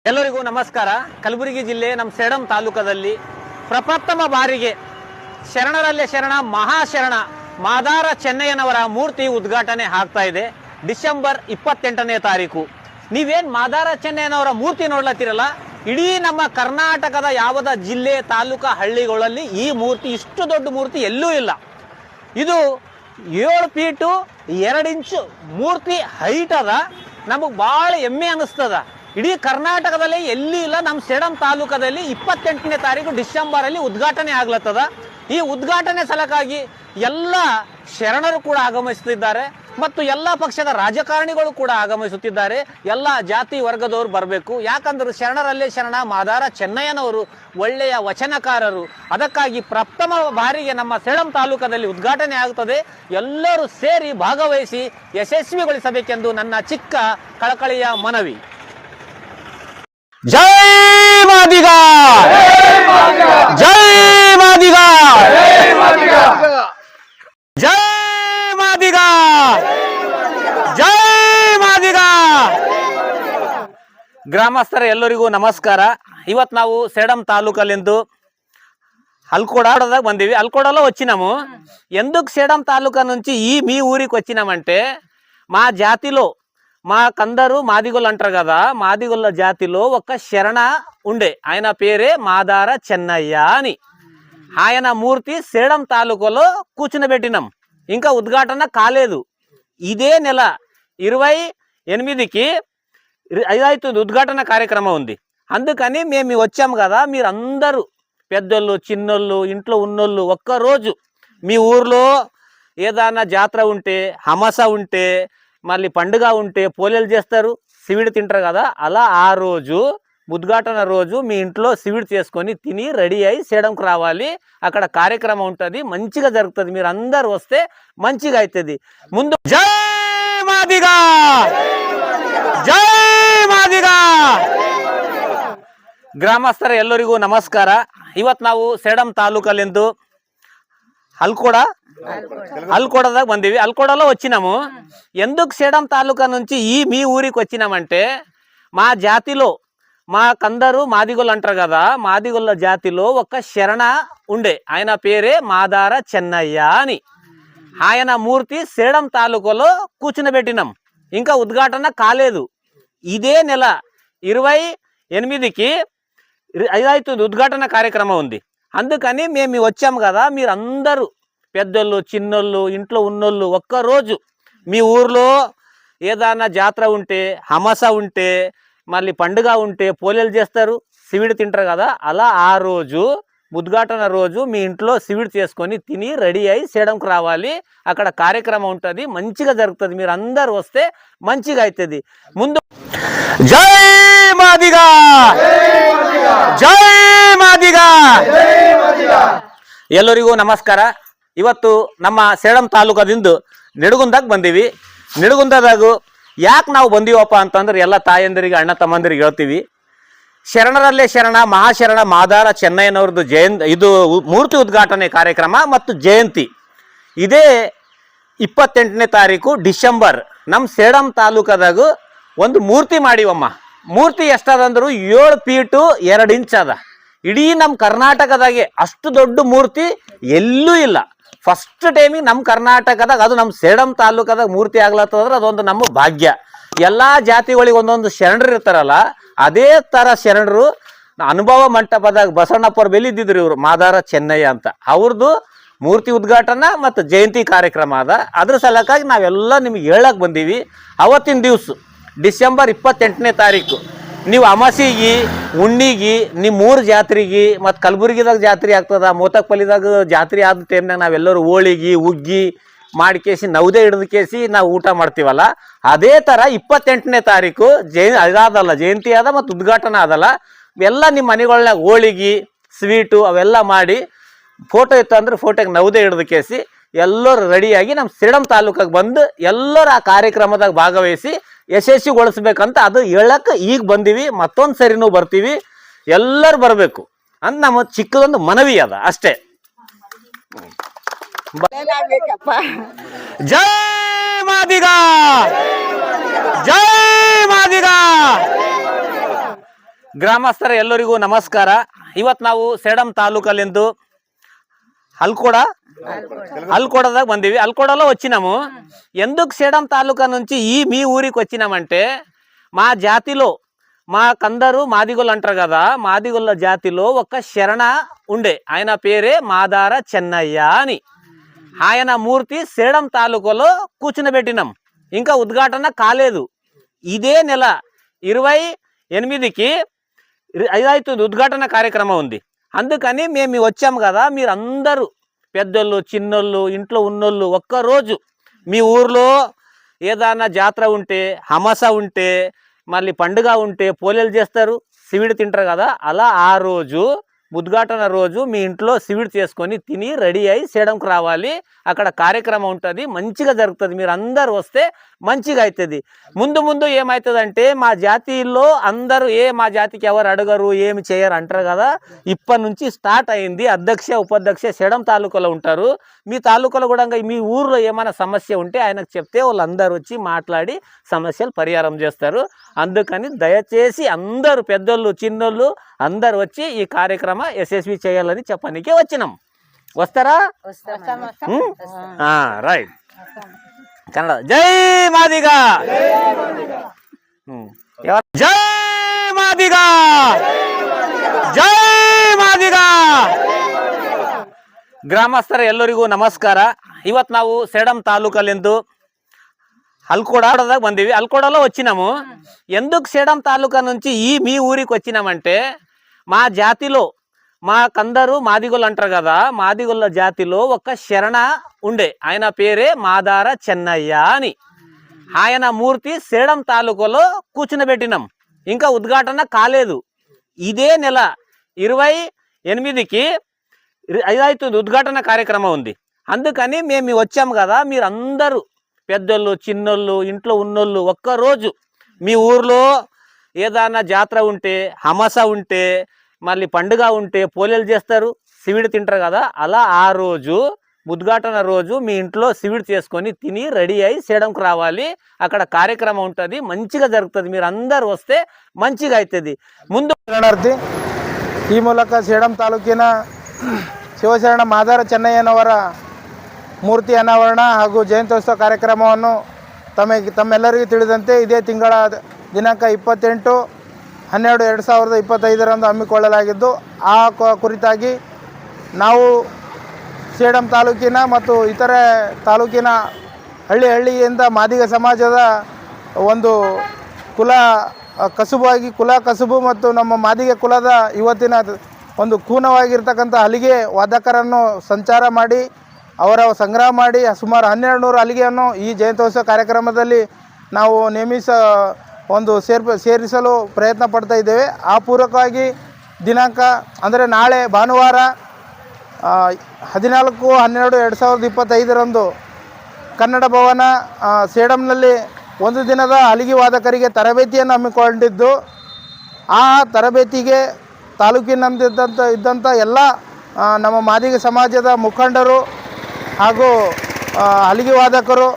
ಎಲ್ಲರಿಗೂ ನಮಸ್ಕಾರ. ಕಲಬುರಗಿ ಜಿಲ್ಲೆ ನಮ್ಮ ಸೇಡಂ ತಾಲೂಕದಲ್ಲಿ ಪ್ರಪ್ರಥಮ ಬಾರಿಗೆ ಶರಣರಲ್ಲೇ ಶರಣ ಮಹಾಶರಣ ಮಾದಾರ ಚೆನ್ನಯ್ಯನವರ ಮೂರ್ತಿ ಉದ್ಘಾಟನೆ ಆಗ್ತಾ ಇದೆ. ಡಿಸೆಂಬರ್ 28ನೇ ತಾರೀಕು. ನೀವೇನ್ ಮಾದಾರ ಚೆನ್ನಯ್ಯನವರ ಮೂರ್ತಿ ನೋಡ್ಲತ್ತೀರಲ್ಲ, ಇಡೀ ನಮ್ಮ ಕರ್ನಾಟಕದ ಯಾವುದ ಜಿಲ್ಲೆ ತಾಲೂಕ ಹಳ್ಳಿಗಳಲ್ಲಿ ಈ ಮೂರ್ತಿ, ಇಷ್ಟು ದೊಡ್ಡ ಮೂರ್ತಿ ಎಲ್ಲೂ ಇಲ್ಲ. ಇದು 7 ಫೀಟು 2 ಇಂಚು ಮೂರ್ತಿ ಹೈಟ್ ಅದ. ನಮಗೆ ಭಾಳ ಹೆಮ್ಮೆ ಅನಿಸ್ತದ. ಇಡೀ ಕರ್ನಾಟಕದಲ್ಲಿ ಎಲ್ಲಿ ಇಲ್ಲ. ನಮ್ಮ ಸೇಡಂ ತಾಲೂಕದಲ್ಲಿ 28ನೇ ತಾರೀಕು ಡಿಸೆಂಬರ್ ಅಲ್ಲಿ ಉದ್ಘಾಟನೆ ಆಗ್ಲತ್ತದ. ಈ ಉದ್ಘಾಟನೆ ಸಲಕ್ಕಾಗಿ ಎಲ್ಲ ಶರಣರು ಕೂಡ ಆಗಮಿಸುತ್ತಿದ್ದಾರೆ ಮತ್ತು ಎಲ್ಲ ಪಕ್ಷದ ರಾಜಕಾರಣಿಗಳು ಕೂಡ ಆಗಮಿಸುತ್ತಿದ್ದಾರೆ. ಎಲ್ಲ ಜಾತಿ ವರ್ಗದವರು ಬರಬೇಕು. ಯಾಕಂದ್ರೆ ಶರಣರಲ್ಲೇ ಶರಣ ಮಾದಾರ ಚೆನ್ನಯ್ಯನವರು ಒಳ್ಳೆಯ ವಚನಕಾರರು. ಅದಕ್ಕಾಗಿ ಪ್ರಥಮ ಬಾರಿಗೆ ನಮ್ಮ ಸೇಡಂ ತಾಲೂಕದಲ್ಲಿ ಉದ್ಘಾಟನೆ ಆಗುತ್ತದೆ. ಎಲ್ಲರೂ ಸೇರಿ ಭಾಗವಹಿಸಿ ಯಶಸ್ವಿಗೊಳಿಸಬೇಕೆಂದು ನನ್ನ ಚಿಕ್ಕ ಕಳಕಳಿಯ ಮನವಿ. ಜೈ ಮಾದಿಗ, ಜೈ ಮಾದಿಗ, ಜೈ ಮಾದಿಗ, ಜೈ ಮಾದಿಗ. ಗ್ರಾಮಸ್ಥರ ಎಲ್ಲರಿಗೂ ನಮಸ್ಕಾರ. ಇವತ್ತು ನಾವು ಸೇಡಂ ತಾಲೂಕಲ್ಲಿಂದು అల్కోడాದಾಗ ಬಂದಿವಿ. అల్కోడలో వచ్చినాము. ఎందుకు సేడం తాలూకా నుంచి మీ ఊరికి వచ్చినామంటే, మా జాతిలో మా కందరు మాదిగోళ్ళు అంటారు కదా, మాదిగోళ్ళ జాతిలో ఒక శరణ ఉండే. ఆయన పేరే మాదార చెన్నయ్య అని. ఆయన మూర్తి సేడం తాలూకాలో కూర్చునబెట్టినాం. ఇంకా ఉద్ఘాటన కాలేదు. ఇదే నెల 28కి అవుతుంది ఉద్ఘాటన కార్యక్రమం ఉంది. అందుకని మేము వచ్చాము కదా. మీరు అందరూ పెద్దోళ్ళు చిన్నోళ్ళు ఇంట్లో ఉన్నోళ్ళు ఒక్కరోజు మీ ఊర్లో ఏదైనా జాతర ఉంటే, హమస ఉంటే, మళ్ళీ పండుగ ఉంటే పోలేలు చేస్తారు, సివిడ్ తింటారు కదా. అలా ఆ రోజు ఉద్ఘాటన రోజు మీ ఇంట్లో సివిడ్ చేసుకొని తిని రెడీ అయ్యి సేడంకు రావాలి. అక్కడ కార్యక్రమం ఉంటుంది, మంచిగా జరుగుతుంది. మీరు అందరు వస్తే మంచిగా అవుతుంది. ముందు జై మాదిగా, జై ಮಾದಿಗಾ. ಗ್ರಾಮಸ್ಥರ ಎಲ್ಲರಿಗೂ ನಮಸ್ಕಾರ. ಇವತ್ತು ನಾವು ಸೇಡಂ ತಾಲೂಕಲ್ಲಿಂದು అల్కోడాದಾಗ ಬಂದಿವಿ. అల్కోడలో వచ్చినాము. ఎందుకు సేడం తాలూకా నుంచి మీ ఊరికి వచ్చినామంటే, మా జాతిలో మా కందరు మాదిగోళ్ళు అంటారు కదా, మాదిగోళ్ళ జాతిలో ఒక శరణ ఉండే. ఆయన పేరే మాదార చెన్నయ్య అని. ఆయన మూర్తి సేడం తాలూకాలో కూర్చునబెట్టినాం. ఇంకా ఉద్ఘాటన కాలేదు. ఇదే నెల 28కి అవుతుంది ఉద్ఘాటన కార్యక్రమం ఉంది. అందుకని మేము వచ్చాము కదా. మీరు అందరూ పెద్దోళ్ళు చిన్నోళ్ళు ఇంట్లో ఉన్నోళ్ళు ఒక్కరోజు మీ ఊర్లో ఏదైనా జాతర ఉంటే, హమస ఉంటే, మళ్ళీ పండుగ ఉంటే పోలేలు చేస్తారు, సివిడ్ తింటారు కదా. అలా ఆ రోజు ఉద్ఘాటన రోజు మీ ఇంట్లో సివిడ్ చేసుకొని తిని రెడీ అయ్యి సేడంకు రావాలి. అక్కడ కార్యక్రమం ఉంటుంది, మంచిగా జరుగుతుంది. మీరు అందరు వస్తే మంచిగా అవుతుంది. ముందు జై మాదిగా, జై మాదిగా. ಎಲ್ಲರಿಗೂ ನಮಸ್ಕಾರ. ಇವತ್ತು ನಮ್ಮ ಸೇಡಂ ತಾಲೂಕದಿಂದ ನಿಡಗುಂದಾಗ ಬಂದೀವಿ. ನಿಡಗುಂದದಾಗ ಯಾಕೆ ನಾವು ಬಂದೀವಪ್ಪ ಅಂತಂದ್ರೆ, ಎಲ್ಲ ತಾಯಂದಿರಿಗೆ ಅಣ್ಣ ತಮ್ಮಂದಿರಿಗೆ ಹೇಳ್ತೀವಿ, ಶರಣರಲ್ಲೇ ಶರಣ ಮಹಾಶರಣ ಮಾದಾರ ಚೆನ್ನಯ್ಯನವ್ರದ್ದು ಇದು ಮೂರ್ತಿ ಉದ್ಘಾಟನೆ ಕಾರ್ಯಕ್ರಮ ಮತ್ತು ಜಯಂತಿ ಇದೇ 28ನೇ ತಾರೀಕು ಡಿಸೆಂಬರ್ ನಮ್ಮ ಸೇಡಂ ತಾಲೂಕದಾಗ ಒಂದು ಮೂರ್ತಿ ಮಾಡಿವಮ್ಮ. ಮೂರ್ತಿ ಎಷ್ಟದಂದ್ರು 7 ಫೀಟು 2 ಇಂಚ್ ಅದ. ಇಡೀ ನಮ್ಮ ಕರ್ನಾಟಕದಾಗೆ ಅಷ್ಟು ದೊಡ್ಡ ಮೂರ್ತಿ ಎಲ್ಲೂ ಇಲ್ಲ. ಫಸ್ಟ್ ಟೈಮಿಗೆ ನಮ್ಮ ಕರ್ನಾಟಕದಾಗ, ಅದು ನಮ್ಮ ಸೇಡಂ ತಾಲೂಕದಾಗ ಮೂರ್ತಿ ಆಗ್ಲತ್ತಂದ್ರೆ ಅದೊಂದು ನಮ್ಮ ಭಾಗ್ಯ. ಎಲ್ಲ ಜಾತಿಗಳಿಗೆ ಒಂದೊಂದು ಶರಣರು ಇರ್ತಾರಲ್ಲ, ಅದೇ ಥರ ಶರಣರು ಅನುಭವ ಮಂಟಪದಾಗ ಬಸವಣ್ಣಪ್ಪರ ಬೆಲಿದ್ದಿದ್ರು ಇವರು, ಮಾದಾರ ಚೆನ್ನಯ್ಯ ಅಂತ. ಅವ್ರದ್ದು ಮೂರ್ತಿ ಉದ್ಘಾಟನಾ ಮತ್ತು ಜಯಂತಿ ಕಾರ್ಯಕ್ರಮ ಅದ. ಅದ್ರ ಸಲಕ್ಕಾಗಿ ನಾವೆಲ್ಲ ನಿಮ್ಗೆ ಹೇಳಕ್ಕೆ ಬಂದೀವಿ. ಅವತ್ತಿನ ದಿವಸ ಡಿಸೆಂಬರ್ 28ನೇ ತಾರೀಕು ನೀವು ಅಮಾಸಿಗೆ ಉಣ್ಣಿಗೆ ನಿಮ್ಮ 3 ಜಾತ್ರೆಗೆ ಮತ್ತು ಕಲಬುರಗಿದಾಗ ಜಾತ್ರೆ ಆಗ್ತದ, ಮೋತಕ್ಪಲ್ಲಿದಾಗ ಜಾತ್ರೆ ಆದ ಟೈಮ್ನಾಗ ನಾವೆಲ್ಲರೂ ಹೋಳಿಗೆ ಉಗ್ಗಿ ಮಾಡಿಕೇಸಿ ನವದೇ ಹಿಡಿದು ಕೇಸಿ ನಾವು ಊಟ ಮಾಡ್ತೀವಲ್ಲ, ಅದೇ ಥರ 28ನೇ ತಾರೀಕು ಅದಾದಲ್ಲ, ಜಯಂತಿ ಅದ ಮತ್ತು ಉದ್ಘಾಟನೆ ಅದಲ್ಲ. ಎಲ್ಲ ನಿಮ್ಮ ಮನೆಗಳನ್ನಾಗ ಹೋಳಿಗೆ ಸ್ವೀಟು ಅವೆಲ್ಲ ಮಾಡಿ, ಫೋಟೋ ಇತ್ತು ಅಂದ್ರೆ ಫೋಟೋಗೆ ನವದೇ ಹಿಡಿದು ಕೇಸಿ ಎಲ್ಲರೂ ರೆಡಿಯಾಗಿ ನಮ್ಮ ಸೇಡಂ ತಾಲೂಕಾಗ ಬಂದು ಎಲ್ಲರೂ ಆ ಕಾರ್ಯಕ್ರಮದಾಗ ಭಾಗವಹಿಸಿ ಯಶಸ್ವಿಗೊಳಿಸ್ಬೇಕಂತ ಅದು ಹೇಳಕ್ಕೆ ಈಗ ಬಂದೀವಿ. ಮತ್ತೊಂದು ಸರಿನೂ ಬರ್ತೀವಿ, ಎಲ್ಲರೂ ಬರಬೇಕು ಅಂತ ನಮ್ಮ ಚಿಕ್ಕದೊಂದು ಮನವಿ ಅದ ಅಷ್ಟೇ. ಜೈ ಮಾದಿಗಾ, ಜೈ ಮಾದಿಗಾ. ಗ್ರಾಮಸ್ಥರ ಎಲ್ಲರಿಗೂ ನಮಸ್ಕಾರ. ಇವತ್ತು ನಾವು ಸೇಡಂ ತಾಲೂಕಲ್ಲಿಂದು అల్కోడದಾಗ ಬಂದಿವಿ. అల్కోడలో వచ్చినాము. ఎందుకు సేడం తాలూకా నుంచి మీ ఊరికి వచ్చినామంటే మా జాతిలో మా కందరు మాదిగోళ్ళు అంటారు కదా, మాదిగోళ్ళ జాతిలో ఒక శరణ ఉండే, ఆయన పేరే మాదార చెన్నయ్య అని. ఆయన మూర్తి సేడం తాలూకాలో కూర్చునబెట్టినాం. ఇంకా ఉద్ఘాటన కాలేదు. ఇదే నెల 28కి అవుతుంది ఉద్ఘాటన కార్యక్రమం ఉంది. అందుకని మేము వచ్చాము కదా, మీరు అందరూ పెద్దోళ్ళు చిన్నోళ్ళు ఇంట్లో ఉన్నోళ్ళు ఒక్కరోజు మీ ఊర్లో ఏదైనా జాతర ఉంటే, హమస ఉంటే, మళ్ళీ పండుగ ఉంటే పోలేలు చేస్తారు, సివిడి తింటారు కదా, అలా ఆ రోజు ఉద్ఘాటన రోజు మీ ఇంట్లో సివిడి చేసుకొని తిని రెడీ అయ్యి సేడంకు రావాలి. అక్కడ కార్యక్రమం ఉంటుంది, మంచిగా జరుగుతుంది. మీరు అందరు వస్తే మంచిగా అవుతుంది. ముందు ఏమవుతుందంటే మా జాతిలో అందరూ మా జాతికి ఎవరు అడగరు, ఏమి చేయరు అంటారు కదా, ఇప్పటి నుంచి స్టార్ట్ అయింది. అధ్యక్ష ఉపాధ్యక్ష సేడం తాలూకాలో ఉంటారు. మీ తాలూకాలో కూడా మీ ఊర్లో ఏమైనా సమస్య ఉంటే ఆయనకు చెప్తే వాళ్ళందరూ వచ్చి మాట్లాడి సమస్యలు పరిహారం చేస్తారు. అందుకని దయచేసి అందరూ పెద్దోళ్ళు చిన్నోళ్ళు అందరు వచ్చి ఈ కార్యక్రమం యశస్వి చేయాలని చెప్పడానికి వచ్చినాం. వస్తారా? రైట్. కన్నడ జై మాదిగా, జై మాదిగా, జై మాదిగా. ಗ್ರಾಮಸ್ಥರ ಎಲ್ಲರಿಗೂ ನಮಸ್ಕಾರ. ಇವತ್ತು ನಾವು ಸೇಡಂ ತಾಲೂಕಲ್ಲಿಂದು అల్కోడದಾಗ ಬಂದಿವಿ. అల్కోడలో వచ్చినాము. ఎందుకు సేడం తాలూకా నుంచి మీ ఊరికి వచ్చినామంటే మా జాతిలో మా కందరు మాదిగోళ్ళు అంటారు కదా, మాదిగోళ్ళ జాతిలో ఒక శరణ ఉండే, ఆయన పేరే మాదార చెన్నయ్య అని. ఆయన మూర్తి సేడం తాలూకాలో కూర్చునబెట్టినాం. ఇంకా ఉద్ఘాటన కాలేదు. ఇదే నెల 28కి అవుతుంది ఉద్ఘాటన కార్యక్రమం ఉంది. అందుకని మేము వచ్చాము కదా, మీరు అందరూ పెద్దోళ్ళు చిన్నోళ్ళు ఇంట్లో ఉన్నోళ్ళు ఒక్కరోజు మీ ఊర్లో ఏదైనా జాతర ఉంటే, హమస ఉంటే, మళ్ళీ పండుగ ఉంటే పోలేలు చేస్తారు, సివిడి తింటారు కదా, అలా ఆ రోజు ఉద్ఘాటన రోజు మీ ఇంట్లో సివిడి చేసుకొని తిని రెడీ అయ్యి సేడంకు రావాలి. అక్కడ కార్యక్రమం ఉంటుంది, మంచిగా జరుగుతుంది. మీరు అందరు వస్తే మంచిగా అవుతుంది. ముందు ಶರಣಾರ್ಥಿ ಈ ಮೂಲಕ ಸೇಡಂ ತಾಲೂಕಿನ ಶಿವಶರಣ ಮಾದಾರ ಚೆನ್ನಯ್ಯನವರ ಮೂರ್ತಿ ಅನಾವರಣ ಹಾಗೂ ಜಯಂತ್ಯೋತ್ಸವ ಕಾರ್ಯಕ್ರಮವನ್ನು ತಮ್ಮೆಲ್ಲರಿಗೂ ತಿಳಿದಂತೆ ಇದೇ ತಿಂಗಳ ದಿನಾಂಕ 28/12/2025 ಹಮ್ಮಿಕೊಳ್ಳಲಾಗಿದ್ದು, ಆ ಕುರಿತಾಗಿ ನಾವು ಸೇಡಂ ತಾಲೂಕಿನ ಮತ್ತು ಇತರೆ ತಾಲೂಕಿನ ಹಳ್ಳಿಯಿಂದ ಮಾದಿಗ ಸಮಾಜದ ಒಂದು ಕುಲ ಕಸುಬು ಮತ್ತು ನಮ್ಮ ಮಾದಿಗೆ ಕುಲದ ಇವತ್ತಿನ ಒಂದು ಕೂನವಾಗಿರ್ತಕ್ಕಂಥ ಹಲಿಗೆ ವಾದಕರನ್ನು ಸಂಚಾರ ಮಾಡಿ ಅವರ ಸಂಗ್ರಹ ಮಾಡಿ ಸುಮಾರು 1200 ಹಲಿಗೆಯನ್ನು ಈ ಜಯಂತ್ಯೋತ್ಸವ ಕಾರ್ಯಕ್ರಮದಲ್ಲಿ ನಾವು ಸೇರಿಸಲು ಪ್ರಯತ್ನ ಪಡ್ತಾ ಇದ್ದೇವೆ. ಆ ಪೂರ್ವಕವಾಗಿ ದಿನಾಂಕ ಅಂದರೆ ನಾಳೆ ಭಾನುವಾರ 14/12/2025 ಕನ್ನಡ ಭವನ ಸೇಡಂನಲ್ಲಿ ಒಂದು ದಿನದ ಹಲಿಗೆ ವಾದಕರಿಗೆ ತರಬೇತಿಯನ್ನು ಹಮ್ಮಿಕೊಂಡಿದ್ದು, ಆ ತರಬೇತಿಗೆ ತಾಲೂಕಿನಂತಿದ್ದಂಥ ಎಲ್ಲ ನಮ್ಮ ಮಾದಿಗ ಸಮಾಜದ ಮುಖಂಡರು ಹಾಗೂ ಹಲಿಗೆ ವಾದಕರು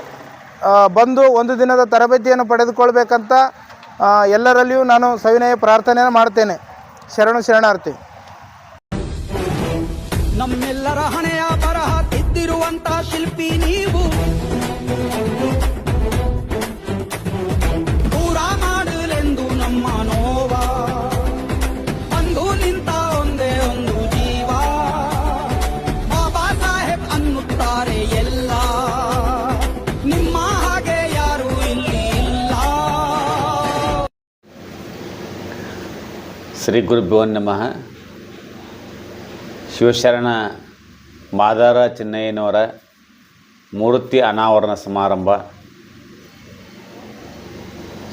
ಬಂದು ಒಂದು ದಿನದ ತರಬೇತಿಯನ್ನು ಪಡೆದುಕೊಳ್ಬೇಕಂತ ಎಲ್ಲರಲ್ಲಿಯೂ ನಾನು ಸವಿನಯ ಪ್ರಾರ್ಥನೆಯನ್ನು ಮಾಡ್ತೇನೆ. ಶರಣಾರ್ಥಿ. ನಮ್ಮೆಲ್ಲರ ಹಣೆಯ ಬರಹ ತಿದ್ದಿರುವಂತ ಶಿಲ್ಪಿ ನೀವು, ದೂರ ಮಾಡಲೆಂದು ನಮ್ಮ ನೋವ ಅಂದು ನಿಂತ ಒಂದೇ ಒಂದು ಜೀವ, ಬಾಬಾ ಸಾಹೇಬ್ ಅನ್ನುತ್ತಾರೆ ಎಲ್ಲ, ನಿಮ್ಮ ಹಾಗೆ ಯಾರು ಇಲ್ಲಿ ಇಲ್ಲ. ಶ್ರೀ ಗುರುಭ್ಯೋ ನಮಃ. ಶಿವಶರಣ ಮಾದಾರ ಚೆನ್ನಯ್ಯನವರ ಮೂರ್ತಿ ಅನಾವರಣ ಸಮಾರಂಭ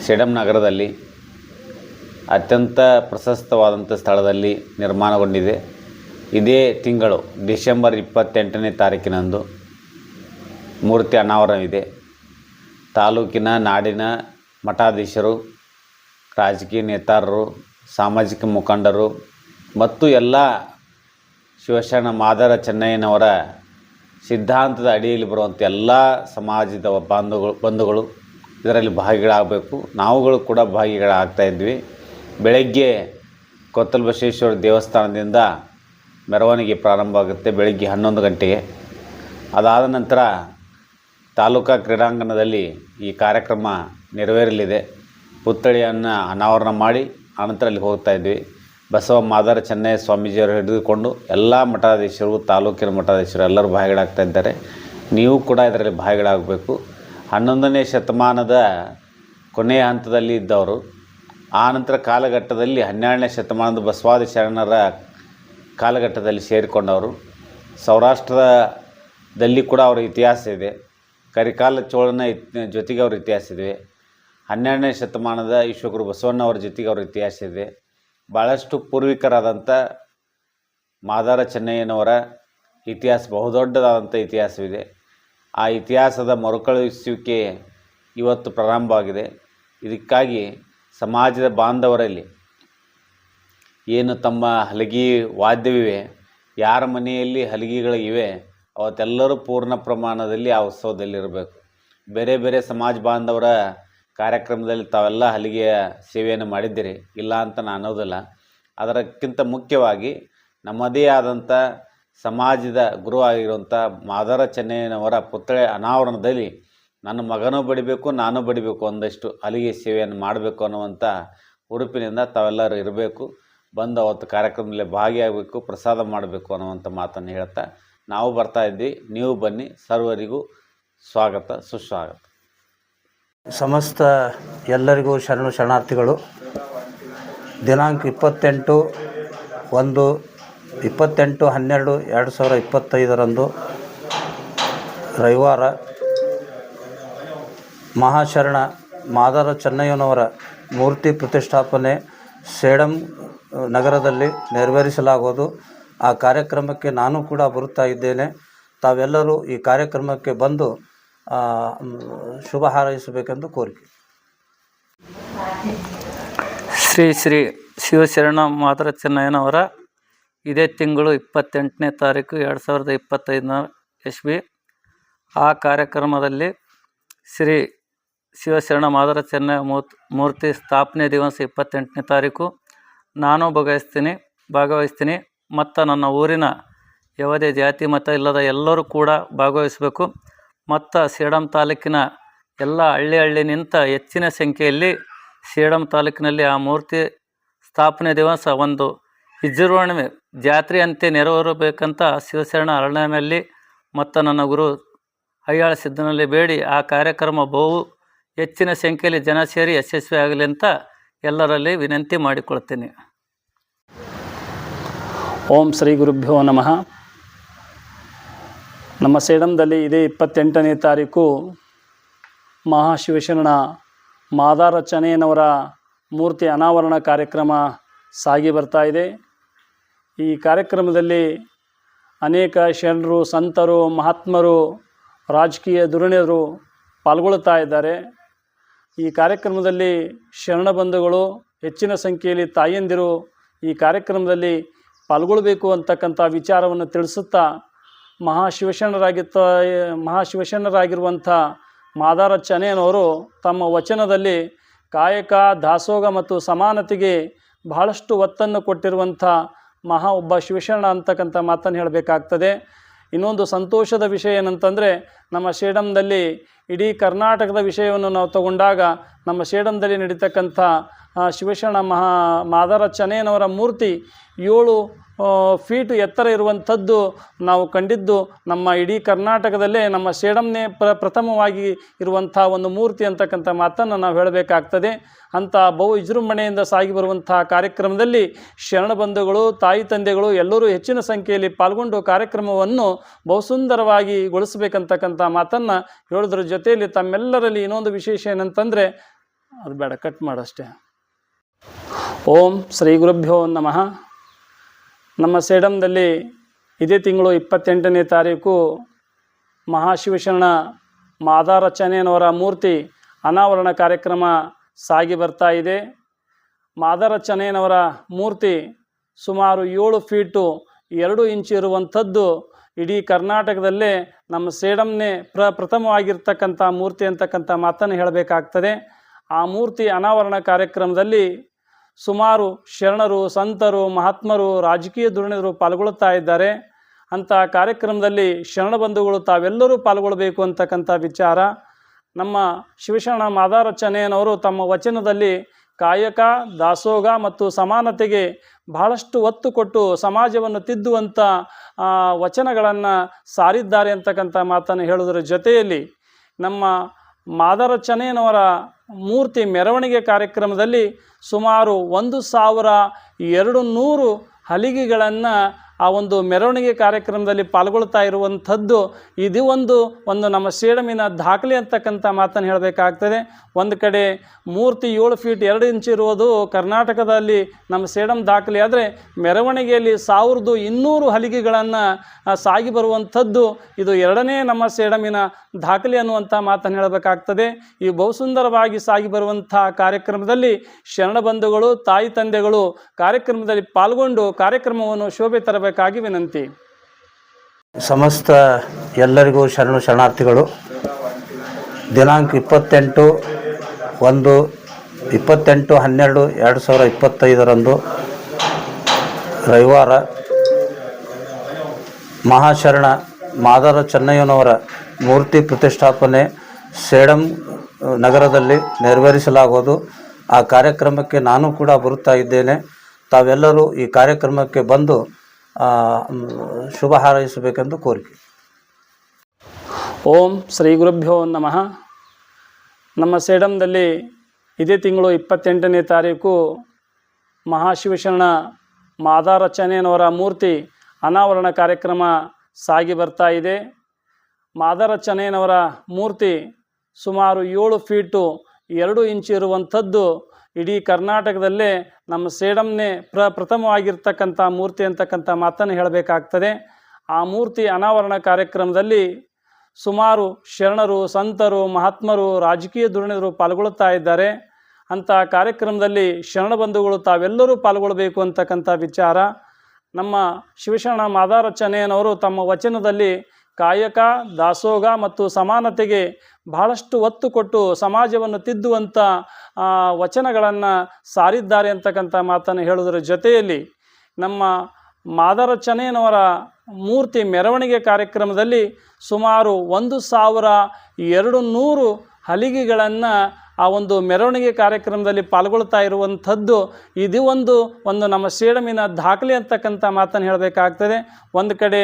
ಸೇಡಂ ನಗರದಲ್ಲಿ ಅತ್ಯಂತ ಪ್ರಶಸ್ತವಾದಂಥ ಸ್ಥಳದಲ್ಲಿ ನಿರ್ಮಾಣಗೊಂಡಿದೆ. ಇದೇ ತಿಂಗಳು ಡಿಸೆಂಬರ್ 28ನೇ ತಾರೀಕಿನಂದು ಮೂರ್ತಿ ಅನಾವರಣವಿದೆ. ತಾಲೂಕಿನ ನಾಡಿನ ಮಠಾಧೀಶರು, ರಾಜಕೀಯ ನೇತಾರರು, ಸಾಮಾಜಿಕ ಮುಖಂಡರು ಮತ್ತು ಎಲ್ಲ ಶಿವಶರಣ ಮಾದಾರ ಚೆನ್ನಯ್ಯನವರ ಸಿದ್ಧಾಂತದ ಅಡಿಯಲ್ಲಿ ಬರುವಂಥ ಎಲ್ಲ ಸಮಾಜದ ಬಂಧುಗಳು ಇದರಲ್ಲಿ ಭಾಗಿಗಳಾಗಬೇಕು. ನಾವುಗಳು ಕೂಡ ಭಾಗಿಗಳಾಗ್ತಾ ಇದ್ವಿ. ಬೆಳಗ್ಗೆ ಕೊತ್ತಲ ಬಸವೇಶ್ವರ ದೇವಸ್ಥಾನದಿಂದ ಮೆರವಣಿಗೆ ಪ್ರಾರಂಭ ಆಗುತ್ತೆ ಬೆಳಗ್ಗೆ 11 ಗಂಟೆಗೆ. ಅದಾದ ನಂತರ ತಾಲೂಕಾ ಕ್ರೀಡಾಂಗಣದಲ್ಲಿ ಈ ಕಾರ್ಯಕ್ರಮ ನೆರವೇರಲಿದೆ. ಪುತ್ಥಳಿಯನ್ನು ಅನಾವರಣ ಮಾಡಿ ಆನಂತರ ಅಲ್ಲಿ ಹೋಗ್ತಾ ಇದ್ವಿ. ಬಸವ ಮಾದಾರ ಚೆನ್ನಯ್ಯ ಸ್ವಾಮೀಜಿಯವರು ಹಿಡಿದುಕೊಂಡು ಎಲ್ಲ ಮಠಾಧೀಶರು, ತಾಲೂಕಿನ ಮಠಾಧೀಶರು ಎಲ್ಲರೂ ಭಾಗಿಗಳಾಗ್ತಾ ಇದ್ದಾರೆ. ನೀವು ಕೂಡ ಇದರಲ್ಲಿ ಭಾಗಿಗಳಾಗಬೇಕು. 11ನೇ ಶತಮಾನದ ಕೊನೆಯ ಹಂತದಲ್ಲಿ ಇದ್ದವರು, ಆ ನಂತರ ಕಾಲಘಟ್ಟದಲ್ಲಿ 12ನೇ ಶತಮಾನದ ಬಸವಾದಿ ಶರಣರ ಕಾಲಘಟ್ಟದಲ್ಲಿ ಸೇರಿಕೊಂಡವರು. ಸೌರಾಷ್ಟ್ರದಲ್ಲಿ ಕೂಡ ಅವರ ಇತಿಹಾಸ ಇದೆ. ಕರಿಕಾಲ ಚೋಳನ ಜೊತೆಗೆ ಅವ್ರ ಇತಿಹಾಸ ಇದೆ. 12ನೇ ಶತಮಾನದ ವಿಶ್ವಗುರು ಬಸವಣ್ಣವರ ಜೊತೆಗೆ ಅವ್ರ ಇತಿಹಾಸ ಇದೆ. ಭಾಳಷ್ಟು ಪೂರ್ವಿಕರಾದಂಥ ಮಾದಾರ ಚೆನ್ನಯ್ಯನವರ ಇತಿಹಾಸ ಬಹುದೊಡ್ಡದಾದಂಥ ಇತಿಹಾಸವಿದೆ. ಆ ಇತಿಹಾಸದ ಮರುಕಳಿಸುವಿಕೆ ಇವತ್ತು ಪ್ರಾರಂಭವಾಗಿದೆ. ಇದಕ್ಕಾಗಿ ಸಮಾಜದ ಬಾಂಧವರಲ್ಲಿ ಏನು ತಮ್ಮ ಹಲಗಿ ವಾದ್ಯವಿವೆ, ಯಾರ ಮನೆಯಲ್ಲಿ ಹಲಗಿಗಳಿವೆ, ಅವತ್ತೆಲ್ಲರೂ ಪೂರ್ಣ ಪ್ರಮಾಣದಲ್ಲಿ ಆ ಉತ್ಸವದಲ್ಲಿರಬೇಕು. ಬೇರೆ ಬೇರೆ ಸಮಾಜ ಬಾಂಧವರ ಕಾರ್ಯಕ್ರಮದಲ್ಲಿ ತಾವೆಲ್ಲ ಹಲಿಗೆಯ ಸೇವೆಯನ್ನು ಮಾಡಿದ್ದೀರಿ, ಇಲ್ಲ ಅಂತ ನಾನು ಅನ್ನೋದಿಲ್ಲ. ಅದಕ್ಕಿಂತ ಮುಖ್ಯವಾಗಿ ನಮ್ಮದೇ ಆದಂಥ ಸಮಾಜದ ಗುರು ಆಗಿರುವಂಥ ಮಾದಾರ ಚೆನ್ನಯ್ಯನವರ ಪುತ್ಥಳಿ ಅನಾವರಣದಲ್ಲಿ ನನ್ನ ಮಗನೂ ಬಡಿಬೇಕು, ನಾನು ಬಡಿಬೇಕು, ಒಂದಷ್ಟು ಹಲಿಗೆ ಸೇವೆಯನ್ನು ಮಾಡಬೇಕು ಅನ್ನುವಂಥ ಹುರುಪಿನಿಂದ ತಾವೆಲ್ಲರೂ ಇರಬೇಕು. ಬಂದು ಅವತ್ತು ಕಾರ್ಯಕ್ರಮದಲ್ಲಿ ಭಾಗಿಯಾಗಬೇಕು, ಪ್ರಸಾದ ಮಾಡಬೇಕು ಅನ್ನುವಂಥ ಮಾತನ್ನು ಹೇಳ್ತಾ ನಾವು ಬರ್ತಾ ಇದ್ವಿ. ನೀವು ಬನ್ನಿ. ಸರ್ವರಿಗೂ ಸ್ವಾಗತ, ಸುಸ್ವಾಗತ. ಸಮಸ್ತ ಎಲ್ಲರಿಗೂ ಶರಣಾರ್ಥಿಗಳು. ದಿನಾಂಕ 28/12/2025 ರವಿವಾರ ಮಹಾಶರಣ ಮಾದಾರ ಚೆನ್ನಯ್ಯನವರ ಮೂರ್ತಿ ಪ್ರತಿಷ್ಠಾಪನೆ ಸೇಡಂ ನಗರದಲ್ಲಿ ನೆರವೇರಿಸಲಾಗುವುದು. ಆ ಕಾರ್ಯಕ್ರಮಕ್ಕೆ ನಾನು ಕೂಡ ಬರುತ್ತಾ ಇದ್ದೇನೆ. ತಾವೆಲ್ಲರೂ ಈ ಕಾರ್ಯಕ್ರಮಕ್ಕೆ ಬಂದು ಶುಭ ಹಾರೈಸಬೇಕೆಂದು ಕೋರಿಕೆ. ಶ್ರೀ ಶ್ರೀ ಶಿವಶರಣ ಮಾದಾರ ಚೆನ್ನಯ್ಯನವರ ಇದೇ ತಿಂಗಳು 28ನೇ ತಾರೀಕು 2025 ಇಸ್ವಿ ಆ ಕಾರ್ಯಕ್ರಮದಲ್ಲಿ ಶ್ರೀ ಶಿವಶರಣ ಮಾದಾರ ಚೆನ್ನಯ್ಯ ಮೂರ್ತಿ ಸ್ಥಾಪನೆ ದಿವಸ 28ನೇ ತಾರೀಕು ನಾನು ಭಾಗವಹಿಸ್ತೀನಿ. ಮತ್ತು ನನ್ನ ಊರಿನ ಯಾವುದೇ ಜಾತಿ ಮತ ಇಲ್ಲದ ಎಲ್ಲರೂ ಕೂಡ ಭಾಗವಹಿಸಬೇಕು. ಮತ್ತು ಸೇಡಂ ತಾಲೂಕಿನ ಎಲ್ಲ ಹಳ್ಳಿ ನಿಂತ ಹೆಚ್ಚಿನ ಸಂಖ್ಯೆಯಲ್ಲಿ ಸೇಡಂ ತಾಲೂಕಿನಲ್ಲಿ ಆ ಮೂರ್ತಿ ಸ್ಥಾಪನೆ ದಿವಸ ಒಂದು ವಿಜೃಂಭಣೆ ಜಾತ್ರೆಯಂತೆ ನೆರವೇರಬೇಕಂತ ಶಿವಶರಣ ಅರಣ್ಯನಲ್ಲಿ ಮತ್ತು ನನ್ನ ಗುರು ಅಯ್ಯಾಳ ಸಿದ್ದನಲ್ಲಿ ಬೇಡಿ ಆ ಕಾರ್ಯಕ್ರಮ ಬಹು ಹೆಚ್ಚಿನ ಸಂಖ್ಯೆಯಲ್ಲಿ ಜನ ಸೇರಿ ಯಶಸ್ವಿ ಆಗಲಿ ಅಂತ ಎಲ್ಲರಲ್ಲಿ ವಿನಂತಿ ಮಾಡಿಕೊಳ್ತೀನಿ. ಓಂ ಶ್ರೀ ಗುರುಭ್ಯೋ ನಮಃ. ನಮ್ಮ ಸೇಡಂದಲ್ಲಿ ಇದೇ 28ನೇ ತಾರೀಕು ಮಹಾಶಿವಶರಣ ಮಾದಾರ ಚೆನ್ನಯ್ಯನವರ ಮೂರ್ತಿ ಅನಾವರಣ ಕಾರ್ಯಕ್ರಮ ಸಾಗಿ ಬರ್ತಾ ಇದೆ. ಈ ಕಾರ್ಯಕ್ರಮದಲ್ಲಿ ಅನೇಕ ಶರಣರು, ಸಂತರು, ಮಹಾತ್ಮರು, ರಾಜಕೀಯ ಧುರೀಣರು ಪಾಲ್ಗೊಳ್ಳುತ್ತಾ ಇದ್ದಾರೆ. ಈ ಕಾರ್ಯಕ್ರಮದಲ್ಲಿ ಶರಣ ಬಂಧುಗಳು ಹೆಚ್ಚಿನ ಸಂಖ್ಯೆಯಲ್ಲಿ ತಾಯಂದಿರು ಈ ಕಾರ್ಯಕ್ರಮದಲ್ಲಿ ಪಾಲ್ಗೊಳ್ಳಬೇಕು ಅಂತಕ್ಕಂಥ ವಿಚಾರವನ್ನು ತಿಳಿಸುತ್ತಾ ಮಹಾಶಿವಶರಣರಾಗಿರುವಂಥ ಮಾದಾರ ಚೆನ್ನಯ್ಯನವರು ತಮ್ಮ ವಚನದಲ್ಲಿ ಕಾಯಕ, ದಾಸೋಹ ಮತ್ತು ಸಮಾನತೆಗೆ ಬಹಳಷ್ಟು ಒತ್ತನ್ನು ಕೊಟ್ಟಿರುವಂಥ ಒಬ್ಬ ಶಿವಶರಣ ಅಂತಕ್ಕಂಥ ಮಾತನ್ನು ಹೇಳಬೇಕಾಗ್ತದೆ. ಇನ್ನೊಂದು ಸಂತೋಷದ ವಿಷಯ ಏನಂತಂದರೆ, ನಮ್ಮ ಸೇಡಂದಲ್ಲಿ ಇಡೀ ಕರ್ನಾಟಕದ ವಿಷಯವನ್ನು ನಾವು ತಗೊಂಡಾಗ ನಮ್ಮ ಸೇಡಂದಲ್ಲಿ ನಡೀತಕ್ಕಂಥ ಶಿವಶರಣ ಮಾದಾರ ಚೆನ್ನಯ್ಯನವರ ಮೂರ್ತಿ 7 ಫೀಟು ಎತ್ತರ ಇರುವಂಥದ್ದು ನಾವು ಕಂಡಿದ್ದು ನಮ್ಮ ಇಡೀ ಕರ್ನಾಟಕದಲ್ಲೇ ನಮ್ಮ ಸೇಡಂನೇ ಪ್ರಥಮವಾಗಿ ಇರುವಂಥ ಒಂದು ಮೂರ್ತಿ ಅಂತಕ್ಕಂಥ ಮಾತನ್ನು ನಾವು ಹೇಳಬೇಕಾಗ್ತದೆ. ಅಂಥ ಬಹು ವಿಜೃಂಭಣೆಯಿಂದ ಸಾಗಿ ಬರುವಂಥ ಕಾರ್ಯಕ್ರಮದಲ್ಲಿ ಶರಣ ಬಂಧುಗಳು, ತಾಯಿ ತಂದೆಗಳು ಎಲ್ಲರೂ ಹೆಚ್ಚಿನ ಸಂಖ್ಯೆಯಲ್ಲಿ ಪಾಲ್ಗೊಂಡು ಕಾರ್ಯಕ್ರಮವನ್ನು ಬಹುಸುಂದರವಾಗಿ ಗೊಳಿಸಬೇಕಂತಕ್ಕಂಥ ಮಾತನ್ನು ಹೇಳೋದ್ರ ಜೊತೆಯಲ್ಲಿ ತಮ್ಮೆಲ್ಲರಲ್ಲಿ ಇನ್ನೊಂದು ವಿಶೇಷ ಏನಂತಂದರೆ, ಅದು ಬೇಡ, ಕಟ್ ಮಾಡಷ್ಟೇ. ಓಂ ಶ್ರೀ ಗುರುಭ್ಯೋ ನಮಃ. ನಮ್ಮ ಸೇಡಂದಲ್ಲಿ ಇದೇ ತಿಂಗಳು 28ನೇ ತಾರೀಕು ಮಹಾಶಿವಶರಣ ಮಾದಾರ ಚೆನ್ನಯ್ಯನವರ ಮೂರ್ತಿ ಅನಾವರಣ ಕಾರ್ಯಕ್ರಮ ಸಾಗಿ ಬರ್ತಾ ಇದೆ. ಮಾದಾರ ಚೆನ್ನಯ್ಯನವರ ಮೂರ್ತಿ ಸುಮಾರು 7 ಫೀಟು 2 ಇಂಚು ಇರುವಂಥದ್ದು ಇಡೀ ಕರ್ನಾಟಕದಲ್ಲೇ ನಮ್ಮ ಸೇಡಂನೇ ಪ್ರಥಮವಾಗಿರ್ತಕ್ಕಂಥ ಮೂರ್ತಿ ಅಂತಕ್ಕಂಥ ಮಾತನ್ನು ಹೇಳಬೇಕಾಗ್ತದೆ. ಆ ಮೂರ್ತಿ ಅನಾವರಣ ಕಾರ್ಯಕ್ರಮದಲ್ಲಿ ಸುಮಾರು ಶರಣರು, ಸಂತರು, ಮಹಾತ್ಮರು, ರಾಜಕೀಯ ಧುರೀಣರು ಪಾಲ್ಗೊಳ್ಳುತ್ತಾ ಇದ್ದಾರೆ. ಅಂಥ ಕಾರ್ಯಕ್ರಮದಲ್ಲಿ ಶರಣ ಬಂಧುಗಳು ತಾವೆಲ್ಲರೂ ಪಾಲ್ಗೊಳ್ಳಬೇಕು ಅಂತಕ್ಕಂಥ ವಿಚಾರ. ನಮ್ಮ ಶಿವಶರಣ ಮಾದಾರ ಚೆನ್ನಯ್ಯನವರು ತಮ್ಮ ವಚನದಲ್ಲಿ ಕಾಯಕ, ದಾಸೋಗ ಮತ್ತು ಸಮಾನತೆಗೆ ಬಹಳಷ್ಟು ಒತ್ತು ಕೊಟ್ಟು ಸಮಾಜವನ್ನು ತಿದ್ದುವಂಥ ವಚನಗಳನ್ನು ಸಾರಿದ್ದಾರೆ ಅಂತಕ್ಕಂಥ ಮಾತನ್ನು ಹೇಳುವುದರ ಜೊತೆಯಲ್ಲಿ ನಮ್ಮ ಮಾದಾರ ಚೆನ್ನಯ್ಯನವರ ಮೂರ್ತಿ ಮೆರವಣಿಗೆ ಕಾರ್ಯಕ್ರಮದಲ್ಲಿ ಸುಮಾರು 1200 ಹಲಿಗೆಗಳನ್ನು ಆ ಒಂದು ಮೆರವಣಿಗೆ ಕಾರ್ಯಕ್ರಮದಲ್ಲಿ ಪಾಲ್ಗೊಳ್ತಾ ಇರುವಂಥದ್ದು ಇದು ಒಂದು ನಮ್ಮ ಸೇಡಮಿನ ದಾಖಲೆ ಅಂತಕ್ಕಂಥ ಮಾತನ್ನು ಹೇಳಬೇಕಾಗ್ತದೆ. ಒಂದು ಕಡೆ ಮೂರ್ತಿ 7 ಫೀಟ್ 2 ಇಂಚ್ ಇರುವುದು ಕರ್ನಾಟಕದಲ್ಲಿ ನಮ್ಮ ಸೇಡಮ್ ದಾಖಲೆ ಆದರೆ ಮೆರವಣಿಗೆಯಲ್ಲಿ 1200 ಹಲಿಗೆಗಳನ್ನು ಸಾಗಿ ಬರುವಂಥದ್ದು ಇದು ಎರಡನೇ ನಮ್ಮ ಸೇಡಮಿನ ದಾಖಲೆ ಅನ್ನುವಂಥ ಮಾತನ್ನು ಹೇಳಬೇಕಾಗ್ತದೆ. ಈ ಬಹುಸುಂದರವಾಗಿ ಸಾಗಿ ಬರುವಂಥ ಕಾರ್ಯಕ್ರಮದಲ್ಲಿ ಶರಣ ಬಂಧುಗಳು, ತಾಯಿ ತಂದೆಗಳು ಕಾರ್ಯಕ್ರಮದಲ್ಲಿ ಪಾಲ್ಗೊಂಡು ಕಾರ್ಯಕ್ರಮವನ್ನು ಶೋಭೆ ತರಬೇಕಾಗಿ ವಿನಂತಿ. ಸಮಸ್ತ ಎಲ್ಲರಿಗೂ ಶರಣಾರ್ಥಿಗಳು. ದಿನಾಂಕ 28/12/2025 ರವಿವಾರ ಮಹಾಶರಣ ಮಾದಾರ ಚೆನ್ನಯ್ಯನವರ ಮೂರ್ತಿ ಪ್ರತಿಷ್ಠಾಪನೆ ಸೇಡಂ ನಗರದಲ್ಲಿ ನೆರವೇರಿಸಲಾಗುವುದು. ಆ ಕಾರ್ಯಕ್ರಮಕ್ಕೆ ನಾನು ಕೂಡ ಬರುತ್ತಾ ಇದ್ದೇನೆ. ತಾವೆಲ್ಲರೂ ಈ ಕಾರ್ಯಕ್ರಮಕ್ಕೆ ಬಂದು ಶುಭ ಹಾರೈಸಬೇಕೆಂದು ಕೋರಿಕೆ. ಓಂ ಶ್ರೀ ಗುರುಭ್ಯೋ ನಮಃ. ನಮ್ಮ ಸೇಡಂದಲ್ಲಿ ಇದೇ ತಿಂಗಳು 28ನೇ ತಾರೀಕು ಮಹಾಶಿವಶರಣ ಮಾದಾರ ಚೆನ್ನಯ್ಯನವರ ಮೂರ್ತಿ ಅನಾವರಣ ಕಾರ್ಯಕ್ರಮ ಸಾಗಿ ಬರ್ತಾ ಇದೆ. ಮಾದಾರ ಚೆನ್ನಯ್ಯನವರ ಮೂರ್ತಿ ಸುಮಾರು 7 ಫೀಟು 2 ಇಂಚು ಇರುವಂಥದ್ದು ಇಡೀ ಕರ್ನಾಟಕದಲ್ಲೇ ನಮ್ಮ ಸೇಡಂನೇ ಪ್ರಥಮವಾಗಿರ್ತಕ್ಕಂಥ ಮೂರ್ತಿ ಅಂತಕ್ಕಂಥ ಮಾತನ್ನು ಹೇಳಬೇಕಾಗ್ತದೆ. ಆ ಮೂರ್ತಿ ಅನಾವರಣ ಕಾರ್ಯಕ್ರಮದಲ್ಲಿ ಸುಮಾರು ಶರಣರು, ಸಂತರು, ಮಹಾತ್ಮರು, ರಾಜಕೀಯ ಧುರೀಣರು ಪಾಲ್ಗೊಳ್ಳುತ್ತಾ ಇದ್ದಾರೆ. ಅಂಥ ಕಾರ್ಯಕ್ರಮದಲ್ಲಿ ಶರಣ ಬಂಧುಗಳು ತಾವೆಲ್ಲರೂ ಪಾಲ್ಗೊಳ್ಳಬೇಕು ಅಂತಕ್ಕಂಥ ವಿಚಾರ. ನಮ್ಮ ಶಿವಶರಣ ಮಾದಾರ ಚೆನ್ನಯ್ಯನವರು ತಮ್ಮ ವಚನದಲ್ಲಿ ಕಾಯಕ, ದಾಸೋಗ ಮತ್ತು ಸಮಾನತೆಗೆ ಬಹಳಷ್ಟು ಒತ್ತು ಕೊಟ್ಟು ಸಮಾಜವನ್ನು ತಿದ್ದುವಂಥ ವಚನಗಳನ್ನು ಸಾರಿದ್ದಾರೆ ಅಂತಕ್ಕಂಥ ಮಾತನ್ನು ಹೇಳುವುದರ ಜೊತೆಯಲ್ಲಿ ನಮ್ಮ ಮಾದಾರ ಚೆನ್ನಯ್ಯನವರ ಮೂರ್ತಿ ಮೆರವಣಿಗೆ ಕಾರ್ಯಕ್ರಮದಲ್ಲಿ ಸುಮಾರು 1200 ಹಲಿಗೆಗಳನ್ನು ಆ ಒಂದು ಮೆರವಣಿಗೆ ಕಾರ್ಯಕ್ರಮದಲ್ಲಿ ಪಾಲ್ಗೊಳ್ತಾ ಇರುವಂಥದ್ದು ಇದು ಒಂದು ನಮ್ಮ ಸೇಡಮಿನ ದಾಖಲೆ ಅಂತಕ್ಕಂಥ ಮಾತನ್ನು ಹೇಳಬೇಕಾಗ್ತದೆ. ಒಂದು ಕಡೆ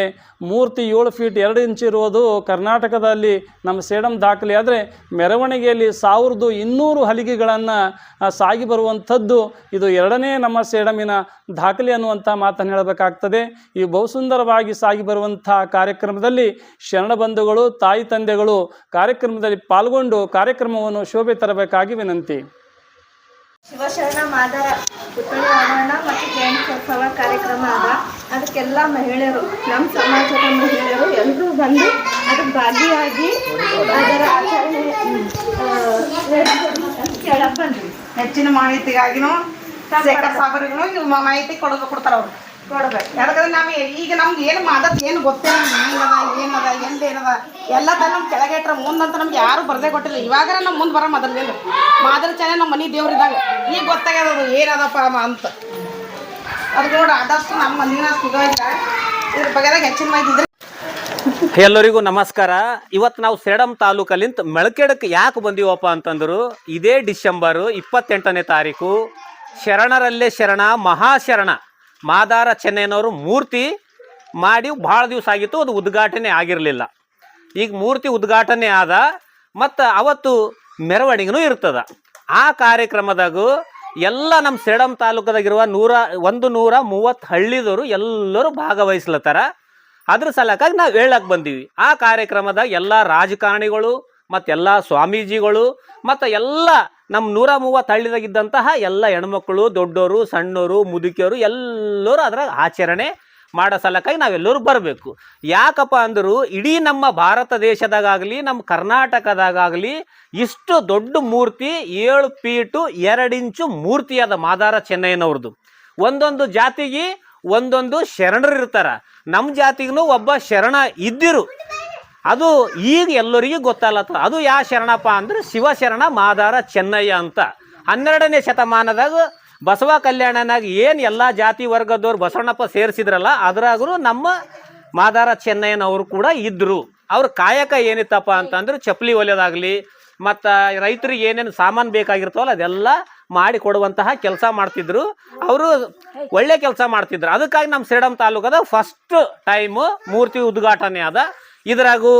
ಮೂರ್ತಿ 7 ಫೀಟ್ 2 ಇಂಚ್ ಇರುವುದು ಕರ್ನಾಟಕದಲ್ಲಿ ನಮ್ಮ ಸೇಡಮ್ ದಾಖಲೆ ಆದರೆ ಮೆರವಣಿಗೆಯಲ್ಲಿ 1200 ಹಲಿಗೆಗಳನ್ನು ಸಾಗಿ ಬರುವಂಥದ್ದು ಇದು ಎರಡನೇ ನಮ್ಮ ಸೇಡಮಿನ ದಾಖಲೆ ಅನ್ನುವಂಥ ಮಾತನ್ನು ಹೇಳಬೇಕಾಗ್ತದೆ. ಈ ಬಹುಸುಂದರವಾಗಿ ಸಾಗಿ ಬರುವಂಥ ಕಾರ್ಯಕ್ರಮದಲ್ಲಿ ಶರಣ ಬಂಧುಗಳು, ತಾಯಿ ತಂದೆಗಳು ಕಾರ್ಯಕ್ರಮದಲ್ಲಿ ಪಾಲ್ಗೊಂಡು ಕಾರ್ಯಕ್ರಮವನ್ನು ಶೋಭೆ ತರಬೇಕಾಗಿ ವಿನಂತಿ. ಶಿವಶರಣ ಮಾದಾರ ಪುತ್ಥಳಿ ಅನಾವರಣ ಮತ್ತು ಜಯಂತ್ಯೋತ್ಸವ ಕಾರ್ಯಕ್ರಮ ಅದ. ಅದಕ್ಕೆಲ್ಲ ಮಹಿಳೆಯರು, ನಮ್ಮ ಸಮಾಜದ ಮಹಿಳೆಯರು ಎಲ್ಲರೂ ಬಂದು ಅದಕ್ಕೆ ಭಾಗಿಯಾಗಿ ಅದರ ಆಚರಣೆ ಕೇಳಕ್ಕೆ ಬಂದ್ವಿ. ಹೆಚ್ಚಿನ ಮಾಹಿತಿಗಾಗಿನೂ ಸಾಬರಿಗೂ ಮಾಹಿತಿ ಕೊಡ್ತಾರೆ ಅವರು ಕೊಡ್ಬೇಕು. ಯಾಕಂದ್ರೆ ನಾವು ಈಗ ನಮ್ಗೆ ಏನು ಮಾಡೋದು ಏನು ಗೊತ್ತಿಲ್ಲ, ಏನದ ಎಂದೇನದ ಎಲ್ಲ ನಮ್ಗೆ ಕೆಳಗೆಟ್ರ ಮುಂದಂತ ನಮ್ಗೆ ಯಾರು ಬರದೇ ಕೊಟ್ಟಿಲ್ಲ. ಇವಾಗ ನಮ್ಮ ಮುಂದೆ ಬರೋ ಮೊದಲು ಮಾದರಿ ಚೆನ್ನಾಗಿ ನಮ್ಮ ಮನೆ ದೇವ್ರಿದ್ದಾಗ ಈಗ ಗೊತ್ತಾಗ್ಯದ ಅದು ಏನದಪ್ಪ ಅಂತ. ಅದು ನೋಡಿ ಆದಷ್ಟು ನಮ್ಮ ಮಂದಿನ ಸಿಗೋಲ್ಲ ಇದ್ರ ಬಗ್ಗೆದಾಗ ಹೆಚ್ಚಿನ ಮಾಹಿತಿ ಇದ್ರೆ. ಎಲ್ಲರಿಗೂ ನಮಸ್ಕಾರ. ಇವತ್ತು ನಾವು ಸೇಡಂ ತಾಲೂಕಲ್ಲಿಂತ ಮೆಳಕೆಡಕ್ಕೆ ಯಾಕೆ ಬಂದೀವಪ್ಪ ಅಂತಂದ್ರು, ಇದೇ ಡಿಸೆಂಬರು 28ನೇ ತಾರೀಕು ಶರಣರಲ್ಲೇ ಶರಣ ಮಹಾಶರಣ ಮಾದಾರ ಚೆನ್ನಯ್ಯನವರು ಮೂರ್ತಿ ಮಾಡಿ ಭಾಳ ದಿವಸ ಆಗಿತ್ತು, ಅದು ಉದ್ಘಾಟನೆ ಆಗಿರಲಿಲ್ಲ. ಈಗ ಮೂರ್ತಿ ಉದ್ಘಾಟನೆ ಆದ ಮತ್ತು ಅವತ್ತು ಮೆರವಣಿಗೆನೂ ಇರ್ತದ. ಆ ಕಾರ್ಯಕ್ರಮದಾಗೂ ಎಲ್ಲ ನಮ್ಮ ಸೇಡಂ ತಾಲೂಕದಾಗಿರುವ 130 ಹಳ್ಳಿದವರು ಎಲ್ಲರೂ ಭಾಗವಹಿಸ್ಲತ್ತಾರ. ಅದ್ರ ಸಲಕ್ಕಾಗಿ ನಾವು ಹೇಳಕ್ಕೆ ಬಂದೀವಿ. ಆ ಕಾರ್ಯಕ್ರಮದಾಗ ಎಲ್ಲ ರಾಜಕಾರಣಿಗಳು ಮತ್ತು ಎಲ್ಲ ಸ್ವಾಮೀಜಿಗಳು ಮತ್ತು ಎಲ್ಲ ನಮ್ಮ 130 ಹಳ್ಳಿದಾಗಿದ್ದಂತಹ ಎಲ್ಲ ಹೆಣ್ಮಕ್ಳು, ದೊಡ್ಡವರು, ಸಣ್ಣವರು, ಮುದುಕಿಯವರು ಎಲ್ಲರೂ ಅದ್ರಾಗ ಆಚರಣೆ ಮಾಡೋ ಸಲಕ್ಕಾಗಿ ನಾವೆಲ್ಲರೂ ಬರಬೇಕು. ಯಾಕಪ್ಪ ಅಂದರು, ಇಡೀ ನಮ್ಮ ಭಾರತ ದೇಶದಾಗಲಿ ನಮ್ಮ ಕರ್ನಾಟಕದಾಗಲಿ ಇಷ್ಟು ದೊಡ್ಡ ಮೂರ್ತಿ 7 ಫೀಟು 2 ಇಂಚು ಮೂರ್ತಿ ಅದ ಮಾದಾರ ಚೆನ್ನಯ್ಯನವ್ರದ್ದು. ಒಂದೊಂದು ಜಾತಿಗೆ ಒಂದೊಂದು ಶರಣರು ಇರ್ತಾರ. ನಮ್ಮ ಜಾತಿಗೂ ಒಬ್ಬ ಶರಣ ಇದ್ದಿರು, ಅದು ಈಗ ಎಲ್ಲರಿಗೂ ಗೊತ್ತಲ್ಲತ್ತ. ಅದು ಯಾವ ಶರಣಪ್ಪ ಅಂದ್ರೆ ಶಿವಶರಣ ಮಾದಾರ ಚೆನ್ನಯ್ಯ ಅಂತ. 12ನೇ ಶತಮಾನದಾಗ ಬಸವ ಕಲ್ಯಾಣನಾಗ ಏನು ಎಲ್ಲ ಜಾತಿ ವರ್ಗದವ್ರು ಬಸವಣ್ಣಪ್ಪ ಸೇರಿಸಿದ್ರಲ್ಲ ಅದ್ರಾಗೂ ನಮ್ಮ ಮಾದಾರ ಚೆನ್ನಯ್ಯನವರು ಕೂಡ ಇದ್ದರು. ಅವ್ರ ಕಾಯಕ ಏನಿತ್ತಪ್ಪ ಅಂತಂದ್ರೆ ಚಪ್ಪಲಿ ಹೊಲಿಯೋದಾಗಲಿ ಮತ್ತು ರೈತರಿಗೆ ಏನೇನು ಸಾಮಾನು ಬೇಕಾಗಿರ್ತಾವಲ್ಲ ಅದೆಲ್ಲ ಮಾಡಿ ಕೊಡುವಂತಹ ಕೆಲಸ ಮಾಡ್ತಿದ್ರು. ಅವರು ಒಳ್ಳೆ ಕೆಲಸ ಮಾಡ್ತಿದ್ರು. ಅದಕ್ಕಾಗಿ ನಮ್ಮ ಸೇಡಂ ತಾಲೂಕದ ಫಸ್ಟ್ ಟೈಮು ಮೂರ್ತಿ ಉದ್ಘಾಟನೆ ಅದ. ಇದ್ರಾಗೂ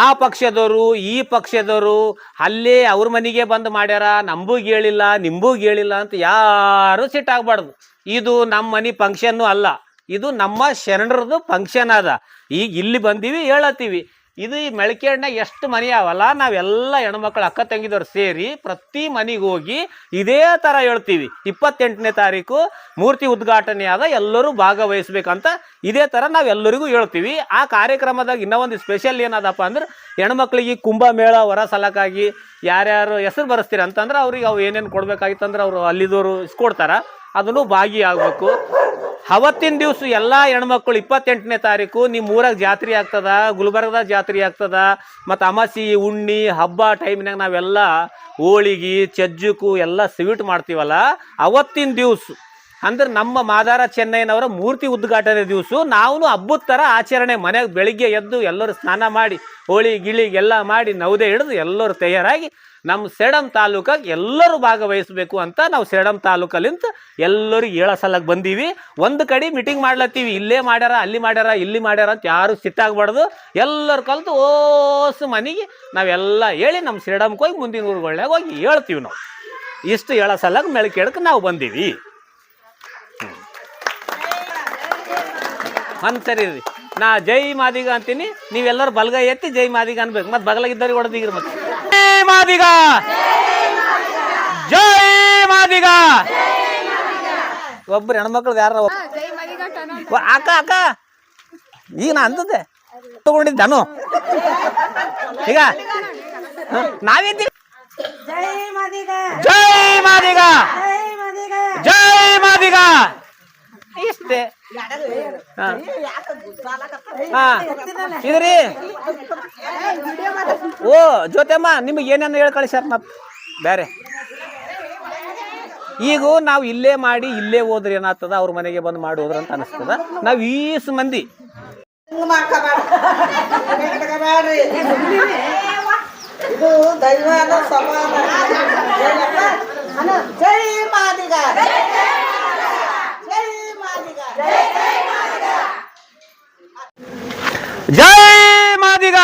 ಆ ಪಕ್ಷದವರು ಈ ಪಕ್ಷದವರು ಅಲ್ಲೇ ಅವ್ರ ಮನೆಗೆ ಬಂದು ಮಾಡ್ಯಾರ, ನಮಗೂ ಹೇಳಿಲ್ಲ ನಿಂಬೂ ಹೇಳಿಲ್ಲ ಅಂತ ಯಾರು ಸಿಟ್ಟಾಗಬಾರ್ದು. ಇದು ನಮ್ಮ ಮನೆ ಫಂಕ್ಷನ್ನು ಅಲ್ಲ, ಇದು ನಮ್ಮ ಶರಣರದು ಫಂಕ್ಷನ್ ಅದ. ಈಗ ಇಲ್ಲಿ ಬಂದೀವಿ ಹೇಳತ್ತೀವಿ. ಇದು ಈ ಮೆಳಕೇಡ್ನಾಗ ಎಷ್ಟು ಮನೆ ಅವಲ್ಲ, ನಾವೆಲ್ಲ ಹೆಣ್ಮಕ್ಳು ಅಕ್ಕ ತಂಗಿದವ್ರು ಸೇರಿ ಪ್ರತಿ ಮನೆಗೆ ಹೋಗಿ ಇದೇ ಥರ ಹೇಳ್ತೀವಿ. 28ನೇ ತಾರೀಕು ಮೂರ್ತಿ ಉದ್ಘಾಟನೆ ಆದ, ಎಲ್ಲರೂ ಭಾಗವಹಿಸ್ಬೇಕಂತ ಇದೇ ಥರ ನಾವೆಲ್ಲರಿಗೂ ಹೇಳ್ತೀವಿ. ಆ ಕಾರ್ಯಕ್ರಮದಾಗ ಇನ್ನೂ ಒಂದು ಸ್ಪೆಷಲ್ ಏನದಪ್ಪ ಅಂದ್ರೆ ಹೆಣ್ಮಕ್ಳಿಗೆ ಕುಂಭಮೇಳ ಹೊರ ಸಲಕ್ಕಾಗಿ ಯಾರ್ಯಾರು ಹೆಸರು ಬರೆಸ್ತೀರ ಅಂತಂದ್ರೆ ಅವ್ರಿಗೆ ಅವು ಏನೇನು ಕೊಡ್ಬೇಕಾಗಿತ್ತಂದ್ರೆ ಅವರು ಅಲ್ಲಿದವರು ಇಸ್ಕೊಡ್ತಾರೆ, ಅದನ್ನು ಭಾಗಿಯಾಗಬೇಕು. ಅವತ್ತಿನ ದಿವಸ ಎಲ್ಲ ಹೆಣ್ಮಕ್ಳು 28ನೇ ತಾರೀಕು ನಿಮ್ಮ ಊರಾಗ ಜಾತ್ರೆ ಆಗ್ತದ, ಗುಲ್ಬರ್ಗದಾಗ ಜಾತ್ರೆ ಆಗ್ತದ, ಮತ್ತು ಅಮಾಸಿ ಹುಣ್ಣಿ ಹಬ್ಬ ಟೈಮ್ನಾಗ ನಾವೆಲ್ಲ ಹೋಳಿಗೆ ಚಜ್ಜುಕು ಎಲ್ಲ ಸ್ವೀಟ್ ಮಾಡ್ತೀವಲ್ಲ, ಅವತ್ತಿನ ದಿವಸ ಅಂದ್ರೆ ನಮ್ಮ ಮಾದಾರ ಚೆನ್ನಯ್ಯನವರ ಮೂರ್ತಿ ಉದ್ಘಾಟನೆ ದಿವಸ ನಾವು ಹಬ್ಬದ ಥರ ಆಚರಣೆ ಮನೆಗೆ ಬೆಳಿಗ್ಗೆ ಎದ್ದು ಎಲ್ಲರೂ ಸ್ನಾನ ಮಾಡಿ ಹೋಳಿ ಗಿಳಿಗೆಲ್ಲ ಮಾಡಿ ನವದೆ ಹಿಡಿದು ಎಲ್ಲರೂ ತಯಾರಾಗಿ ನಮ್ಮ ಸೇಡಂ ತಾಲೂಕಾಗ ಎಲ್ಲರೂ ಭಾಗವಹಿಸಬೇಕು ಅಂತ ನಾವು ಸೇಡಂ ತಾಲೂಕಲ್ಲಿಂತ ಎಲ್ಲರಿಗೆ ಹೇಳೋ ಸಲಕ್ಕೆ ಬಂದೀವಿ. ಒಂದು ಕಡೆ ಮೀಟಿಂಗ್ ಮಾಡ್ಲತ್ತೀವಿ, ಇಲ್ಲೇ ಮಾಡ್ಯಾರ ಅಲ್ಲಿ ಮಾಡ್ಯಾರ ಇಲ್ಲಿ ಮಾಡ್ಯಾರ ಅಂತ ಯಾರು ಸಿಟ್ಟಾಗಬಾರ್ದು. ಎಲ್ಲರೂ ಕಲಿತು ಓಸು ಮನೆಗೆ ನಾವೆಲ್ಲ ಹೇಳಿ ನಮ್ಮ ಸೇಡಂಗೆ ಹೋಗಿ ಮುಂದಿನ ಊರುಗಳಾಗ ಹೋಗಿ ಹೇಳ್ತೀವಿ. ನಾವು ಇಷ್ಟು ಹೇಳೋ ಸಲಕ್ಕೆ ಮೆಳಕೇಡಕ್ಕೆ ನಾವು ಬಂದೀವಿ. ಸರಿ ರೀ, ನಾ ಜೈ ಮಾದಿಗ ಅಂತೀನಿ, ನೀವೆಲ್ಲರೂ ಬಲಗೈ ಎತ್ತಿ ಜೈ ಮಾದಿಗ ಅನ್ಬೇಕು. ಮತ್ತೆ ಬಗಲಾಗಿದ್ದವ್ರಿಗೆ ಹೊಡೆದಿಗ್ರಿ. ಮತ್ತೆ ಜೈ ಮಾದಿಗ, ಜೈ ಮಾದಿಗ. ಒಬ್ಬರು ಹೆಣ್ಮಕ್ಳು ಯಾರ ಅಕ್ಕ ಅಕ್ಕ ಈಗ ನಾ ಅಂತದ್ದೆ ತಗೊಂಡಿದ್ದೆ ನಾನು. ಈಗ ನಾವಿದ್ದೀವಿ. ಜೈ ಮಾದಿಗ, ಜೈ ಮಾದಿಗ, ಜೈ ಮಾದಿಗ. ಇಷ್ಟೇ. ಇದ್ರಿ ಓ ಜ್ಯೋತಮ್ಮ ನಿಮಗೆ ಏನೇನು ಹೇಳಿ ಕಳಿಸ್ಯಾರ ಮತ್ತೆ ಬೇರೆ. ಈಗ ನಾವು ಇಲ್ಲೇ ಮಾಡಿ ಇಲ್ಲೇ ಹೋದ್ರೆ ಏನಾಗ್ತದ, ಅವ್ರ ಮನೆಗೆ ಬಂದು ಮಾಡಿ ಹೋದ್ರ ಅಂತ ಅನಿಸ್ತದ. ನಾವು ಈಸು ಮಂದಿ ಇದು ದೈವದ ಸಮಾನ. ಜೈ ಮಾದಿಗ, ಜೈ ಮಾದಿಗ,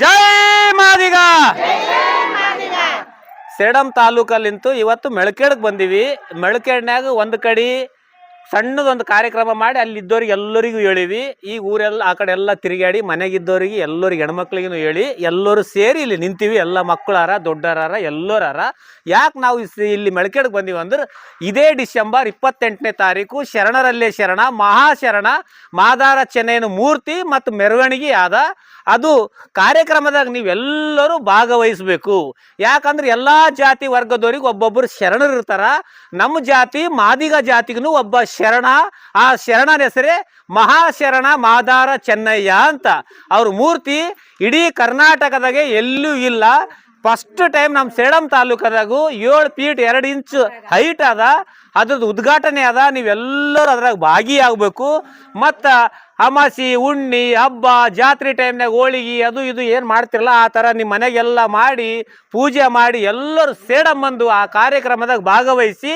ಜೈ ಮಾದಿಗ. ಸೇಡಂ ತಾಲೂಕಲ್ಲಿಂತೂ ಇವತ್ತು ಮೆಳಕೇಡಕ್ಕೆ ಬಂದೀವಿ. ಮೆಳಕೇಡ್ನ್ಯಾಗ ಒಂದು ಕಡೆ ಸಣ್ಣದೊಂದು ಕಾರ್ಯಕ್ರಮ ಮಾಡಿ ಅಲ್ಲಿದ್ದವ್ರಿಗೆ ಎಲ್ಲರಿಗೂ ಹೇಳಿವಿ. ಈಗ ಊರೆಲ್ಲ ಆ ಕಡೆ ಎಲ್ಲ ತಿರುಗಾಡಿ ಮನೆಗಿದ್ದವ್ರಿಗೆ ಎಲ್ಲರಿಗೆ ಹೆಣ್ಮಕ್ಳಿಗೂ ಹೇಳಿ ಎಲ್ಲರೂ ಸೇರಿ ಇಲ್ಲಿ ನಿಂತೀವಿ. ಎಲ್ಲ ಮಕ್ಕಳಾರ ದೊಡ್ಡರಾರ ಎಲ್ಲರಾರ. ಯಾಕೆ ನಾವು ಇಲ್ಲಿ ಮೆಳಕೇಡಕ್ಕೆ ಬಂದೀವಿ ಅಂದ್ರೆ ಇದೇ ಡಿಸೆಂಬರ್ 28ನೇ ತಾರೀಕು ಶರಣರಲ್ಲೇ ಶರಣ ಮಹಾಶರಣ ಮಾದಾರ ಚೆನ್ನಯ್ಯನ ಮೂರ್ತಿ ಮತ್ತು ಮೆರವಣಿಗೆ ಆದ. ಅದು ಕಾರ್ಯಕ್ರಮದಾಗ ನೀವೆಲ್ಲರೂ ಭಾಗವಹಿಸಬೇಕು. ಯಾಕಂದ್ರೆ ಎಲ್ಲ ಜಾತಿ ವರ್ಗದವ್ರಿಗೆ ಒಬ್ಬೊಬ್ಬರು ಶರಣರು ಇರ್ತಾರ. ನಮ್ಮ ಜಾತಿ ಮಾದಿಗ ಜಾತಿಗೂ ಒಬ್ಬ ಶರಣ, ಆ ಶರಣನ ಹೆಸರೇ ಮಹಾಶರಣ ಮಾದಾರ ಚೆನ್ನಯ್ಯ ಅಂತ. ಅವ್ರ ಮೂರ್ತಿ ಇಡೀ ಕರ್ನಾಟಕದಾಗೆ ಎಲ್ಲೂ ಇಲ್ಲ. ಫಸ್ಟ್ ಟೈಮ್ ನಮ್ಮ ಸೇಡಂ ತಾಲೂಕದಾಗೂ 7 ಫೀಟ್ 2 ಇಂಚ್ ಹೈಟ್ ಅದ. ಅದ್ರದ್ದು ಉದ್ಘಾಟನೆ ಅದ. ನೀವೆಲ್ಲರೂ ಅದ್ರಾಗ ಭಾಗಿಯಾಗಬೇಕು. ಮತ್ತು ಅಮಾಸಿ ಹುಣ್ಣಿ ಹಬ್ಬ ಜಾತ್ರೆ ಟೈಮ್ನಾಗ ಹೋಳಿಗೆ ಅದು ಇದು ಏನು ಮಾಡ್ತಿರಲ್ಲ ಆ ಥರ ನಿಮ್ಮ ಮನೆಗೆಲ್ಲ ಮಾಡಿ ಪೂಜೆ ಮಾಡಿ ಎಲ್ಲರೂ ಸೇಡಂ ಬಂದು ಆ ಕಾರ್ಯಕ್ರಮದಾಗ ಭಾಗವಹಿಸಿ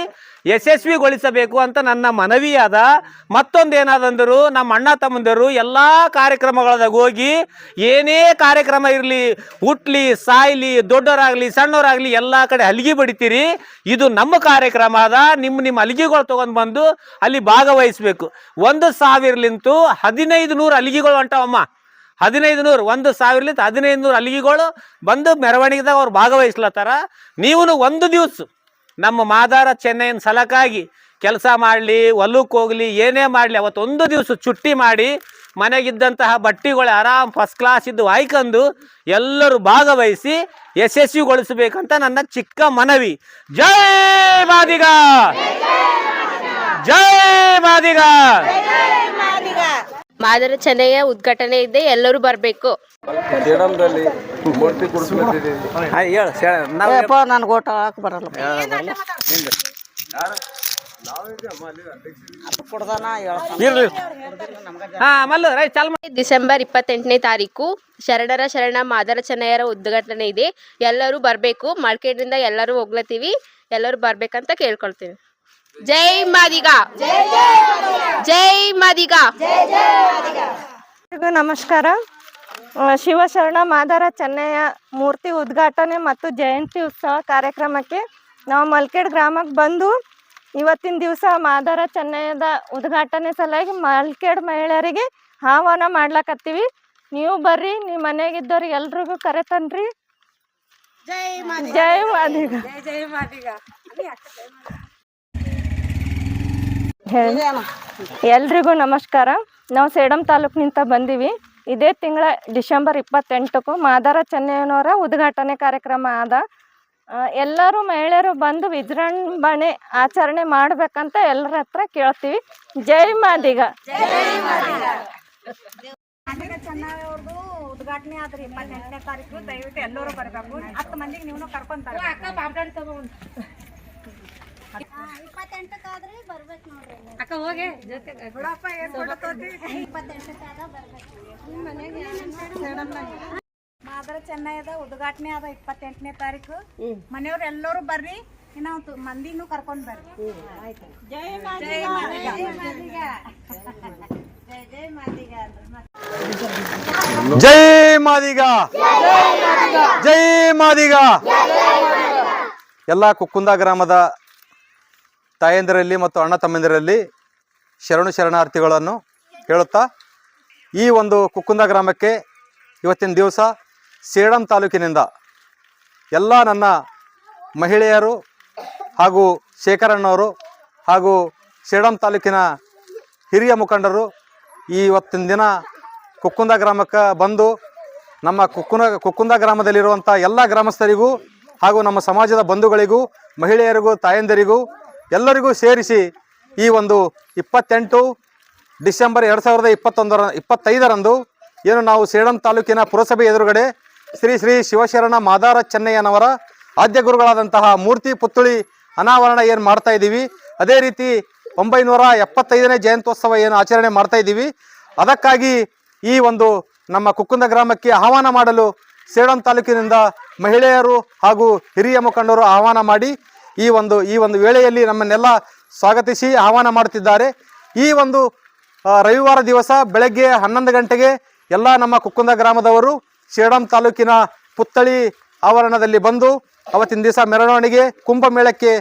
ಯಶಸ್ವಿಗೊಳಿಸಬೇಕು ಅಂತ ನನ್ನ ಮನವಿ ಅದ. ಮತ್ತೊಂದು ಏನಾದಂದರು ನಮ್ಮ ಅಣ್ಣ ತಮ್ಮಂದರು ಎಲ್ಲ ಕಾರ್ಯಕ್ರಮಗಳದಾಗ ಹೋಗಿ ಏನೇ ಕಾರ್ಯಕ್ರಮ ಇರಲಿ, ಹುಟ್ಲಿ ಸಾಯ್ಲಿ, ದೊಡ್ಡವರಾಗಲಿ ಸಣ್ಣವರಾಗಲಿ ಎಲ್ಲ ಕಡೆ ಹಲಿಗೆ ಬಡಿತೀರಿ. ಇದು ನಮ್ಮ ಕಾರ್ಯಕ್ರಮ ಅದ. ನಿಮ್ಮ ಹಲಿಗೆಗಳು ತೊಗೊಂಡು ಬಂದು ಅಲ್ಲಿ ಭಾಗವಹಿಸಬೇಕು. 1,000 1500 ಹಲಿಗೆಗಳು ಹೊಂಟವಮ್ಮ. 1500 1,000 1500 ಹಲಿಗೆಗಳು ಬಂದು ಮೆರವಣಿಗೆದಾಗ ಅವ್ರು ಭಾಗವಹಿಸ್ಲತ್ತಾರ. ನೀವು ಒಂದು ದಿವಸ ನಮ್ಮ ಮಾದಾರ ಚೆನ್ನಯ್ಯನ ಸಲಕ್ಕಾಗಿ ಕೆಲಸ ಮಾಡಲಿ, ಹೊಲಕ್ಕೆ ಹೋಗಲಿ, ಏನೇ ಮಾಡಲಿ ಅವತ್ತೊಂದು ದಿವಸ ಚುಟ್ಟಿ ಮಾಡಿ ಮನೆಗಿದ್ದಂತಹ ಬಟ್ಟೆಗಳು ಆರಾಮ್ ಫಸ್ಟ್ ಕ್ಲಾಸ್ ಇದ್ದು ಆಯ್ಕೊಂಡು ಎಲ್ಲರೂ ಭಾಗವಹಿಸಿ ಯಶಸ್ವಿಗೊಳಿಸಬೇಕಂತ ನನ್ನ ಚಿಕ್ಕ ಮನವಿ. ಜೈ ಮಾದಿಗ, ಜೈ ಮಾದಿಗ. ಮಾದರ ಚೆನ್ನಯ್ಯ ಉದ್ಘಾಟನೆ ಇದೆ, ಎಲ್ಲರೂ ಬರಬೇಕು. ನಾನು ಗೋಟ ಹಾಕಿ ಬರಲ್ಲ ಡಿಸೆಂಬರ್ 28ನೇ ತಾರೀಕು ಶರಣ ಮಾದರ ಚೆನ್ನಯ್ಯರ ಉದ್ಘಾಟನೆ ಇದೆ, ಎಲ್ಲರೂ ಬರಬೇಕು. ಮಾರ್ಕೆಟ್ನಿಂದ ಎಲ್ಲರೂ ಹೋಗ್ಲತ್ತೀವಿ, ಎಲ್ಲರೂ ಬರ್ಬೇಕಂತ ಕೇಳ್ಕೊಳ್ತೀವಿ. ಜೈ ಮಾದಿಗ, ಜೈ ಮಾದಿಗ. ನಮಸ್ಕಾರ. ಶಿವಶರಣ ಮಾದರ ಚೆನ್ನಯ್ಯ ಮೂರ್ತಿ ಉದ್ಘಾಟನೆ ಮತ್ತು ಜಯಂತಿ ಉತ್ಸವ ಕಾರ್ಯಕ್ರಮಕ್ಕೆ ನಾವು ಮಲ್ಕೇಡ್ ಗ್ರಾಮಕ್ಕೆ ಬಂದು ಇವತ್ತಿನ ದಿವಸ ಮಾದರ ಚೆನ್ನಯ್ಯದ ಉದ್ಘಾಟನೆ ಸಲುವಾಗಿ ಮಲ್ಕೇಡ್ ಮಹಿಳೆಯರಿಗೆ ಆಹ್ವಾನ ಮಾಡ್ಲಕತ್ತೀವಿ. ನೀವು ಬರ್ರಿ, ನಿಮ್ಮ ಮನೆಗಿದ್ದವ್ರಿಗೆ ಎಲ್ರಿಗೂ ಕರೆತನ್ರಿ. ಜೈ ಮಾದಿಗ. ಎಲ್ರಿಗೂ ನಮಸ್ಕಾರ. ನಾವು ಸೇಡಂ ತಾಲೂಕಿನಿಂದ ಬಂದೀವಿ. ಇದೇ ತಿಂಗಳ ಡಿಸೆಂಬರ್ 28ಕ್ಕೂ ಮಾದರ ಚೆನ್ನಯ್ಯನವರ ಉದ್ಘಾಟನೆ ಕಾರ್ಯಕ್ರಮ ಆದ. ಎಲ್ಲರೂ ಮಹಿಳೆಯರು ಬಂದು ವಿಜೃಂಭಣೆ ಆಚರಣೆ ಮಾಡ್ಬೇಕಂತ ಎಲ್ಲರ ಹತ್ರ ಕೇಳ್ತೀವಿ. ಜೈ ಮಾದಿಗ. ಚೆನ್ನಯ್ಯವ್ರದ್ದು ಉದ್ಘಾಟನೆ ಆದ್ರಿ 28ನೇ ತಾರೀಕು. ದಯವಿಟ್ಟು ಎಲ್ಲರೂ ಬರಬೇಕು. 10 ಮಂದಿಗೆ ನೀವು ಕರ್ಕೊಂತಾರೆ. 28ಕ್ಕಾದ್ರೆ ಬರ್ಬೇಕು ನೋಡ್ರಿ ಅಕ್ಕ. ಹೋಗಿ ಜೊತೆಗೆ ಬಿಡಪ್ಪ, ಏನು ಕೊಡ್ತೋತಿ. 28ಕ್ಕಾಗ ಬರ್ಬೇಕು. ಮಾದರ ಚೆನ್ನಯ್ಯದ ಉದ್ಘಾಟನೆ ಆದ 28ನೇ ತಾರೀಕು. ಮನೆಯವ್ರು ಎಲ್ಲರೂ ಬರ್ರಿ, ಇನ್ನು ಮಂದಿನೂ ಕರ್ಕೊಂಡ್ ಬರ್ರಿ. ಜೈ ಮಾದಿಗ. ಜೈ ಮಾದಿಗ. ಜೈ ಮಾದಿಗ, ಜೈ ಮಾದಿಗ. ಎಲ್ಲ ಕುಕ್ಕುಂದ ಗ್ರಾಮದ ತಾಯಂದಿರಲ್ಲಿ ಮತ್ತು ಅಣ್ಣ ತಮ್ಮಂದಿರಲ್ಲಿ ಶರಣಾರ್ಥಿಗಳನ್ನು ಹೇಳುತ್ತಾ, ಈ ಒಂದು ಕುಕ್ಕುಂದ ಗ್ರಾಮಕ್ಕೆ ಇವತ್ತಿನ ದಿವಸ ಸೇಡಂ ತಾಲೂಕಿನಿಂದ ಎಲ್ಲ ನನ್ನ ಮಹಿಳೆಯರು ಹಾಗೂ ಶೇಖರಣ್ಣವರು ಹಾಗೂ ಸೇಡಂ ತಾಲೂಕಿನ ಹಿರಿಯ ಮುಖಂಡರು ಇವತ್ತಿನ ದಿನ ಕುಕ್ಕುಂದ ಗ್ರಾಮಕ್ಕೆ ಬಂದು ನಮ್ಮ ಕುಕ್ಕುಂದ ಗ್ರಾಮದಲ್ಲಿರುವಂಥ ಎಲ್ಲ ಗ್ರಾಮಸ್ಥರಿಗೂ ಹಾಗೂ ನಮ್ಮ ಸಮಾಜದ ಬಂಧುಗಳಿಗೂ, ಮಹಿಳೆಯರಿಗೂ, ತಾಯಂದಿರಿಗೂ ಎಲ್ಲರಿಗೂ ಸೇರಿಸಿ ಈ ಒಂದು 28 ಡಿಸೆಂಬರ್ 2025ರಂದು ಏನು ನಾವು ಸೇಡಂ ತಾಲೂಕಿನ ಪುರಸಭೆ ಎದುರುಗಡೆ ಶ್ರೀ ಶ್ರೀ ಶಿವಶರಣ ಮಾದಾರ ಚೆನ್ನಯ್ಯನವರ ಆದ್ಯ ಗುರುಗಳಾದಂತಹ ಮೂರ್ತಿ ಪುತ್ಥಳಿ ಅನಾವರಣ ಏನು ಮಾಡ್ತಾ ಇದ್ದೀವಿ, ಅದೇ ರೀತಿ 975ನೇ ಜಯಂತ್ಯೋತ್ಸವ ಏನು ಆಚರಣೆ ಮಾಡ್ತಾ ಇದ್ದೀವಿ, ಅದಕ್ಕಾಗಿ ಈ ಒಂದು ನಮ್ಮ ಕುಕ್ಕುಂದ ಗ್ರಾಮಕ್ಕೆ ಆಹ್ವಾನ ಮಾಡಲು ಸೇಡಂ ತಾಲೂಕಿನಿಂದ ಮಹಿಳೆಯರು ಹಾಗೂ ಹಿರಿಯ ಮುಖಂಡರು ಆಹ್ವಾನ ಮಾಡಿ ಈ ಒಂದು ವೇಳೆಯಲ್ಲಿ ನಮ್ಮನ್ನೆಲ್ಲ ಸ್ವಾಗತಿಸಿ ಆಹ್ವಾನ ಮಾಡುತ್ತಿದ್ದಾರೆ. ಈ ಒಂದು ರವಿವಾರ ದಿವಸ ಬೆಳಗ್ಗೆ 11 ಗಂಟೆಗೆ ಎಲ್ಲ ನಮ್ಮ ಕುಕ್ಕುಂದ ಗ್ರಾಮದವರು ಸೇಡಂ ತಾಲೂಕಿನ ಪುತ್ಥಳಿ ಆವರಣದಲ್ಲಿ ಬಂದು ಅವತ್ತಿನ ದಿವಸ ಮೆರವಣಿಗೆ ಕುಂಭಮೇಳಕ್ಕೆ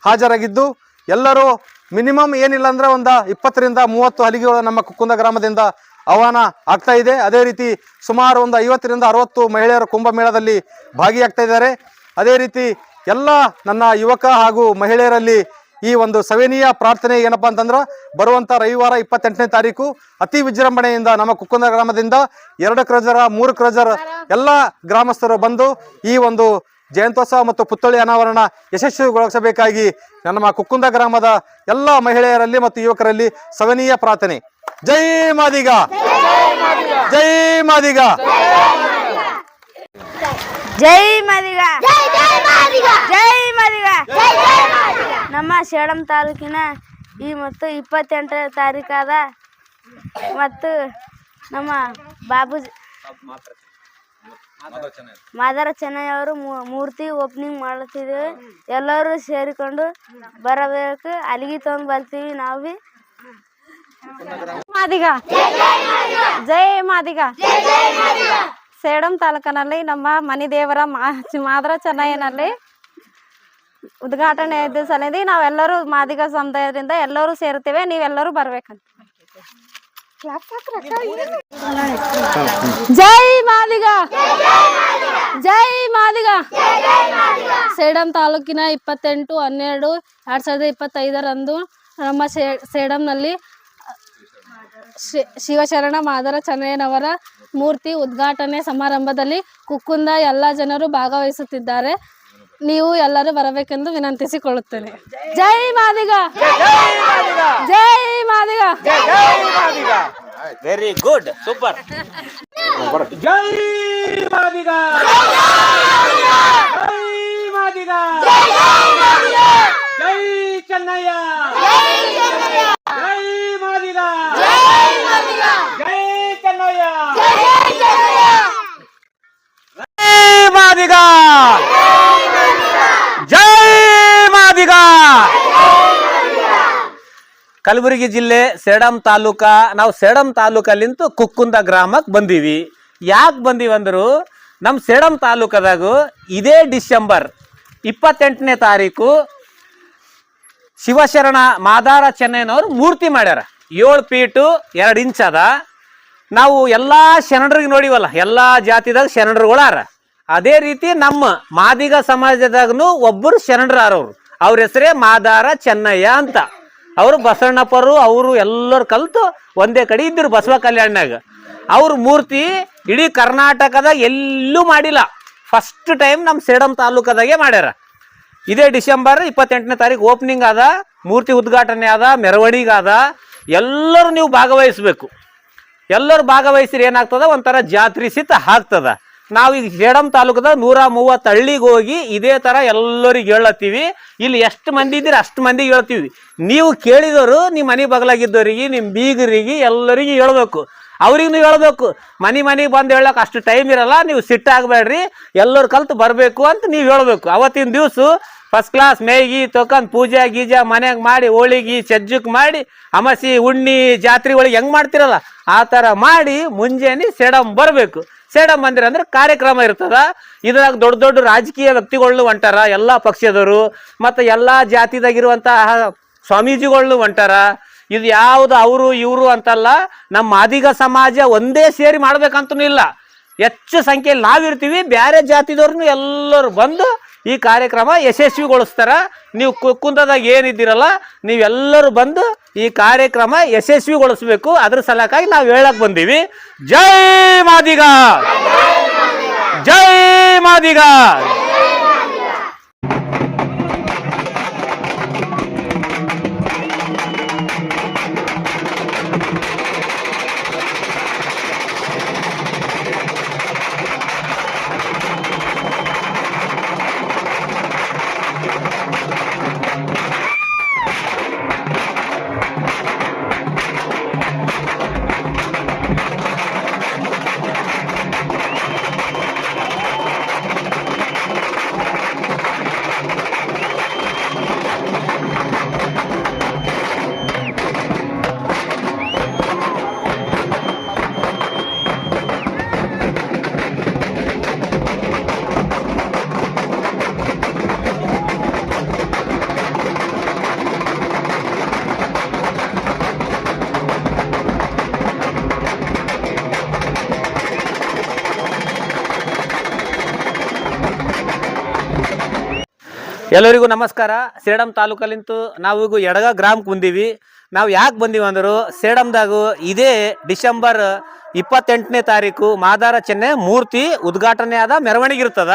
ಹಾಜರಾಗಿದ್ದು, ಎಲ್ಲರೂ ಮಿನಿಮಮ್ ಏನಿಲ್ಲ ಅಂದರೆ ಒಂದು 20ರಿಂದ 30 ಹಲಿಗೆಗಳು ನಮ್ಮ ಕುಕ್ಕುಂದ ಗ್ರಾಮದಿಂದ ಆಹ್ವಾನ ಆಗ್ತಾ ಇದೆ. ಅದೇ ರೀತಿ ಸುಮಾರು ಒಂದು 50ರಿಂದ 60 ಮಹಿಳೆಯರು ಕುಂಭಮೇಳದಲ್ಲಿ ಭಾಗಿಯಾಗ್ತಾ ಇದ್ದಾರೆ. ಅದೇ ರೀತಿ ಎಲ್ಲ ನನ್ನ ಯುವಕ ಹಾಗೂ ಮಹಿಳೆಯರಲ್ಲಿ ಈ ಒಂದು ಸವಿನೀಯ ಪ್ರಾರ್ಥನೆ ಏನಪ್ಪಾ ಅಂತಂದ್ರೆ, ಬರುವಂಥ ರವಿವಾರ 28ನೇ ತಾರೀಕು ಅತಿ ವಿಜೃಂಭಣೆಯಿಂದ ನಮ್ಮ ಕುಕ್ಕುಂದ ಗ್ರಾಮದಿಂದ 2 ಕ್ರಜರ 3 ಕ್ರಜರ್ ಎಲ್ಲ ಗ್ರಾಮಸ್ಥರು ಬಂದು ಈ ಒಂದು ಜಯಂತ್ಯೋತ್ಸವ ಮತ್ತು ಪುತ್ಥಳಿ ಅನಾವರಣ ಯಶಸ್ವಿಗೊಳಿಸಬೇಕಾಗಿ ನಮ್ಮ ಕುಕ್ಕುಂದ ಗ್ರಾಮದ ಎಲ್ಲ ಮಹಿಳೆಯರಲ್ಲಿ ಮತ್ತು ಯುವಕರಲ್ಲಿ ಸವಿನೀಯ ಪ್ರಾರ್ಥನೆ. ಜೈ ಮಾದಿಗ, ಜೈ ಮಾದಿಗ, ಜೈ ಮಾದಿಗ, ಜೈ ಮಾದಿಗ. ನಮ್ಮ ಸೇಡಂ ತಾಲೂಕಿನ ಈ ಮತ್ತು 28ನೇ ತಾರೀಕಾದ ಮತ್ತು ನಮ್ಮ ಬಾಬೂಜಿ ಮಾದರ ಚೆನ್ನಯ್ಯ ಅವರು ಮೂರ್ತಿ ಓಪನಿಂಗ್ ಮಾಡುತ್ತಿದ್ದೇವೆ. ಎಲ್ಲರೂ ಸೇರಿಕೊಂಡು ಬರಬೇಕು. ಅಲ್ಲಿಗೆ ತಂದು ಬರ್ತೀವಿ ನಾವು ಭೀ. ಮಾದಿಗ, ಜೈ ಮಾದಿಗ. ಸೇಡಂ ತಾಲೂಕಿನಲ್ಲಿ ನಮ್ಮ ಮನೆ ದೇವರ ಮಾದರ ಚೆನ್ನಯ್ಯನಲ್ಲಿ ಉದ್ಘಾಟನೆ ಇದ್ದ ಸಲುವಾಗಿ ನಾವೆಲ್ಲರೂ ಮಾದಿಗ ಸಮುದಾಯದಿಂದ ಎಲ್ಲರೂ ಸೇರುತ್ತೇವೆ. ನೀವೆಲ್ಲರೂ ಬರ್ಬೇಕಂತ. ಜೈ ಮಾದಿಗ, ಜೈ ಮಾದಿಗ. ಸೇಡಂ ತಾಲೂಕಿನ 28/12/2025ರಂದು ನಮ್ಮ ಸೇಡಂನಲ್ಲಿ ಶಿವಶರಣ ಮಾದರ ಚೆನ್ನಯ್ಯನವರ ಮೂರ್ತಿ ಉದ್ಘಾಟನೆ ಸಮಾರಂಭದಲ್ಲಿ ಕುಕ್ಕುಂದ ಎಲ್ಲ ಜನರು ಭಾಗವಹಿಸುತ್ತಿದ್ದಾರೆ. ನೀವು ಎಲ್ಲರೂ ಬರಬೇಕೆಂದು ವಿನಂತಿಸಿಕೊಳ್ಳುತ್ತೇನೆ. ಜೈ ಮಾದಿಗ, ಜೈ ಮಾದಿಗ. Very good, super. ಜೈ ಮಾದಿಗ, ಜೈ ಮಾದಿಗ, ಜೈ ಚೆನ್ನಯ್ಯ, ಜೈ ಮಾದಿಗ, ಜೈ ಚೆನ್ನಯ್ಯ, ಜೈ ಮಾದಿಗ, ಜೈ ಮಾದಿಗ. ಕಲಬುರಗಿ ಜಿಲ್ಲೆ ಸೇಡಂ ತಾಲೂಕ. ನಾವು ಸೇಡಂ ತಾಲೂಕಲ್ಲಿಂತ ಕುಕ್ಕುಂದ ಗ್ರಾಮಕ್ಕೆ ಬಂದೀವಿ. ಯಾಕೆ ಬಂದೀವಿ ಅಂದರು, ನಮ್ಮ ಸೇಡಂ ತಾಲೂಕದಾಗ ಇದೇ ಡಿಸೆಂಬರ್ 28ನೇ ತಾರೀಕು ಶಿವಶರಣ ಮಾದಾರ ಚೆನ್ನಯ್ಯನವರು ಮೂರ್ತಿ ಮಾಡ್ಯಾರ. 7 ಫೀಟು 2 ಇಂಚ್ ಅದ. ನಾವು ಎಲ್ಲ ಶರಣರಿಗೆ ನೋಡಿವಲ್ಲ, ಎಲ್ಲ ಜಾತಿದಾಗ ಶರಣರುಗಳಾರ. ಅದೇ ರೀತಿ ನಮ್ಮ ಮಾದಿಗ ಸಮಾಜದಾಗೂ ಒಬ್ಬರು ಶರಣರಾರವ್ರು. ಅವ್ರ ಹೆಸರೇ ಮಾದಾರ ಚೆನ್ನಯ್ಯ ಅಂತ. ಅವರು ಬಸವಣ್ಣಪ್ಪರು ಅವರು ಎಲ್ಲರೂ ಕಲಿತು ಒಂದೇ ಕಡೆ ಇದ್ದರು ಬಸವ ಕಲ್ಯಾಣನಾಗ. ಅವ್ರ ಮೂರ್ತಿ ಇಡೀ ಕರ್ನಾಟಕದಾಗ ಎಲ್ಲೂ ಮಾಡಿಲ್ಲ. ಫಸ್ಟ್ ಟೈಮ್ ನಮ್ಮ ಸೇಡಂ ತಾಲೂಕದಾಗೆ ಮಾಡ್ಯಾರ. ಇದೇ ಡಿಸೆಂಬರ್ 28ನೇ ತಾರೀಕು ಓಪನಿಂಗ್ ಆದ, ಮೂರ್ತಿ ಉದ್ಘಾಟನೆ ಆದ, ಮೆರವಣಿಗೆ ಆದ. ಎಲ್ಲರೂ ನೀವು ಭಾಗವಹಿಸ್ಬೇಕು. ಎಲ್ಲರೂ ಭಾಗವಹಿಸಿದ್ರೆ ಏನಾಗ್ತದ, ಒಂಥರ ಜಾತ್ರೆ ಸಿತ ಆಗ್ತದ. ನಾವು ಈಗ ಸೇಡಂ ತಾಲೂಕದಾಗ 130 ಹಳ್ಳಿಗೆ ಹೋಗಿ ಇದೇ ಥರ ಎಲ್ಲರಿಗೆ ಹೇಳತ್ತೀವಿ. ಇಲ್ಲಿ ಎಷ್ಟು ಮಂದಿ ಇದ್ದೀರಿ ಅಷ್ಟು ಮಂದಿಗೆ ಹೇಳ್ತೀವಿ. ನೀವು ಕೇಳಿದವರು ನಿಮ್ಮ ಮನೆ ಬಗಲಾಗಿದ್ದವರಿಗೆ, ನಿಮ್ಮ ಬೀಗರಿಗೆ ಎಲ್ಲರಿಗೂ ಹೇಳ್ಬೇಕು. ಅವ್ರಿಗೂ ಹೇಳ್ಬೇಕು. ಮನೆಗೆ ಬಂದು ಹೇಳಕ್ಕೆ ಅಷ್ಟು ಟೈಮ್ ಇರಲ್ಲ, ನೀವು ಸಿಟ್ಟಾಗಬೇಡ್ರಿ, ಎಲ್ಲರೂ ಕಲ್ತು ಬರಬೇಕು ಅಂತ ನೀವು ಹೇಳ್ಬೇಕು. ಅವತ್ತಿನ ದಿವಸ ಫಸ್ಟ್ ಕ್ಲಾಸ್ ಮೇಗಿ ತೊಗೊಂಡು ಪೂಜೆ ಗೀಜಾ ಮನೆಗೆ ಮಾಡಿ, ಹೋಳಿಗೆ ಸಜ್ಜಕ್ಕೆ ಮಾಡಿ, ಅಮಾಸಿ ಹುಣ್ಣಿ ಜಾತ್ರೆ ಒಳಗೆ ಹೆಂಗೆ ಮಾಡ್ತಿರಲ್ಲ ಆ ಥರ ಮಾಡಿ ಮುಂಜಾನೆ ಸೇಡಂ ಬರಬೇಕು. ಸೇಡಂ ಬಂದಿರ ಅಂದ್ರೆ ಕಾರ್ಯಕ್ರಮ ಇರ್ತದ. ಇದ್ರಾಗ ದೊಡ್ಡ ದೊಡ್ಡ ರಾಜಕೀಯ ವ್ಯಕ್ತಿಗಳು ಹೊಂಟಾರ, ಎಲ್ಲ ಪಕ್ಷದವರು ಮತ್ತು ಎಲ್ಲ ಜಾತಿದಾಗಿರುವಂತಹ ಸ್ವಾಮೀಜಿಗಳು ಹೊಂಟಾರ. ಇದು ಯಾವುದು ಅವರು ಇವರು ಅಂತಲ್ಲ, ನಮ್ಮ ಮಾದಿಗ ಸಮಾಜ ಒಂದೇ ಸೇರಿ ಮಾಡ್ಬೇಕಂತನೂ ಇಲ್ಲ. ಹೆಚ್ಚು ಸಂಖ್ಯೆಯಲ್ಲಿ ನಾವಿರ್ತೀವಿ. ಬೇರೆ ಜಾತಿದವ್ರನ್ನು ಎಲ್ಲರೂ ಬಂದು ಈ ಕಾರ್ಯಕ್ರಮ ಯಶಸ್ವಿಗೊಳಿಸ್ತಾರ. ನೀವು ಕುಕ್ಕುಂದದಾಗ ಏನಿದ್ದೀರಲ್ಲ ನೀವೆಲ್ಲರೂ ಬಂದು ಈ ಕಾರ್ಯಕ್ರಮ ಯಶಸ್ವಿಗೊಳಿಸ್ಬೇಕು. ಅದ್ರ ಸಲಕ್ಕಾಗಿ ನಾವು ಹೇಳಕ್ ಬಂದೀವಿ. ಜೈ ಮಾದಿಗ, ಜೈ ಮಾದಿಗ. ಎಲ್ಲರಿಗೂ ನಮಸ್ಕಾರ. ಸೇಡಂ ತಾಲೂಕಲ್ಲಿಂತು ನಾವೀಗ ಎಡಗ ಗ್ರಾಮಕ್ಕೆ ಬಂದೀವಿ. ನಾವು ಯಾಕೆ ಬಂದೀವಿ ಅಂದರು, ಸೇಡಂದಾಗು ಇದೇ ಡಿಸೆಂಬರ್ 28ನೇ ತಾರೀಕು ಮಾದಾರ ಚೆನ್ನಯ್ಯ ಮೂರ್ತಿ ಉದ್ಘಾಟನೆ ಆದ, ಮೆರವಣಿಗೆ ಇರ್ತದ.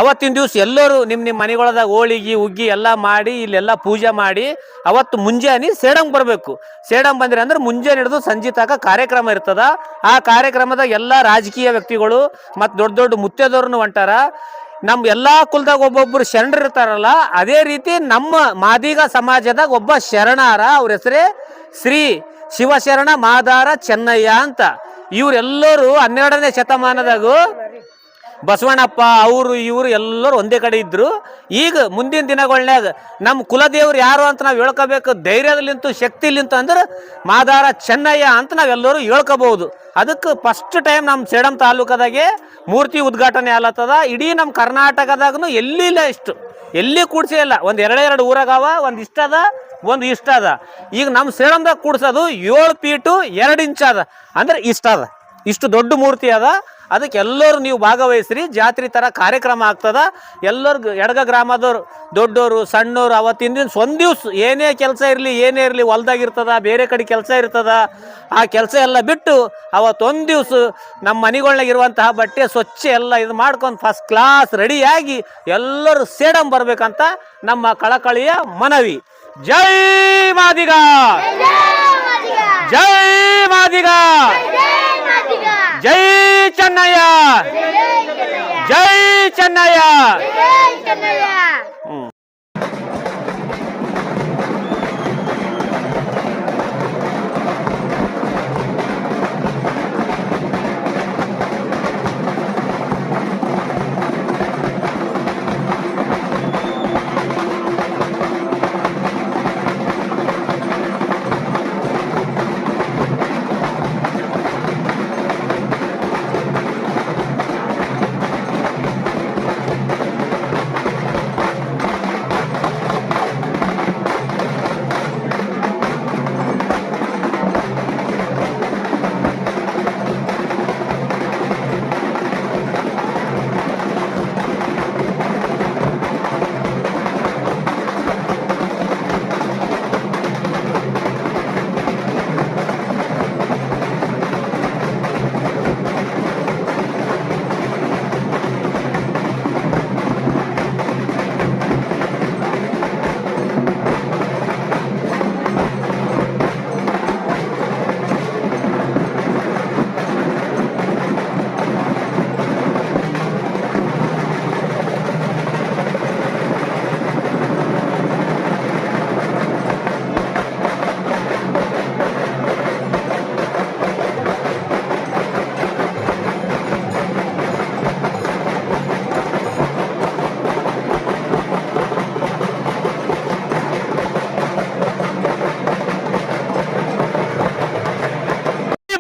ಅವತ್ತಿನ ದಿವಸ ಎಲ್ಲರೂ ನಿಮ್ಮ ಮನೆಗಳದಾಗ ಹೋಳಿಗೆ ಉಗ್ಗಿ ಎಲ್ಲ ಮಾಡಿ ಇಲ್ಲೆಲ್ಲ ಪೂಜೆ ಮಾಡಿ ಅವತ್ತು ಮುಂಜಾನೆ ಸೇಡಂಗೆ ಬರಬೇಕು. ಸೇಡಂ ಬಂದಿರಿ ಅಂದ್ರೆ ಮುಂಜಾನೆ ಹಿಡಿದು ಸಂಜೆ ತನಕ ಕಾರ್ಯಕ್ರಮ ಇರ್ತದ. ಆ ಕಾರ್ಯಕ್ರಮದಾಗ ಎಲ್ಲ ರಾಜಕೀಯ ವ್ಯಕ್ತಿಗಳು ಮತ್ತು ದೊಡ್ಡ ದೊಡ್ಡ ಮುತ್ತೈದವ್ರನ್ನು ಹೊಂಟಾರ. ನಮ್ಮ ಎಲ್ಲ ಕುಲದಾಗ ಒಬ್ಬೊಬ್ಬರು ಶರಣರು ಇರ್ತಾರಲ್ಲ, ಅದೇ ರೀತಿ ನಮ್ಮ ಮಾದಿಗ ಸಮಾಜದಾಗ ಒಬ್ಬ ಶರಣಾರ. ಅವ್ರ ಹೆಸರೇ ಶ್ರೀ ಶಿವಶರಣ ಮಾದಾರ ಚೆನ್ನಯ್ಯ ಅಂತ. ಇವರೆಲ್ಲರೂ 12ನೇ ಶತಮಾನದಾಗೂ ಬಸವಣ್ಣಪ್ಪ ಅವರು ಇವರು ಎಲ್ಲರೂ ಒಂದೇ ಕಡೆ ಇದ್ರು. ಈಗ ಮುಂದಿನ ದಿನಗಳನ್ಯಾಗ ನಮ್ಮ ಕುಲದೇವ್ರು ಯಾರು ಅಂತ ನಾವು ಹೇಳ್ಕೋಬೇಕು. ಧೈರ್ಯದಲ್ಲಿಂತು ಶಕ್ತಿಲಿಂತು ಅಂದ್ರೆ ಮಾದಾರ ಚೆನ್ನಯ್ಯ ಅಂತ ನಾವೆಲ್ಲರೂ ಹೇಳ್ಕೋಬಹುದು. ಅದಕ್ಕೆ ಫಸ್ಟ್ ಟೈಮ್ ನಮ್ಮ ಸೇಡಂ ತಾಲೂಕದಾಗೆ ಮೂರ್ತಿ ಉದ್ಘಾಟನೆ ಆಲತ್ತದ. ಇಡೀ ನಮ್ಮ ಕರ್ನಾಟಕದಾಗೂ ಎಲ್ಲಿ ಇಲ್ಲ, ಇಷ್ಟು ಎಲ್ಲಿ ಕೂಡ್ಸೇ ಇಲ್ಲ. ಒಂದು ಎರಡು ಊರಾಗವ, ಒಂದು ಇಷ್ಟ ಅದ, ಒಂದು ಇಷ್ಟ ಅದ. ಈಗ ನಮ್ಮ ಸೇಡಂದಾಗ ಕೂಡ್ಸೋದು 7 ಫೀಟು 2 ಇಂಚ್ ಅದ, ಅಂದ್ರೆ ಇಷ್ಟ ಅದ. ಇಷ್ಟು ದೊಡ್ಡ ಮೂರ್ತಿ ಅದ. ಅದಕ್ಕೆ ಎಲ್ಲರೂ ನೀವು ಭಾಗವಹಿಸ್ರಿ. ಜಾತ್ರೆ ಥರ ಕಾರ್ಯಕ್ರಮ ಆಗ್ತದ. ಎಲ್ಲರಿಗೂ ಎಡಗ ಗ್ರಾಮದವ್ರು ದೊಡ್ಡವರು ಸಣ್ಣವರು ಅವತ್ತಿನ ದಿನ ಒಂದು ದಿವ್ಸ ಏನೇ ಕೆಲಸ ಇರಲಿ ಏನೇ ಇರಲಿ ಹೊಲ್ದಾಗಿರ್ತದ, ಬೇರೆ ಕಡೆ ಕೆಲಸ ಇರ್ತದ. ಆ ಕೆಲಸ ಎಲ್ಲ ಬಿಟ್ಟು ಅವತ್ತೊಂದು ದಿವ್ಸ ನಮ್ಮ ಮನೆಗಳ್ನಾಗಿರುವಂತಹ ಬಟ್ಟೆ ಸ್ವಚ್ಛ ಎಲ್ಲ ಇದು ಮಾಡ್ಕೊಂಡು ಫಸ್ಟ್ ಕ್ಲಾಸ್ ರೆಡಿಯಾಗಿ ಎಲ್ಲರೂ ಸೇಡಂ ಬರ್ಬೇಕಂತ ನಮ್ಮ ಕಳಕಳಿಯ ಮನವಿ. ಜೈ ಮಾದಿಗ, ಜೈ ಮಾದಿಗ. ಮಾದಿಗ ಜೈ ಚೆನ್ನಯ್ಯ ಜೈ ಚೆನ್ನಯ್ಯ.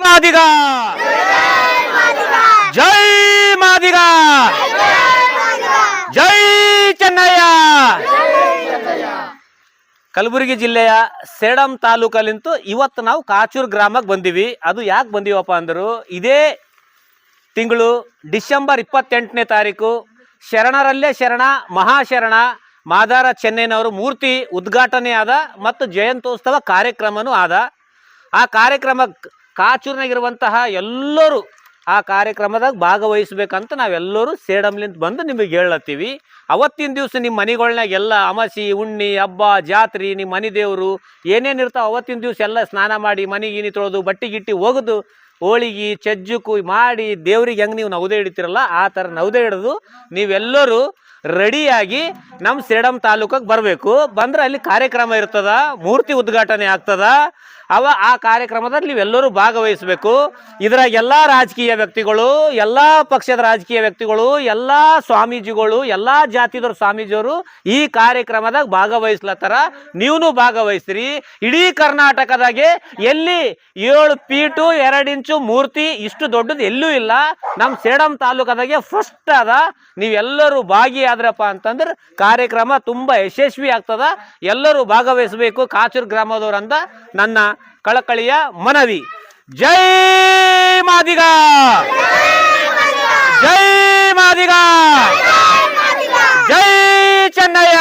ಮಾದಿಗ ಜೈ ಮಾದಿಗ ಜೈ ಚೆನ್ನಯ್ಯ. ಕಲಬುರಗಿ ಜಿಲ್ಲೆಯ ಸೇಡಂ ತಾಲೂಕಲ್ಲಿಂತೂ ಇವತ್ತು ನಾವು ಕಾಚೂರು ಗ್ರಾಮಕ್ಕೆ ಬಂದೀವಿ. ಅದು ಯಾಕೆ ಬಂದೀವಪ್ಪ ಅಂದರು, ಇದೇ ತಿಂಗಳು ಡಿಸೆಂಬರ್ 28ನೇ ತಾರೀಕು ಶರಣರಲ್ಲೇ ಶರಣ ಮಹಾಶರಣ ಮಾದಾರ ಚೆನ್ನಯ್ಯನವರು ಮೂರ್ತಿ ಉದ್ಘಾಟನೆ ಆದ ಮತ್ತು ಜಯಂತ್ಯೋತ್ಸವ ಕಾರ್ಯಕ್ರಮನೂ ಆದ. ಆ ಕಾರ್ಯಕ್ರಮ ಕಾಚೂರಿನಾಗಿರುವಂತಹ ಎಲ್ಲರೂ ಆ ಕಾರ್ಯಕ್ರಮದಾಗ ಭಾಗವಹಿಸ್ಬೇಕಂತ ನಾವೆಲ್ಲರೂ ಸೇಡಮ್ಲಿಂದ ಬಂದು ನಿಮಗೆ ಹೇಳತ್ತೀವಿ. ಅವತ್ತಿನ ದಿವಸ ನಿಮ್ಮ ಮನೆಗಳ್ನಾಗ ಎಲ್ಲ ಅಮಾಸಿ ಉಣ್ಣಿ ಹಬ್ಬ ಜಾತ್ರೆ ನಿಮ್ಮ ಮನೆ ದೇವರು ಏನೇನು ಇರ್ತಾವೆ ಅವತ್ತಿನ ದಿವಸ ಎಲ್ಲ ಸ್ನಾನ ಮಾಡಿ ಮನೆಗಿನಿ ತೊಳೆದು ಬಟ್ಟೆ ಗಿಟ್ಟಿ ಒಗೆದು ಹೋಳಿಗೆ ಚಜ್ಜುಕು ಮಾಡಿ ದೇವ್ರಿಗೆ ಹೆಂಗೆ ನೀವು ನವದೆ ಹಿಡಿತೀರಲ್ಲ ಆ ಥರ ನವದೆ ಹಿಡಿದು ನೀವೆಲ್ಲರೂ ರೆಡಿಯಾಗಿ ನಮ್ಮ ಸೇಡಂ ತಾಲೂಕಿಗೆ ಬರಬೇಕು. ಬಂದ್ರೆ ಅಲ್ಲಿ ಕಾರ್ಯಕ್ರಮ ಇರ್ತದ, ಮೂರ್ತಿ ಉದ್ಘಾಟನೆ ಆಗ್ತದ. ಆ ಕಾರ್ಯಕ್ರಮದಲ್ಲಿ ನೀವೆಲ್ಲರೂ ಭಾಗವಹಿಸಬೇಕು. ಇದ್ರಾಗ ಎಲ್ಲ ರಾಜಕೀಯ ವ್ಯಕ್ತಿಗಳು, ಎಲ್ಲ ಪಕ್ಷದ ರಾಜಕೀಯ ವ್ಯಕ್ತಿಗಳು, ಎಲ್ಲ ಸ್ವಾಮೀಜಿಗಳು, ಎಲ್ಲ ಜಾತಿದವ್ರ ಸ್ವಾಮೀಜಿಯವರು ಈ ಕಾರ್ಯಕ್ರಮದಾಗ ಭಾಗವಹಿಸ್ಲತ್ತಾರ. ನೀವೂ ಭಾಗವಹಿಸ್ರಿ. ಇಡೀ ಕರ್ನಾಟಕದಾಗೆ ಎಲ್ಲಿ 7 ಫೀಟು 2 ಇಂಚು ಮೂರ್ತಿ ಇಷ್ಟು ದೊಡ್ಡದು ಎಲ್ಲೂ ಇಲ್ಲ. ನಮ್ಮ ಸೇಡಂ ತಾಲೂಕದಾಗೆ ಫಸ್ಟ್ ಅದ. ನೀವೆಲ್ಲರೂ ಭಾಗಿಯಾದ್ರಪ್ಪ ಅಂತಂದ್ರೆ ಕಾರ್ಯಕ್ರಮ ತುಂಬ ಯಶಸ್ವಿ ಆಗ್ತದ. ಎಲ್ಲರೂ ಭಾಗವಹಿಸಬೇಕು ಕಾಚೂರು ಗ್ರಾಮದವರಂತ ನನ್ನ ಕಳಕಳಿಯ ಮನವಿ. ಜೈ ಮಾದಿಗ ಜೈ ಮಾದಿಗ ಜೈ ಚೆನ್ನಯ್ಯ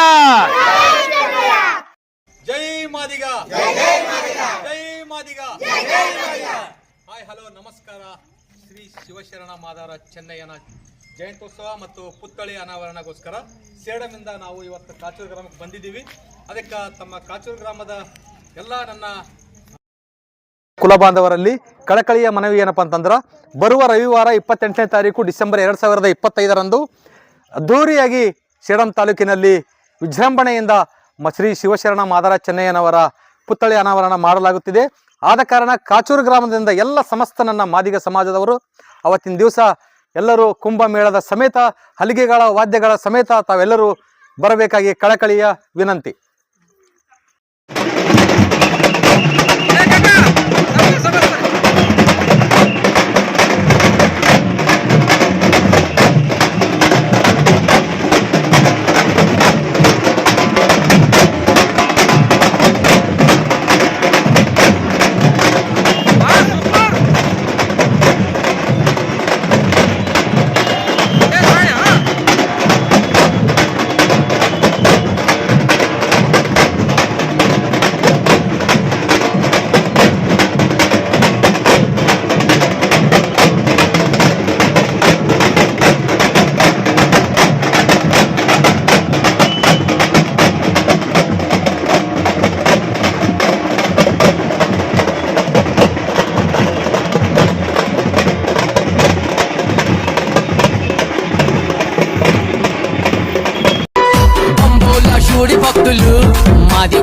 ಜೈ ಮಾದಿಗ ಜೈ ಮಾದಿಗ. ಹಾಯ್ ಹಲೋ ನಮಸ್ಕಾರ. ಶ್ರೀ ಶಿವಶರಣ ಮಾದಾರ ಚೆನ್ನಯ್ಯನ ಜಯಂತ್ಯೋತ್ಸವ ಮತ್ತು ಪುತ್ಥಳಿ ಅನಾವರಣಗೋಸ್ಕರ ಸೇಡಮಿಂದ ನಾವು ಇವತ್ತು ಕಾಚೂರು ಗ್ರಾಮಕ್ಕೆ ಬಂದಿದ್ದೀವಿ. ಅದಕ್ಕೆ ತಮ್ಮ ಕಾಚೂರು ಗ್ರಾಮದ ಎಲ್ಲ ನನ್ನ ಕುಲ ಬಾಂಧವರಲ್ಲಿ ಕಳಕಳಿಯ ಮನವಿ ಏನಪ್ಪ ಅಂತಂದ್ರೆ, ಬರುವ ರವಿವಾರ 28ನೇ ತಾರೀಕು ಡಿಸೆಂಬರ್ 2025ರಂದು ಅದ್ಧೂರಿಯಾಗಿ ಸೇಡಂ ತಾಲೂಕಿನಲ್ಲಿ ವಿಜೃಂಭಣೆಯಿಂದ ಶ್ರೀ ಶಿವಶರಣ ಮಾದಾರ ಚೆನ್ನಯ್ಯನವರ ಪುತ್ಥಳಿ ಅನಾವರಣ ಮಾಡಲಾಗುತ್ತಿದೆ. ಆದ ಕಾರಣ ಕಾಚೂರು ಗ್ರಾಮದಿಂದ ಎಲ್ಲ ಸಮಸ್ತ ನನ್ನ ಮಾದಿಗ ಸಮಾಜದವರು ಅವತ್ತಿನ ದಿವಸ ಎಲ್ಲರೂ ಕುಂಭಮೇಳದ ಸಮೇತ ಹಲಿಗೆಗಳ ವಾದ್ಯಗಳ ಸಮೇತ ತಾವೆಲ್ಲರೂ ಬರಬೇಕಾಗಿ ಕಳಕಳಿಯ ವಿನಂತಿ.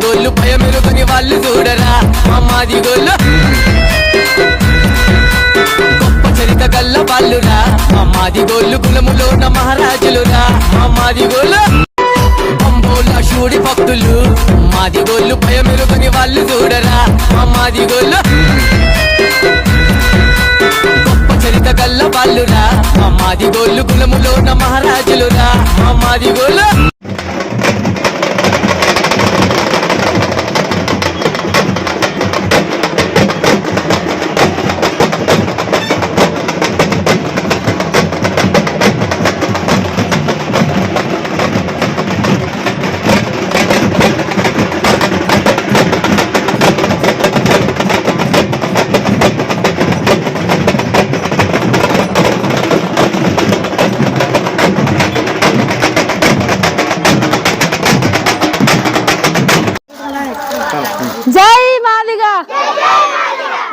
మాదిగోళ్ళు భయమెరుగని వాళ్ళు చూడరా మా మాదిగోళ్ళు గొప్ప చరిత గల్ల వాళ్ళురా మా మాదిగోళ్ళు కులములోన మహారాజులురా మా మాదిగోళ్ళు బంబోళ్ళ శూడి భక్తులు మాదిగోళ్ళు భయమెరుగని వాళ్ళు చూడరా మా మాదిగోళ్ళు గొప్ప చరిత గల్ల వాళ్ళురా మా మాదిగోళ్ళు కులములోన మహారాజులురా మా మాదిగోళ్ళు జై మాదిగ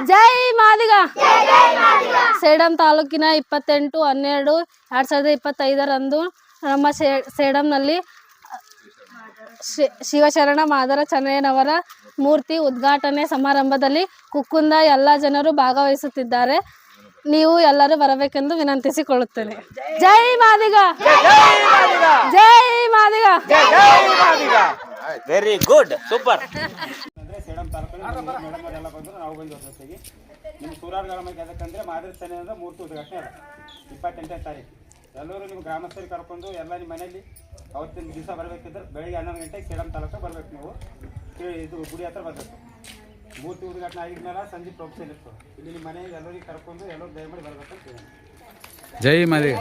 ಜೈ ಮಾದಿಗ ಸೇಡಂ ತಾಲೂಕಿನ 28/12/2025ರಂದು ನಮ್ಮ ಸೇಡಂನಲ್ಲಿ ಶಿವಶರಣ ಮಾದರ ಚೆನ್ನಯ್ಯನವರ ಮೂರ್ತಿ ಉದ್ಘಾಟನೆ ಸಮಾರಂಭದಲ್ಲಿ ಕುಕ್ಕುಂದ ಎಲ್ಲ ಜನರು ಭಾಗವಹಿಸುತ್ತಿದ್ದಾರೆ. ನೀವು ಎಲ್ಲರೂ ಬರಬೇಕೆಂದು ವಿನಂತಿಸಿಕೊಳ್ಳುತ್ತೇನೆ. ಜೈ ಮಾದಿಗ, ಜೈ Madiga. Very good, super. Sedam ತಾಲೂಕಿನ ಮೇಡಮ್ ಬಂದರು, ನಾವು ಬಂದು ಜೊತೆಗೆ ನಿಮ್ಮ ಸೂರಾರ್ ಗ್ರಾಮಕ್ಕೆ ಅದಕ್ಕಂದರೆ ಮಾದರ ಚೆನ್ನಯ್ಯನವರ ಮೂರ್ತಿ ಉದ್ಘಾಟನೆ ಅದ 28ನೇ ತಾರೀಕು. ಎಲ್ಲರೂ ನಿಮ್ಮ ಗ್ರಾಮಸ್ಥರಿಗೆ ಕರ್ಕೊಂಡು ಎಲ್ಲ ನಿಮ್ಮ ಮನೆಯಲ್ಲಿ ಅವತ್ತಿನ ದಿವಸ ಬರಬೇಕಿದ್ರೆ ಬೆಳಗ್ಗೆ 11 ಗಂಟೆಗೆ ಸೇಡಂ ತಾಲೂಕು ಬರಬೇಕು. ನೀವು ಇದು ಗುಡಿ ಹತ್ರ ಬರಬೇಕು. ಮೂರ್ತಿ ಉದ್ಘಾಟನೆ ಆಗಿದ್ಮೇಲೆ ಸಂಜೆ ಪ್ರೊಫೆಷನ್ ಇರ್ತದೆ. ಇಲ್ಲಿ ನಿಮ್ಮ ಮನೆಗೆ ಎಲ್ಲರಿಗೆ ಕರ್ಕೊಂಡು ಎಲ್ಲರೂ ದಯಮಾಡಿ ಬರಬೇಕಂತ ಹೇಳಿ. ಜೈ ಮಾದಿಗ,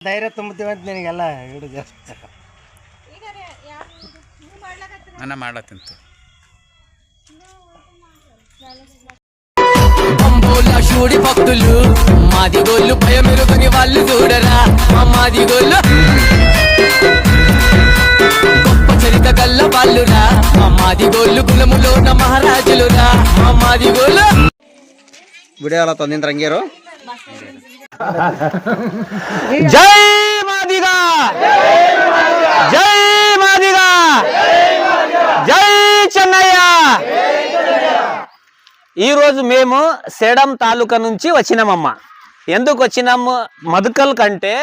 ಧೈರ್ಯ ತುಂಬುತ್ತೀವಿ ಅಂತ ನಿನಗೆಲ್ಲ ಹಿಡಿದು ಅನ್ನ ಮಾಡ್ಲತ್ತಿಂತು. బంబోళ్ళ శూడి భక్తులు మాదిగోళ్ళు భయమెరుగని వాళ్ళు చూడరా మా మాదిగోళ్ళు గొప్ప చరిత గల్ల వాళ్ళురా మా మాదిగోళ్ళు కులములోన మహారాజులురా మా మాదిగోళ్ళు. ಬಿಡಿಯಲ್ಲ ತಂದಿನ ರಂಗೇರು. జై మాదిగ, జై మాదిగ, జై చెన్నయ్య. ఈరోజు మేము సేడం తాలూకా నుంచి వచ్చినామమ్మ. ఎందుకు వచ్చినాము? మధుకల్ కంటే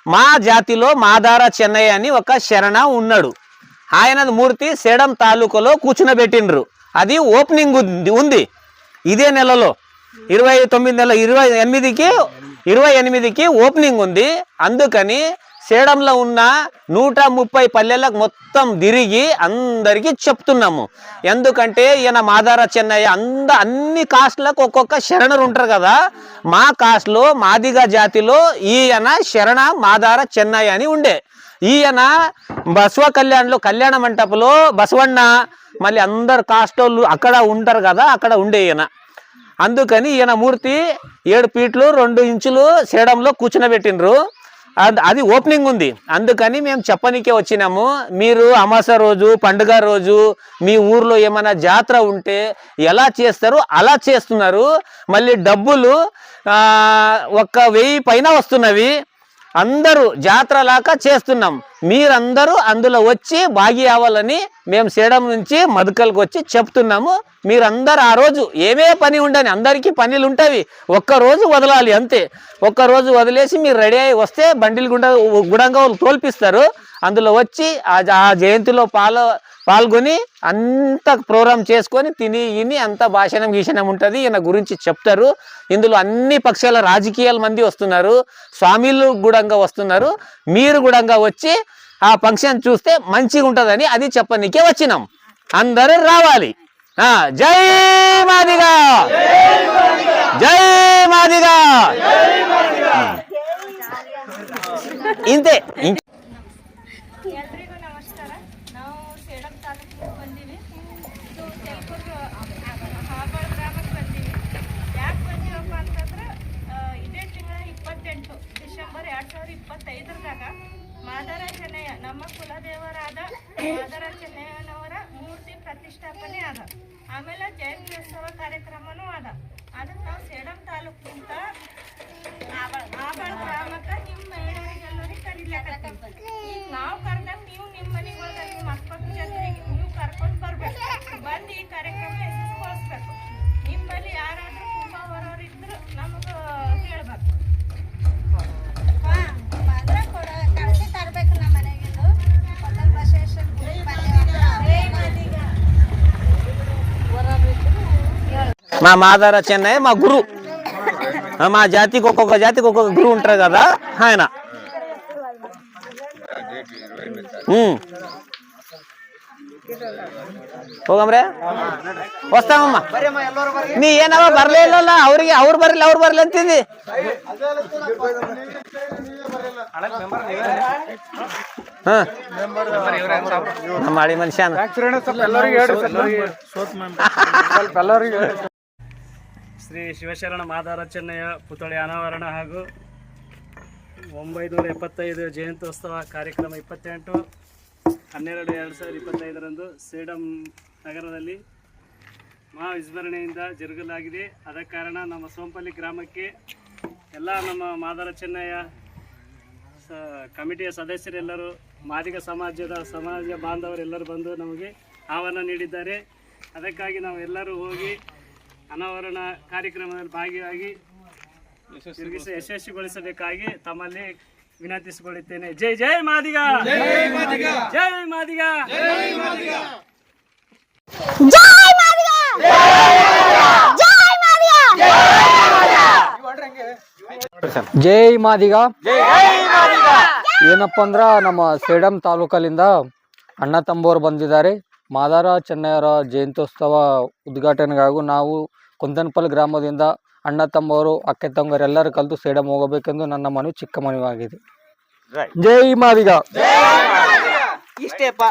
మా జాతిలో మాదార చెన్నయ్య అని ఒక శరణ ఉన్నాడు. ఆయన మూర్తి సేడం తాలూకాలో కూర్చునబెట్టిండ్రు. అది ఓపెనింగ్ ఉంది ఇదే నెలలో 28కి ఓపెనింగ్ ఉంది. అందుకని సేడంలో ఉన్న 130 పల్లెలకు మొత్తం తిరిగి అందరికీ చెప్తున్నాము. ఎందుకంటే ఈయన మాదార చెన్నయ్య అన్ని కాస్ట్లకు ఒక్కొక్క శరణరు ఉంటారు కదా. మా కాస్ట్లో మాదిగ జాతిలో ఈయన శరణ మాదార చెన్నయ్య అని ఉండే. ఈయన బసవ కళ్యాణ్లో కళ్యాణ మంటపంలో బసవಣ್ಣ మళ్ళీ అందరు కాస్టోళ్ళు అక్కడ ఉంటారు కదా, అక్కడ ఉండే ఈయన. అందుకని ఈయన మూర్తి 7 ఫీట్లు 2 ఇంచులు సేడంలో కూర్చునబెట్టిండ్రు. అది ఓపెనింగ్ ఉంది. అందుకని మేము చెప్పనికే వచ్చినాము. మీరు అమాస రోజు, పండుగ రోజు మీ ఊర్లో ఏమైనా జాతర ఉంటే ఎలా చేస్తారో అలా చేస్తున్నారు. మళ్ళీ డబ్బులు 1000 పైన వస్తున్నవి. అందరూ జాతరలాగా చేస్తున్నాం. మీరందరూ అందులో వచ్చి భాగి అవ్వాలని మేము సేడం నుంచి మధుకల్కి వచ్చి చెప్తున్నాము. మీరందరూ ఆ రోజు ఏమే పని ఉండని, అందరికీ పనులు ఉంటాయి, ఒక్కరోజు వదలాలి అంతే. ఒక్కరోజు వదిలేసి మీరు రెడీ అయ్యి వస్తే బండిలు గుడంగా తోల్పిస్తారు. అందులో వచ్చి ఆ జయంతిలో పాల్గొని అంత ప్రోగ్రామ్ చేసుకొని తిని ఇని అంత భాషణం గీషణం ఉంటుంది. ఈయన గురించి చెప్తారు. ఇందులో అన్ని పక్షాల రాజకీయాల మంది వస్తున్నారు, స్వామిలు గుడంగా వస్తున్నారు. మీరు గుడంగా వచ్చి ఆ ఫంక్షన్ చూస్తే మంచిగా ఉంటుందని అది చెప్పనీకే వచ్చినాం. అందరూ రావాలి. జై మాదిగ, జై మాదిగ. ಇಂತೆ ಎಲ್ರಿಗೂ ನಮಸ್ಕಾರ. ನಾವು ಸೇಡಂ ತಾಲೂಕಿಗೆ ಬಂದೀವಿ. ಇದು ತೆಲುಗೂರು ಹಾಬಾಳ್ ಗ್ರಾಮಕ್ಕೆ ಬಂದೀವಿ. ಯಾಕೆ ಬಂದೀವಪ್ಪ ಅಂತಂದ್ರೆ ಇದೇ ತಿಂಗಳ 28 ಡಿಸೆಂಬರ್ 2025ದಾಗ ಮಾದಾರ ಚೆನ್ನಯ್ಯ ನಮ್ಮ ಕುಲದೇವರಾದ ಮಾದಾರ ಚೆನ್ನಯ್ಯನವರ ಮೂರ್ತಿ ಪ್ರತಿಷ್ಠಾಪನೆ ಅದ. ಆಮೇಲೆ ಜಯಂತ್ಯೋತ್ಸವ ಕಾರ್ಯಕ್ರಮನೂ ಅದ. ಅದಕ್ಕೆ ನಾವು ಸೇಡಂ ತಾಲೂಕಿಂದ ಹಾಬಾಳ್ ಗ್ರಾಮಕ್ಕೆ ನಿಮ್ಮ ಈಗ ನಾವು ಕರ್ದಾಗ ನೀವು ನಿಮ್ಮ ಮನೆಗಳಿಗೆ ನಿಮ್ಮ ಅಕ್ಕಪಕ್ಕ ಜನರಿಗೆ ನೀವು ಕರ್ಕೊಂಡು ಬರ್ಬೇಕು, ಬಂದು ಈ ಕಾರ್ಯಕ್ರಮ ಯಶಸ್ವಿಗೊಳಿಸ್ಬೇಕು. ನಿಮ್ಮಲ್ಲಿ ಯಾರಾದ್ರೂ ತುಂಬ ಬರೋರು ಇದ್ರು ನಮಗೆ ಹೇಳ್ಬೇಕು. ಕಳಿಸಿ ತರಬೇಕು ನಮ್ಮ ಮನೆಗಿಂದು ಹೋಟೆಲ್ ಬಸವೇಶ್ವರ మా మాదార చెన్నై మా గురు మా జాతికి ఒక్కొక్క గురు ఉంటారు కదా ఆయన. ಹೋಗಮ್ರೆ ವಸ್ತಾವಮ್ಮ ನೀ ಏನವ ಬರ್ಲೇ ಇಲ್ಲಲ್ಲ ಅವ್ರಿಗೆ ಅವ್ರು ಬರ್ಲಿ ಅಂತಿದ್ದಿ. ನಮ್ಮ ಹಳಿ ಮನುಷ್ಯನ ಶ್ರೀ ಶಿವಶರಣ ಮಾದಾರ ಚೆನ್ನಯ್ಯ ಪುತ್ಥಳಿ ಅನಾವರಣ ಹಾಗೂ 975 ಜಯಂತ್ಯೋತ್ಸವ ಕಾರ್ಯಕ್ರಮ 28/12/2025 ಸೇಡಂ ನಗರದಲ್ಲಿ ಮಹಾವಿಜೃಂಭಣೆಯಿಂದ ಜರುಗಲಾಗಿದೆ. ಆದ ಕಾರಣ ನಮ್ಮ ಸೋಂಪಲ್ಲಿ ಗ್ರಾಮಕ್ಕೆ ಎಲ್ಲ ನಮ್ಮ ಮಾದಾರ ಚೆನ್ನಯ್ಯ ಕಮಿಟಿಯ ಸದಸ್ಯರೆಲ್ಲರೂ, ಮಾದಿಗ ಸಮಾಜ ಬಾಂಧವರೆಲ್ಲರೂ ಬಂದು ನಮಗೆ ಆಹ್ವಾನ ನೀಡಿದ್ದಾರೆ. ಅದಕ್ಕಾಗಿ ನಾವು ಎಲ್ಲರೂ ಹೋಗಿ ಅನಾವರಣ ಕಾರ್ಯಕ್ರಮದಲ್ಲಿ ಭಾಗಿಯಾಗಿ ಯಶಸ್ವಿಗೊಳಿಸಬೇಕಾಗಿ ತಮ್ಮಲ್ಲಿ ವಿನಂತಿಸಿಕೊಳ್ಳುತ್ತೇನೆ. ಜೈ ಜೈ ಮಾದಿಗ, ಜೈ ಮಾದಿಗ, ಜೈ ಮಾದಿಗ, ಜೈ ಮಾದಿಗ, ಜೈ ಮಾದಿಗ, ಜೈ ಮಾದಿಗ. ಏನಪ್ಪ ಅಂದ್ರ ನಮ್ಮ ಸೇಡಂ ತಾಲೂಕಲ್ಲಿಂದ ಅಣ್ಣ ತಮ್ಮವರು ಬಂದಿದ್ದಾರೆ. ಮಾದಾರ ಚೆನ್ನಯ್ಯರ ಜಯಂತ್ಯೋತ್ಸವ ಉದ್ಘಾಟನೆಗಾಗೂ ನಾವು ಕುಂದನಪಲ್ಲಿ ಗ್ರಾಮದಿಂದ ಅಣ್ಣ ತಮ್ಮವರು ಅಕ್ಕೆ ತಂಗರೆಲ್ಲರೂ ಕಲಿತು ಸೇಡಂ ಹೋಗಬೇಕೆಂದು ನನ್ನ ಮನವಿ, ಚಿಕ್ಕ ಮನವಿಯಾಗಿದೆ. ಜೈ ಮಾದಿಗ. ಇಷ್ಟೇಪ್ಪ.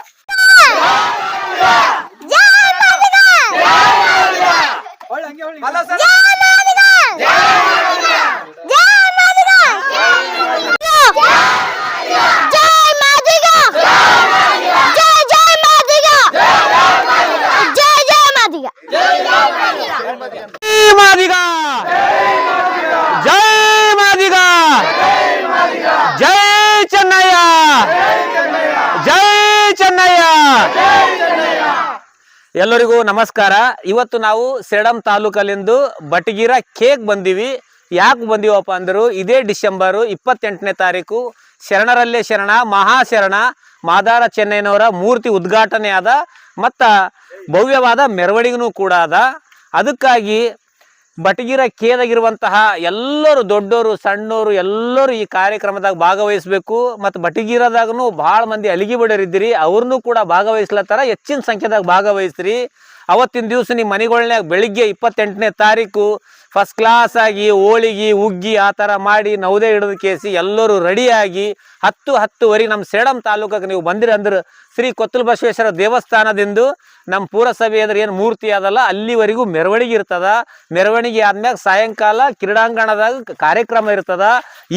ಮಾದಿಗ, ಜೈ ಮಾದಿಗ, ಜೈ ಚೆನ್ನಯ್ಯ, ಜೈ ಚೆನ್ನಯ್ಯ. ಎಲ್ಲರಿಗೂ ನಮಸ್ಕಾರ. ಇವತ್ತು ನಾವು ಸೇಡಂ ತಾಲೂಕಲ್ಲಿಂದು ಬಟಗಿರ ಕೇಕ್ ಬಂದೀವಿ. ಯಾಕೆ ಬಂದೀವಪ್ಪ ಅಂದರು, ಇದೇ ಡಿಸೆಂಬರ್ 28ನೇ ತಾರೀಕು ಶರಣರಲ್ಲೇ ಶರಣ ಮಹಾಶರಣ ಮಾದಾರ ಚೆನ್ನಯ್ಯನವರ ಮೂರ್ತಿ ಉದ್ಘಾಟನೆ ಆದ ಮತ್ತು ಭವ್ಯವಾದ ಮೆರವಣಿಗೆನೂ ಕೂಡ ಅದ. ಅದಕ್ಕಾಗಿ ಬಟಗಿರ ಕೇದಾಗಿರುವಂತಹ ಎಲ್ಲರೂ, ದೊಡ್ಡವರು ಸಣ್ಣವರು ಎಲ್ಲರೂ ಈ ಕಾರ್ಯಕ್ರಮದಾಗ ಭಾಗವಹಿಸಬೇಕು. ಮತ್ತು ಬಟಗಿರದಾಗೂ ಭಾಳ ಮಂದಿ ಅಲಿಗಿ ಬಡರಿದ್ದೀರಿ, ಅವ್ರನ್ನೂ ಕೂಡ ಭಾಗವಹಿಸ್ಲತ್ತಾರ. ಹೆಚ್ಚಿನ ಸಂಖ್ಯೆದಾಗ ಭಾಗವಹಿಸ್ರಿ. ಅವತ್ತಿನ ದಿವಸ ನಿಮ್ಮ ಮನೆಗಳ್ನಾಗ ಬೆಳಿಗ್ಗೆ 28ನೇ ತಾರೀಕು ಫಸ್ಟ್ ಕ್ಲಾಸ್ ಆಗಿ ಹೋಳಿಗೆ ಉಗ್ಗಿ ಆ ಥರ ಮಾಡಿ ನವದೆ ಹಿಡಿದು ಕೇಸಿ ಎಲ್ಲರೂ ರೆಡಿಯಾಗಿ 10-10:30 ನಮ್ಮ ಸೇಡಂ ತಾಲೂಕಕ್ಕೆ ನೀವು ಬಂದಿರಿ ಅಂದ್ರೆ ಶ್ರೀ ಕೊತ್ತಲ ಬಸವೇಶ್ವರ ದೇವಸ್ಥಾನದಿಂದ ನಮ್ಮ ಪುರಸಭೆ ಅಂದ್ರೆ ಏನು ಮೂರ್ತಿ ಅದಲ್ಲ ಅಲ್ಲಿವರೆಗೂ ಮೆರವಣಿಗೆ ಇರ್ತದ. ಮೆರವಣಿಗೆ ಆದ್ಮ್ಯಾಗ ಸಾಯಂಕಾಲ ಕ್ರೀಡಾಂಗಣದಾಗ ಕಾರ್ಯಕ್ರಮ ಇರ್ತದ.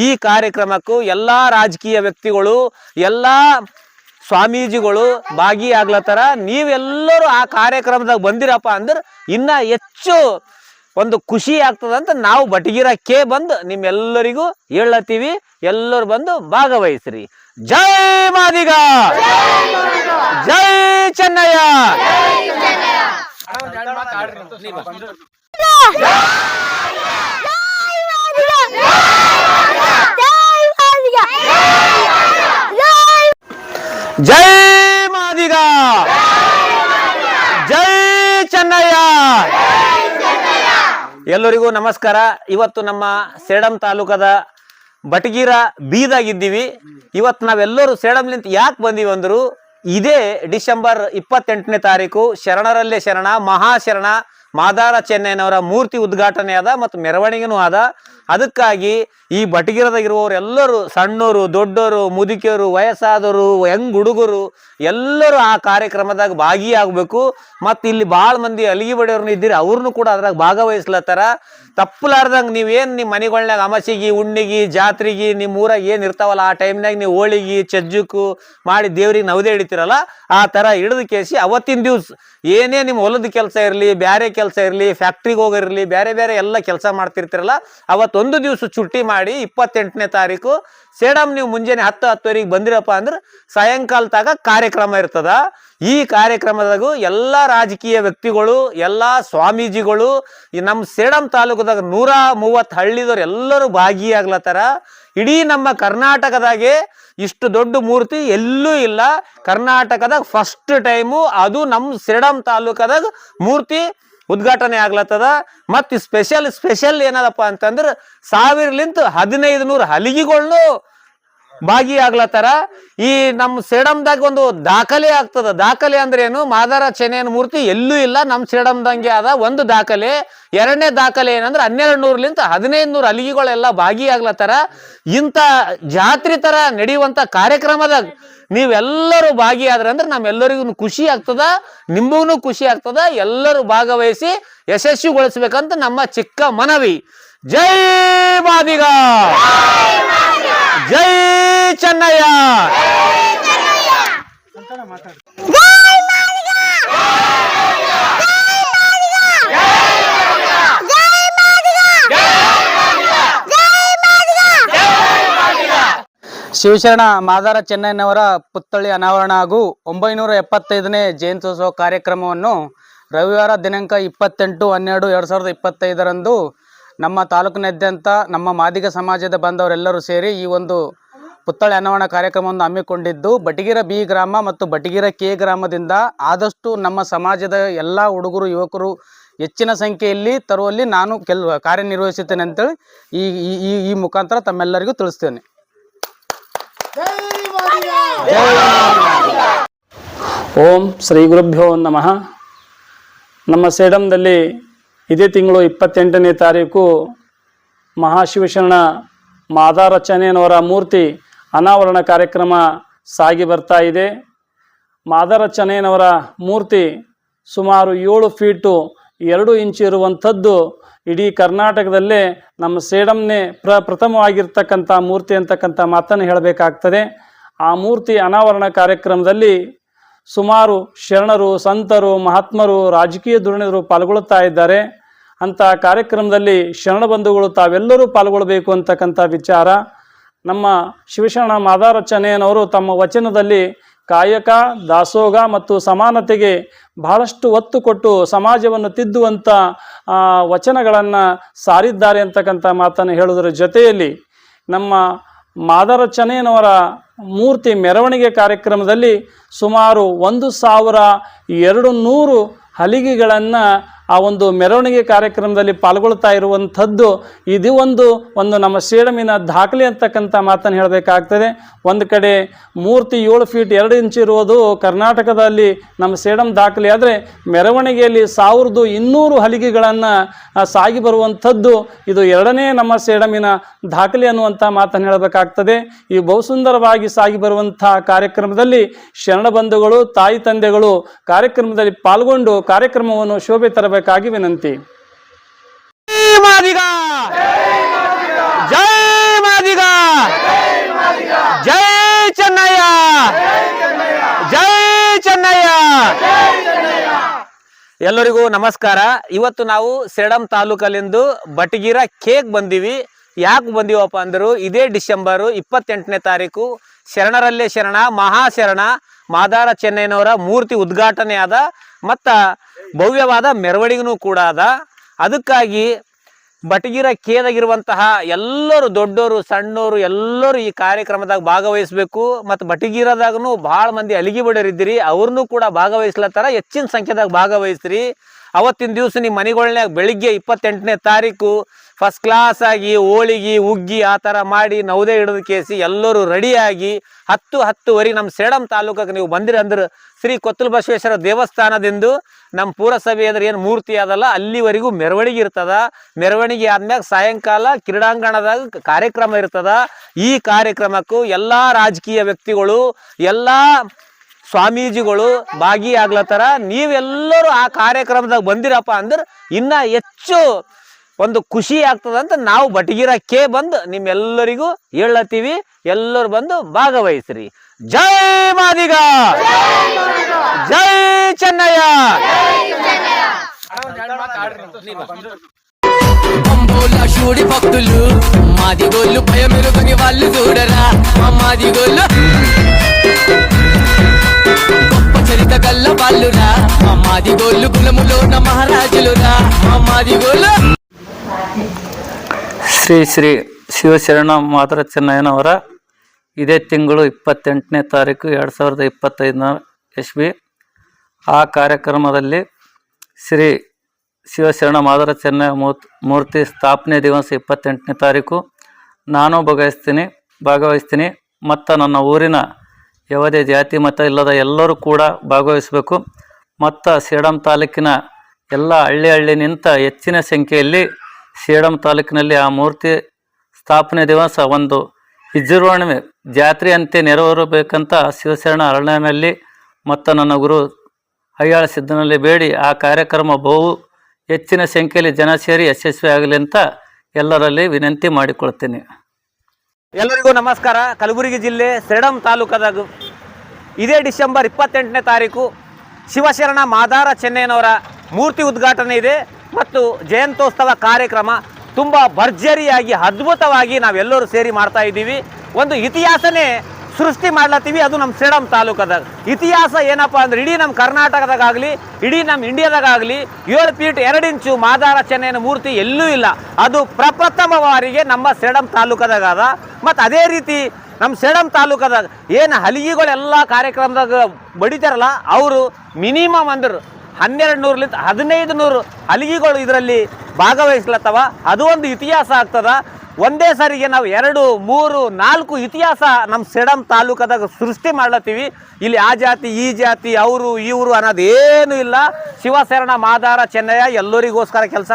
ಈ ಕಾರ್ಯಕ್ರಮಕ್ಕೂ ಎಲ್ಲ ರಾಜಕೀಯ ವ್ಯಕ್ತಿಗಳು, ಎಲ್ಲ ಸ್ವಾಮೀಜಿಗಳು ಭಾಗಿಯಾಗ್ಲತ್ತಾರ. ನೀವೆಲ್ಲರೂ ಆ ಕಾರ್ಯಕ್ರಮದಾಗ ಬಂದಿರಪ್ಪ ಅಂದ್ರೆ ಇನ್ನೂ ಹೆಚ್ಚು ಒಂದು ಖುಷಿ ಆಗ್ತದಂತ ನಾವು ಬಟಗಿರಕ್ಕೆ ಬಂದು ನಿಮ್ಮೆಲ್ಲರಿಗೂ ಹೇಳತ್ತೀವಿ. ಎಲ್ಲರೂ ಬಂದು ಭಾಗವಹಿಸ್ರಿ. ಜೈ ಮಾದಿಗ, ಜೈ ಚೆನ್ನಯ್ಯ. ಜೈ ಮಾದಿಗ, ಜೈ ಚೆನ್ನಯ್ಯ. ಎಲ್ಲರಿಗೂ ನಮಸ್ಕಾರ. ಇವತ್ತು ನಮ್ಮ ಸೇಡಂ ತಾಲೂಕದ ಬಟಗಿರ ಬೀದಾಗಿದ್ದೀವಿ. ಇವತ್ತು ನಾವೆಲ್ಲರೂ ಸೇಡಂಲಿಂತ ಯಾಕೆ ಬಂದೀವಿ ಅಂದರು, ಇದೇ ಡಿಸೆಂಬರ್ 28ನೇ ತಾರೀಕು ಶರಣರಲ್ಲೇ ಶರಣ ಮಹಾಶರಣ ಮಾದಾರ ಚೆನ್ನಯ್ಯನವರ ಮೂರ್ತಿ ಉದ್ಘಾಟನೆ ಆದ ಮತ್ತು ಮೆರವಣಿಗೆನೂ ಆದ. ಅದಕ್ಕಾಗಿ ಈ ಬಟಗಿರದಾಗಿರುವವರೆಲ್ಲರೂ, ಸಣ್ಣವರು ದೊಡ್ಡವರು ಮುದುಕಿಯರು ವಯಸ್ಸಾದವರು ಹೆಂಗ್ ಹುಡುಗರು ಎಲ್ಲರೂ ಆ ಕಾರ್ಯಕ್ರಮದಾಗ ಭಾಗಿಯಾಗಬೇಕು. ಮತ್ತು ಇಲ್ಲಿ ಭಾಳ ಮಂದಿ ಅಲಿಗೆ ಬಡಿಯವ್ರನ್ನ ಇದ್ದೀರಿ, ಅವ್ರನ್ನೂ ಕೂಡ ಅದ್ರಾಗ ಭಾಗವಹಿಸ್ಲತ್ತಾರ. ತಪ್ಪಲಾರ್ದಂಗೆ ನೀವೇನು ನಿಮ್ಮ ಮನೆಗಳ್ನಾಗ ಅಮಾಸಿಗೆ ಹುಣ್ಣಿಗೆ ಜಾತ್ರೆಗೆ ನಿಮ್ಮ ಊರಾಗ ಏನು ಇರ್ತಾವಲ್ಲ ಆ ಟೈಮ್ನಾಗ ನೀವು ಹೋಳಿಗೆ ಚಜ್ಜುಕು ಮಾಡಿ ದೇವ್ರಿಗೆ ನವದೆ ಹಿಡಿತೀರಲ್ಲ ಆ ಥರ ಹಿಡಿದು ಕೇಸಿ ಅವತ್ತಿನ ದಿವ್ಸ ಏನೇ ನಿಮ್ಮ ಹೊಲದ ಕೆಲಸ ಇರಲಿ, ಬೇರೆ ಕೆಲಸ ಇರಲಿ, ಫ್ಯಾಕ್ಟ್ರಿಗೆ ಹೋಗಿರಲಿ, ಬೇರೆ ಬೇರೆ ಎಲ್ಲ ಕೆಲಸ ಮಾಡ್ತಿರ್ತೀರಲ್ಲ ಅವತ್ತೊಂದು ದಿವಸ ಚುಟ್ಟಿ ಮಾಡಿ 28ನೇ ತಾರೀಕು ಸೇಡಮ್ ನೀವು ಮುಂಜಾನೆ 10-10ವರೆಗೆ ಬಂದಿರಪ್ಪ ಅಂದ್ರೆ ಸಾಯಂಕಾಲದಾಗ ಕಾರ್ಯಕ್ರಮ ಇರ್ತದ. ಈ ಕಾರ್ಯಕ್ರಮದಾಗೂ ಎಲ್ಲ ರಾಜಕೀಯ ವ್ಯಕ್ತಿಗಳು, ಎಲ್ಲ ಸ್ವಾಮೀಜಿಗಳು, ಈ ನಮ್ಮ ಸೇಡಮ್ ತಾಲೂಕದಾಗ 130 ಹಳ್ಳಿದವ್ರು ಎಲ್ಲರೂ ಭಾಗಿಯಾಗ್ಲತ್ತಾರ. ಇಡೀ ನಮ್ಮ ಕರ್ನಾಟಕದಾಗೆ ಇಷ್ಟು ದೊಡ್ಡ ಮೂರ್ತಿ ಎಲ್ಲೂ ಇಲ್ಲ. ಕರ್ನಾಟಕದಾಗ ಫಸ್ಟ್ ಟೈಮು ಅದು ನಮ್ಮ ಸೇಡಮ್ ತಾಲೂಕದಾಗ ಮೂರ್ತಿ ಉದ್ಘಾಟನೆ ಆಗ್ಲತ್ತದ. ಮತ್ತು ಸ್ಪೆಷಲ್ ಏನದಪ್ಪ ಅಂತಂದ್ರೆ 1000-1500 ಹಲಿಗೆಗಳನ್ನು ಭಾಗಿಯಾಗ್ಲತ್ತಾರ. ಈ ನಮ್ಮ ಸೇಡಮ್ದಾಗ ಒಂದು ದಾಖಲೆ ಆಗ್ತದ. ದಾಖಲೆ ಅಂದ್ರೆ ಏನು? ಮಾದಾರ ಚೆನ್ನಯ್ಯನ ಮೂರ್ತಿ ಎಲ್ಲೂ ಇಲ್ಲ, ನಮ್ಮ ಸೇಡಮ್ದಂಗೆ ಆದ ಒಂದು ದಾಖಲೆ. ಎರಡನೇ ದಾಖಲೆ ಏನಂದ್ರೆ 1200-1500 ಹಲಿಗೆಗಳೆಲ್ಲ ಭಾಗಿಯಾಗ್ಲತ್ತಾರ. ಇಂಥ ಜಾತ್ರೆ ತರ ನಡೆಯುವಂತ ಕಾರ್ಯಕ್ರಮದಾಗ ನೀವೆಲ್ಲರೂ ಭಾಗಿಯಾದ್ರೆ ಅಂದ್ರೆ ನಮ್ಮೆಲ್ಲರಿಗೂ ಖುಷಿ ಆಗ್ತದ, ನಿಮಗೂ ಖುಷಿ ಆಗ್ತದ. ಎಲ್ಲರೂ ಭಾಗವಹಿಸಿ ಯಶಸ್ವಿಗೊಳಿಸ್ಬೇಕಂತ ನಮ್ಮ ಚಿಕ್ಕ ಮನವಿ. ಜೈ ಮಾದಿಗ, ಜೈ ಚೆನ್ನಯ್ಯ. ಶಿವಶರಣ ಮಾದಾರ ಚೆನ್ನಯ್ಯನವರ ಪುತ್ಥಳಿ ಅನಾವರಣ ಹಾಗೂ 975ನೇ ಜಯಂತ್ಯೋತ್ಸವ ಕಾರ್ಯಕ್ರಮವನ್ನು ರವಿವಾರ ದಿನಾಂಕ 28/12/2025 ನಮ್ಮ ತಾಲೂಕಿನಾದ್ಯಂತ ನಮ್ಮ ಮಾದಿಗ ಸಮಾಜದ ಬಂದವರೆಲ್ಲರೂ ಸೇರಿ ಈ ಒಂದು ಪುತ್ಥಳಿ ಅನಾವರಣ ಕಾರ್ಯಕ್ರಮವನ್ನು ಹಮ್ಮಿಕೊಂಡಿದ್ದು, ಬಟಗಿರ ಬಿ ಗ್ರಾಮ ಮತ್ತು ಬಟಗಿರ ಕೆ ಗ್ರಾಮದಿಂದ ಆದಷ್ಟು ನಮ್ಮ ಸಮಾಜದ ಎಲ್ಲ ಹುಡುಗರು ಯುವಕರು ಹೆಚ್ಚಿನ ಸಂಖ್ಯೆಯಲ್ಲಿ ತರುವಲ್ಲಿ ನಾನು ಕಾರ್ಯನಿರ್ವಹಿಸುತ್ತೇನೆ ಅಂತೇಳಿ ಈ ಮುಖಾಂತರ ತಮ್ಮೆಲ್ಲರಿಗೂ ತಿಳಿಸ್ತೇನೆ. ಓಂ ಶ್ರೀ ಗುರುಭ್ಯೋ ನಮಃ. ನಮ್ಮ ಸೇಡಂದಲ್ಲಿ ಇದೇ ತಿಂಗಳು 28ನೇ ತಾರೀಕು ಮಹಾಶಿವಶರಣ ಮಾದಾರ ಚೆನ್ನಯ್ಯನವರ ಮೂರ್ತಿ ಅನಾವರಣ ಕಾರ್ಯಕ್ರಮ ಸಾಗಿ ಬರ್ತಾ ಇದೆ. ಮಾದಾರ ಚೆನ್ನಯ್ಯನವರ ಮೂರ್ತಿ ಸುಮಾರು 7 ಫೀಟು 2 ಇಂಚು ಇರುವಂಥದ್ದು ಇಡೀ ಕರ್ನಾಟಕದಲ್ಲೇ ನಮ್ಮ ಸೇಡಂನೇ ಪ್ರಥಮವಾಗಿರ್ತಕ್ಕಂಥ ಮೂರ್ತಿ ಅಂತಕ್ಕಂಥ ಮಾತನ್ನು ಹೇಳಬೇಕಾಗ್ತದೆ. ಆ ಮೂರ್ತಿ ಅನಾವರಣ ಕಾರ್ಯಕ್ರಮದಲ್ಲಿ ಸುಮಾರು ಶರಣರು, ಸಂತರು, ಮಹಾತ್ಮರು, ರಾಜಕೀಯ ಧುರೀಣರು ಪಾಲ್ಗೊಳ್ಳುತ್ತಾ ಇದ್ದಾರೆ. ಅಂಥ ಕಾರ್ಯಕ್ರಮದಲ್ಲಿ ಶರಣ ಬಂಧುಗಳು ತಾವೆಲ್ಲರೂ ಪಾಲ್ಗೊಳ್ಳಬೇಕು ಅಂತಕ್ಕಂಥ ವಿಚಾರ. ನಮ್ಮ ಶಿವಶರಣ ಮಾದಾರ ಚೆನ್ನಯ್ಯನವರು ತಮ್ಮ ವಚನದಲ್ಲಿ ಕಾಯಕ, ದಾಸೋಗ ಮತ್ತು ಸಮಾನತೆಗೆ ಬಹಳಷ್ಟು ಒತ್ತು ಕೊಟ್ಟು ಸಮಾಜವನ್ನು ತಿದ್ದುವಂಥ ವಚನಗಳನ್ನು ಸಾರಿದ್ದಾರೆ ಅಂತಕ್ಕಂಥ ಮಾತನ್ನು ಹೇಳುವುದರ ಜೊತೆಯಲ್ಲಿ ನಮ್ಮ ಮಾದಾರ ಚೆನ್ನಯ್ಯನವರ ಮೂರ್ತಿ ಮೆರವಣಿಗೆ ಕಾರ್ಯಕ್ರಮದಲ್ಲಿ ಸುಮಾರು 1200 ಹಲಿಗೆಗಳನ್ನು ಆ ಒಂದು ಮೆರವಣಿಗೆ ಕಾರ್ಯಕ್ರಮದಲ್ಲಿ ಪಾಲ್ಗೊಳ್ತಾ ಇರುವಂಥದ್ದು ಇದು ಒಂದು ನಮ್ಮ ಸೇಡಮಿನ ದಾಖಲೆ ಅಂತಕ್ಕಂಥ ಮಾತನ್ನು ಹೇಳಬೇಕಾಗ್ತದೆ. ಒಂದು ಕಡೆ ಮೂರ್ತಿ 7 ಫೀಟ್ 2 ಇಂಚು ಇರುವುದು ಕರ್ನಾಟಕದಲ್ಲಿ ನಮ್ಮ ಸೇಡಂ ದಾಖಲೆ ಆದರೆ, ಮೆರವಣಿಗೆಯಲ್ಲಿ 1200 ಹಲಿಗೆಗಳನ್ನು ಸಾಗಿ ಬರುವಂಥದ್ದು ಇದು ಎರಡನೇ ನಮ್ಮ ಸೇಡಮಿನ ದಾಖಲೆ ಅನ್ನುವಂಥ ಮಾತನ್ನು ಹೇಳಬೇಕಾಗ್ತದೆ. ಈ ಬಹುಸುಂದರವಾಗಿ ಸಾಗಿ ಬರುವಂಥ ಕಾರ್ಯಕ್ರಮದಲ್ಲಿ ಶರಣ ಬಂಧುಗಳು, ತಾಯಿ ತಂದೆಗಳು ಕಾರ್ಯಕ್ರಮದಲ್ಲಿ ಪಾಲ್ಗೊಂಡು ಕಾರ್ಯಕ್ರಮವನ್ನು ಶೋಭೆ ತರಬೇಕಾಗಿ ವಿನಂತಿ. ಜೈ ಮಾದಿಗ, ಜೈ ಮಾದಿಗ, ಜೈ ಚೆನ್ನಯ್ಯ, ಜೈ ಚೆನ್ನಯ್ಯ. ಎಲ್ಲರಿಗೂ ನಮಸ್ಕಾರ. ಇವತ್ತು ನಾವು ಸೇಡಂ ತಾಲೂಕಲ್ಲಿಂದು ಬಟಗಿರ ಕೇಕ್ ಬಂದೀವಿ. ಯಾಕೆ ಬಂದೀವಪ್ಪ ಅಂದರು, ಇದೇ ಡಿಸೆಂಬರ್ 28ನೇ ತಾರೀಕು ಶರಣರಲ್ಲೇ ಶರಣ ಮಹಾಶರಣ ಮಾದಾರ ಚೆನ್ನಯ್ಯನವರ ಮೂರ್ತಿ ಉದ್ಘಾಟನೆ ಆದ ಮತ್ತು ಭವ್ಯವಾದ ಮೆರವಣಿಗೆನೂ ಕೂಡ ಅದ. ಅದಕ್ಕಾಗಿ ಬಟಗಿರ ಕೇದಾಗಿರುವಂತಹ ಎಲ್ಲರೂ ದೊಡ್ಡವರು ಸಣ್ಣವರು ಎಲ್ಲರೂ ಈ ಕಾರ್ಯಕ್ರಮದಾಗ ಭಾಗವಹಿಸಬೇಕು. ಮತ್ತು ಬಟಗಿರದಾಗೂ ಭಾಳ ಮಂದಿ ಅಲಿಗೆ ಬಡರಿದ್ದೀರಿ, ಅವ್ರನ್ನೂ ಕೂಡ ಭಾಗವಹಿಸ್ಲತ್ತಾರ. ಹೆಚ್ಚಿನ ಸಂಖ್ಯೆದಾಗ ಭಾಗವಹಿಸ್ರಿ. ಅವತ್ತಿನ ದಿವಸ ನಿಮ್ಮ ಮನೆಗಳ್ನಾಗ ಬೆಳಿಗ್ಗೆ 28ನೇ ತಾರೀಕು ಫಸ್ಟ್ ಕ್ಲಾಸ್ ಆಗಿ ಹೋಳಿಗೆ ಉಗ್ಗಿ ಆ ಥರ ಮಾಡಿ ನವದೆ ಹಿಡಿದು ಕೇಸಿ ಎಲ್ಲರೂ ರೆಡಿಯಾಗಿ 10-10ವರೆಗೆ ನಮ್ಮ ಸೇಡಂ ತಾಲೂಕಕ್ಕೆ ನೀವು ಬಂದಿರಿ ಅಂದ್ರೆ ಶ್ರೀ ಕೊತ್ತಲ ಬಸವೇಶ್ವರ ದೇವಸ್ಥಾನದಿಂದ ನಮ್ಮ ಪುರಸಭೆ ಅಂದ್ರೆ ಏನು ಮೂರ್ತಿ ಅದಲ್ಲ ಅಲ್ಲಿವರೆಗೂ ಮೆರವಣಿಗೆ ಇರ್ತದ. ಮೆರವಣಿಗೆ ಆದ್ಮ್ಯಾಗ ಸಾಯಂಕಾಲ ಕ್ರೀಡಾಂಗಣದಾಗ ಕಾರ್ಯಕ್ರಮ ಇರ್ತದ. ಈ ಕಾರ್ಯಕ್ರಮಕ್ಕೂ ಎಲ್ಲ ರಾಜಕೀಯ ವ್ಯಕ್ತಿಗಳು, ಎಲ್ಲ ಸ್ವಾಮೀಜಿಗಳು ಭಾಗಿಯಾಗ್ಲತ್ತಾರ. ನೀವೆಲ್ಲರೂ ಆ ಕಾರ್ಯಕ್ರಮದಾಗ ಬಂದಿರಪ್ಪ ಅಂದ್ರೆ ಇನ್ನೂ ಹೆಚ್ಚು ಒಂದು ಖುಷಿ ಆಗ್ತದಂತ ನಾವು ಬಟಗಿರಕ್ಕೆ ಬಂದು ನಿಮ್ಮೆಲ್ಲರಿಗೂ ಹೇಳತ್ತೀವಿ. ಎಲ್ಲರೂ ಬಂದು ಭಾಗವಹಿಸ್ರಿ. ಜೈ ಮಾದಿಗ, ಜೈ ಚೆನ್ನಯ್ಯ. అంబోలా షూడి భక్తులు మాదిగోళ్ళు భయమెరుగని వాళ్ళు చూడరా మా మాదిగోళ్ళు గొప్ప చరిత గల్ల వాళ్ళురా మా మాదిగోళ్ళు కులములోన మహారాజులురా మా మాదిగోళ్ళు. ಶ್ರೀ ಶ್ರೀ ಶಿವಶರಣ ಮಾದರ ಚೆನ್ನಯ್ಯನವರ ಇದೇ ತಿಂಗಳು 28ನೇ ತಾರೀಕು 2025 ಇಸ್ವಿ ಆ ಕಾರ್ಯಕ್ರಮದಲ್ಲಿ ಶ್ರೀ ಶಿವಶರಣ ಮಾದರ ಚೆನ್ನಯ್ಯ ಮೂರ್ತಿ ಸ್ಥಾಪನೆ ದಿವಸ 28ನೇ ತಾರೀಕು ನಾನು ಭಾಗವಹಿಸ್ತೀನಿ ಮತ್ತು ನನ್ನ ಊರಿನ ಯಾವುದೇ ಜಾತಿ ಮತ ಇಲ್ಲದ ಎಲ್ಲರೂ ಕೂಡ ಭಾಗವಹಿಸಬೇಕು. ಮತ್ತು ಸೇಡಂ ತಾಲೂಕಿನ ಎಲ್ಲ ಹಳ್ಳಿ ನಿಂತ ಹೆಚ್ಚಿನ ಸಂಖ್ಯೆಯಲ್ಲಿ ಸೇಡಂ ತಾಲೂಕಿನಲ್ಲಿ ಆ ಮೂರ್ತಿ ಸ್ಥಾಪನೆ ದಿವಸ ಒಂದು ವಿಜೃಂಭಣೆ ಜಾತ್ರೆಯಂತೆ ನೆರವೇರಬೇಕಂತ ಶಿವಶರಣ ಅರಣ್ಯನಲ್ಲಿ ಮತ್ತು ನನ್ನ ಗುರು ಅಯ್ಯಾಳ ಸಿದ್ದನಲ್ಲಿ ಬೇಡಿ ಆ ಕಾರ್ಯಕ್ರಮ ಬಹು ಹೆಚ್ಚಿನ ಸಂಖ್ಯೆಯಲ್ಲಿ ಜನ ಸೇರಿ ಯಶಸ್ವಿ ಆಗಲಿ ಅಂತ ಎಲ್ಲರಲ್ಲಿ ವಿನಂತಿ ಮಾಡಿಕೊಳ್ತೀನಿ. ಎಲ್ಲರಿಗೂ ನಮಸ್ಕಾರ. ಕಲಬುರಗಿ ಜಿಲ್ಲೆ ಸೇಡಂ ತಾಲೂಕದಾಗ ಇದೇ ಡಿಸೆಂಬರ್ 28ನೇ ತಾರೀಕು ಶಿವಶರಣ ಮಾದಾರ ಚೆನ್ನಯ್ಯನವರ ಮೂರ್ತಿ ಉದ್ಘಾಟನೆ ಇದೆ ಮತ್ತು ಜಯಂತ್ಯೋತ್ಸವ ಕಾರ್ಯಕ್ರಮ ತುಂಬ ಭರ್ಜರಿಯಾಗಿ ಅದ್ಭುತವಾಗಿ ನಾವೆಲ್ಲರೂ ಸೇರಿ ಮಾಡ್ತಾ ಇದ್ದೀವಿ. ಒಂದು ಇತಿಹಾಸನೇ ಸೃಷ್ಟಿ ಮಾಡ್ಲತ್ತೀವಿ, ಅದು ನಮ್ಮ ಸೇಡಂ ತಾಲೂಕದಾಗ. ಇತಿಹಾಸ ಏನಪ್ಪ ಅಂದ್ರೆ ಇಡೀ ನಮ್ಮ ಕರ್ನಾಟಕದಾಗಲಿ ಇಡೀ ನಮ್ಮ ಇಂಡಿಯಾದಾಗಲಿ 7 ಫೀಟ್ 2 ಇಂಚು ಮಾದಾರ ಚೆನ್ನಯ್ಯನ ಮೂರ್ತಿ ಎಲ್ಲೂ ಇಲ್ಲ. ಅದು ಪ್ರಪ್ರಥಮ ಬಾರಿಗೆ ನಮ್ಮ ಸೇಡಂ ತಾಲೂಕದಾಗ ಅದ. ಮತ್ತು ಅದೇ ರೀತಿ ನಮ್ಮ ಸೇಡಂ ತಾಲೂಕದಾಗ ಏನು ಹಲಿಗೆಗಳೆಲ್ಲ ಕಾರ್ಯಕ್ರಮದಾಗ ಬಡಿತಾರಲ್ಲ, ಅವರು ಮಿನಿಮಮ್ ಅಂದ್ರೆ 1200ಲಿಂದ 1500 ಹಲಿಗೆಗಳು ಇದರಲ್ಲಿ ಭಾಗವಹಿಸ್ಲತ್ತವ. ಅದು ಒಂದು ಇತಿಹಾಸ ಆಗ್ತದ. ಒಂದೇ ಸಾರಿಗೆ ನಾವು 2, 3, 4 ಇತಿಹಾಸ ನಮ್ಮ ಸೇಡಂ ತಾಲೂಕದಾಗ ಸೃಷ್ಟಿ ಮಾಡ್ಲತ್ತೀವಿ. ಇಲ್ಲಿ ಆ ಜಾತಿ ಈ ಜಾತಿ ಅವರು ಇವರು ಅನ್ನೋದೇನು ಇಲ್ಲ. ಶಿವಶರಣ ಮಾದಾರ ಚೆನ್ನಯ್ಯ ಎಲ್ಲರಿಗೋಸ್ಕರ ಕೆಲಸ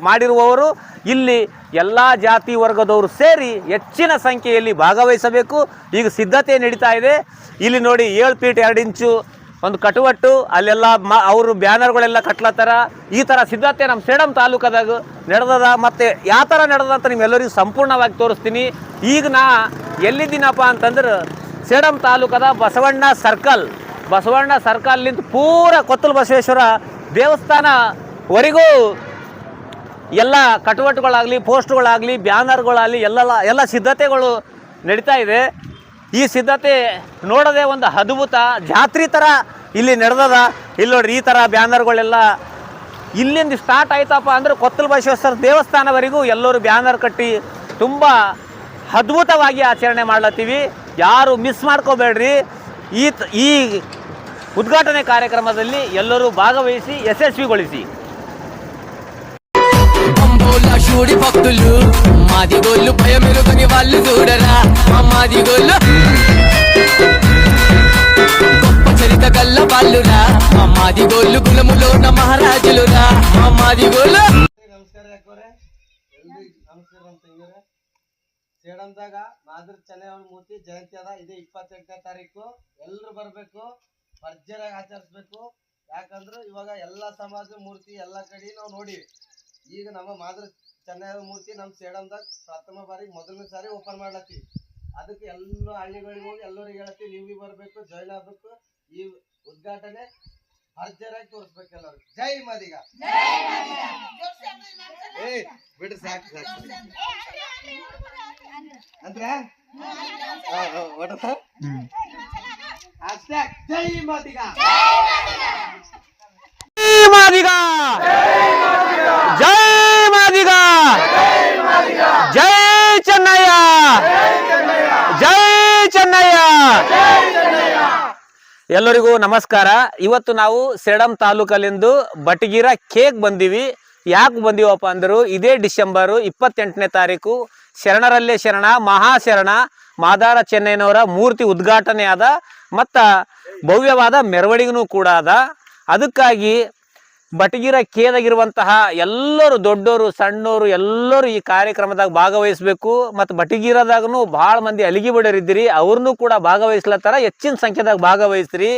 ಮಾಡಿರುವವರು. ಇಲ್ಲಿ ಎಲ್ಲ ಜಾತಿ ವರ್ಗದವರು ಸೇರಿ ಹೆಚ್ಚಿನ ಸಂಖ್ಯೆಯಲ್ಲಿ ಭಾಗವಹಿಸಬೇಕು. ಈಗ ಸಿದ್ಧತೆ ನಡೀತಾ ಇದೆ. ಇಲ್ಲಿ ನೋಡಿ 7 ಫೀಟ್ 2 ಇಂಚು ಒಂದು ಕಟುವಟ್ಟು, ಅಲ್ಲೆಲ್ಲ ಅವರು ಬ್ಯಾನರ್ಗಳೆಲ್ಲ ಕಟ್ಲತ್ತಾರ. ಈ ಥರ ಸಿದ್ಧತೆ ನಮ್ಮ ಸೇಡಂ ತಾಲೂಕದಾಗ ನಡೆದದ. ಮತ್ತು ಯಾವ ಥರ ನಡೆದ ಅಂತ ನಿಮ್ಮೆಲ್ಲರಿಗೂ ಸಂಪೂರ್ಣವಾಗಿ ತೋರಿಸ್ತೀನಿ. ಈಗ ನಾ ಎಲ್ಲಿದ್ದೀನಪ್ಪ ಅಂತಂದ್ರೆ ಸೇಡಂ ತಾಲೂಕದ ಬಸವಣ್ಣ ಸರ್ಕಲ್ನಿಂದ ಪೂರ ಕೊತ್ತಲ ಬಸವೇಶ್ವರ ದೇವಸ್ಥಾನವರೆಗೂ ಎಲ್ಲ ಕಟುವಟ್ಟುಗಳಾಗಲಿ, ಪೋಸ್ಟ್ಗಳಾಗಲಿ, ಬ್ಯಾನರ್ಗಳಾಗಲಿ ಎಲ್ಲ ಸಿದ್ಧತೆಗಳು ನಡೀತಾ ಇದೆ. ಈ ಸಿದ್ಧತೆ ನೋಡೋದೇ ಒಂದು ಅದ್ಭುತ ಜಾತ್ರೆ ಥರ ಇಲ್ಲಿ ನಡೆದದ. ಇಲ್ಲಿ ನೋಡ್ರಿ, ಈ ಥರ ಬ್ಯಾನರ್ಗಳೆಲ್ಲ ಇಲ್ಲಿಂದ ಸ್ಟಾರ್ಟ್ ಆಯ್ತಪ್ಪ ಅಂದ್ರೆ ಕೊತ್ತಲ ಬಸವೇಶ್ವರ ದೇವಸ್ಥಾನವರೆಗೂ ಎಲ್ಲರೂ ಬ್ಯಾನರ್ ಕಟ್ಟಿ ತುಂಬ ಅದ್ಭುತವಾಗಿ ಆಚರಣೆ ಮಾಡ್ಲತ್ತೀವಿ. ಯಾರು ಮಿಸ್ ಮಾಡ್ಕೋಬೇಡ್ರಿ. ಈ ಉದ್ಘಾಟನೆ ಕಾರ್ಯಕ್ರಮದಲ್ಲಿ ಎಲ್ಲರೂ ಭಾಗವಹಿಸಿ ಯಶಸ್ವಿಗೊಳಿಸಿ. అంబోలా షూడి భక్తులు మాదిగోళ్ళు భయమెరుగని వాళ్ళు చూడరా మా మాదిగోళ్ళు గొప్ప చరిత గల్ల వాళ్ళురా మా మాదిగోళ్ళు కులములోన మహారాజులురా మా మాదిగోళ్ళు. ನಮಸ್ಕಾರ ಸೇಡಂದಾಗ ಮಾದರ ಚೆನ್ನಯ್ಯ ಮೂರ್ತಿ ಜಯಂತಿ ಅದ. ಇದೇ 28ನೇ ತಾರೀಕು ಎಲ್ಲರೂ ಬರಬೇಕು, ಭರ್ಜರಿಯಾಗಿ ಆಚರಿಸ್ಬೇಕು. ಯಾಕಂದ್ರೆ ಇವಾಗ ಎಲ್ಲ ಸಮಾಜ ಮೂರ್ತಿ ಎಲ್ಲ ಕಡೆ ನಾವು ನೋಡಿವಿ. ಈಗ ನಮ್ಮ ಮಾದರ ಚೆನ್ನಯ್ಯ ಮೂರ್ತಿ ನಮ್ಮ ಸೇಡಂದಾಗ ಪ್ರಥಮ ಬಾರಿಗೆ ಮೊದಲನೇ ಸಾರಿ ಓಪನ್ ಮಾಡ್ಲತ್ತೀವಿ. ಅದಕ್ಕೆ ಎಲ್ಲ ಹಳ್ಳಿಗಳಿಗೆ ಹೋಗಿ ಎಲ್ಲರಿಗೆ ಹೇಳ್ತೀವಿ, ನೀವು ಬರಬೇಕು, ಜಾಯ್ನ್ ಆಗ್ಬೇಕು. ಈ ಉದ್ಘಾಟನೆ ಭರ್ಜರಿಯಾಗಿ ತೋರಿಸ್ಬೇಕು ಎಲ್ಲರೂ. ಜೈ ಮಾದಿಗ. ಬಿಡ್ರಿ ಸಾಕು ಅಂದ್ರೆ ಜೈ ಮಾದಿಗ, ಜೈ ಮಾದಿಗ, ಜೈ ಚೆನ್ನಯ್ಯ, ಜೈ ಚೆನ್ನಯ್ಯ. ಎಲ್ಲರಿಗೂ ನಮಸ್ಕಾರ. ಇವತ್ತು ನಾವು ಸೇಡಂ ತಾಲೂಕಲ್ಲಿಂದು ಬಟಗಿರ ಕೇಕ್ ಬಂದೀವಿ. ಯಾಕೆ ಬಂದೀವಪ್ಪ ಅಂದರು, ಇದೇ ಡಿಸೆಂಬರು 28ನೇ ತಾರೀಕು ಶರಣರಲ್ಲೇ ಶರಣ ಮಹಾಶರಣ ಮಾದಾರ ಚೆನ್ನಯ್ಯನವರ ಮೂರ್ತಿ ಉದ್ಘಾಟನೆ ಆದ ಮತ್ತು ಭವ್ಯವಾದ ಮೆರವಣಿಗೆನೂ ಕೂಡ ಅದ. ಅದಕ್ಕಾಗಿ ಬಟಗಿರ ಕೇದಾಗಿರುವಂತಹ ಎಲ್ಲರೂ ದೊಡ್ಡವರು ಸಣ್ಣವರು ಎಲ್ಲರೂ ಈ ಕಾರ್ಯಕ್ರಮದಾಗ ಭಾಗವಹಿಸಬೇಕು. ಮತ್ತು ಬಟಗಿರದಾಗೂ ಭಾಳ ಮಂದಿ ಅಲಿಗಿ ಬಡರಿದ್ದೀರಿ, ಅವ್ರನ್ನೂ ಕೂಡ ಭಾಗವಹಿಸ್ಲತ್ತಾರ. ಹೆಚ್ಚಿನ ಸಂಖ್ಯೆದಾಗ ಭಾಗವಹಿಸ್ರಿ.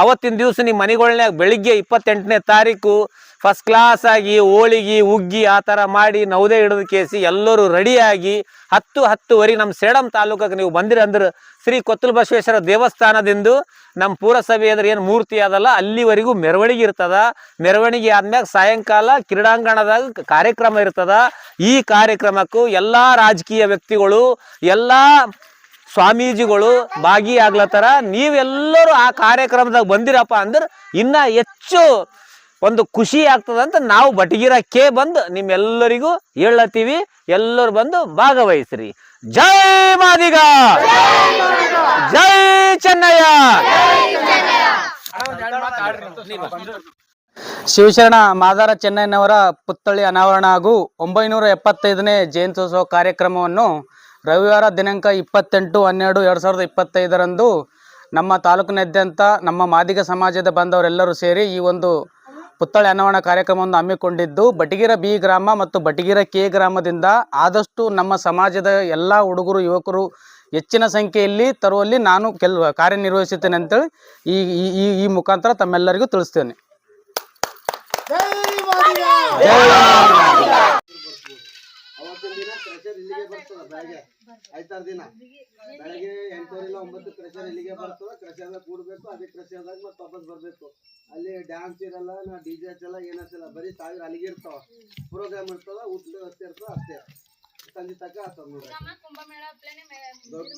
ಅವತ್ತಿನ ದಿವಸ ನಿಮ್ಮ ಮನೆಗಳನ್ಯಾಗ ಬೆಳಿಗ್ಗೆ 28ನೇ ತಾರೀಕು ಫಸ್ಟ್ ಕ್ಲಾಸ್ ಆಗಿ ಹೋಳಿಗೆ ಉಗ್ಗಿ ಆ ಥರ ಮಾಡಿ ನವದೇ ಹಿಡಿದು ಕೇಸಿ ಎಲ್ಲರೂ ರೆಡಿಯಾಗಿ 10:10ವರೆಗೆ ನಮ್ಮ ಸೇಡಂ ತಾಲೂಕಿಗೆ ನೀವು ಬಂದಿರಿ ಅಂದ್ರೆ ಶ್ರೀ ಕೊತ್ತಲ ಬಸವೇಶ್ವರ ದೇವಸ್ಥಾನದಿಂದ ನಮ್ಮ ಪುರಸಭೆ ಎದುರು ಏನು ಮೂರ್ತಿ ಅದಲ್ಲ ಅಲ್ಲಿವರೆಗೂ ಮೆರವಣಿಗೆ ಇರ್ತದ. ಮೆರವಣಿಗೆ ಆದ್ಮ್ಯಾಗ ಸಾಯಂಕಾಲ ಕ್ರೀಡಾಂಗಣದಾಗ ಕಾರ್ಯಕ್ರಮ ಇರ್ತದ. ಈ ಕಾರ್ಯಕ್ರಮಕ್ಕೂ ಎಲ್ಲ ರಾಜಕೀಯ ವ್ಯಕ್ತಿಗಳು ಎಲ್ಲ ಸ್ವಾಮೀಜಿಗಳು ಭಾಗಿಯಾಗ್ಲತ್ತಾರ. ನೀವೆಲ್ಲರೂ ಆ ಕಾರ್ಯಕ್ರಮದಾಗ ಬಂದಿರಪ್ಪ ಅಂದ್ರೆ ಇನ್ನ ಹೆಚ್ಚು ಒಂದು ಖುಷಿ ಆಗ್ತದಂತ ನಾವು ಬಟಗಿರಕ್ಕೆ ಬಂದು ನಿಮ್ಮೆಲ್ಲರಿಗೂ ಹೇಳತ್ತೀವಿ. ಎಲ್ಲರೂ ಬಂದು ಭಾಗವಹಿಸ್ರಿ. ಜೈ ಮಾದಿಗ, ಜೈ ಚೆನ್ನಯ್ಯ. ಶಿವಶರಣ ಮಾದಾರ ಚೆನ್ನಯ್ಯನವರ ಪುತ್ಥಳಿ ಅನಾವರಣ ಹಾಗೂ 975ನೇ ಜಯಂತ್ಯೋತ್ಸವ ಕಾರ್ಯಕ್ರಮವನ್ನು ರವಿವಾರ ದಿನಾಂಕ 28/12/2025 ನಮ್ಮ ತಾಲೂಕಿನಾದ್ಯಂತ ನಮ್ಮ ಮಾದಿಗ ಸಮಾಜದ ಬಾಂಧವರೆಲ್ಲರೂ ಸೇರಿ ಈ ಒಂದು ಪುತ್ಥಳಿ ಅನಾವರಣ ಕಾರ್ಯಕ್ರಮವನ್ನು ಹಮ್ಮಿಕೊಂಡಿದ್ದು, ಬಟಗಿರ ಬಿ ಗ್ರಾಮ ಮತ್ತು ಬಟಗಿರ ಕೆ ಗ್ರಾಮದಿಂದ ಆದಷ್ಟು ನಮ್ಮ ಸಮಾಜದ ಎಲ್ಲ ಹುಡುಗರು ಯುವಕರು ಹೆಚ್ಚಿನ ಸಂಖ್ಯೆಯಲ್ಲಿ ತರುವಲ್ಲಿ ನಾನು ಕಾರ್ಯನಿರ್ವಹಿಸುತ್ತೇನೆ ಅಂತೇಳಿ ಈ ಮುಖಾಂತರ ತಮ್ಮೆಲ್ಲರಿಗೂ ತಿಳಿಸ್ತೇನೆ. ಅವತ್ತಿನ ದಿನ ಕ್ರಷರ್ ಇಲ್ಲಿಗೆ ಬರ್ತದ. ಬೆಳಗ್ಗೆ 5-6 ದಿನ ಬೆಳಗ್ಗೆ 8:09 ಕ್ರಷರ್ ಇಲ್ಲಿಗೆ ಬರ್ತದ. ಕ್ರಷರ್ ಕೂಡ್ಬೇಕು, ಅದೇ ಕ್ರಷರ್ದಾಗ ಮತ್ತೆ ವಾಪಸ್ ಬರ್ಬೇಕು. ಅಲ್ಲಿ ಡ್ಯಾನ್ಸ್ ಇರಲ್ಲ, ನಾ DJ ಹಚ್ಚಲ್ಲ, ಏನಚ್ಚಲ್ಲ, ಬರೀ 1000 ಅಲ್ಲಿಗೆ ಇರ್ತಾವ. ಪ್ರೋಗ್ರಾಮ್ ಇರ್ತದ, ಊಟದ ವ್ಯವಸ್ಥೆ ಇರ್ತದ, ಅಷ್ಟೇ. ಸಂಜೆ ತನಕ ಆಗ್ತದ ನೋಡ್ರಿ. ದೊಡ್ಡ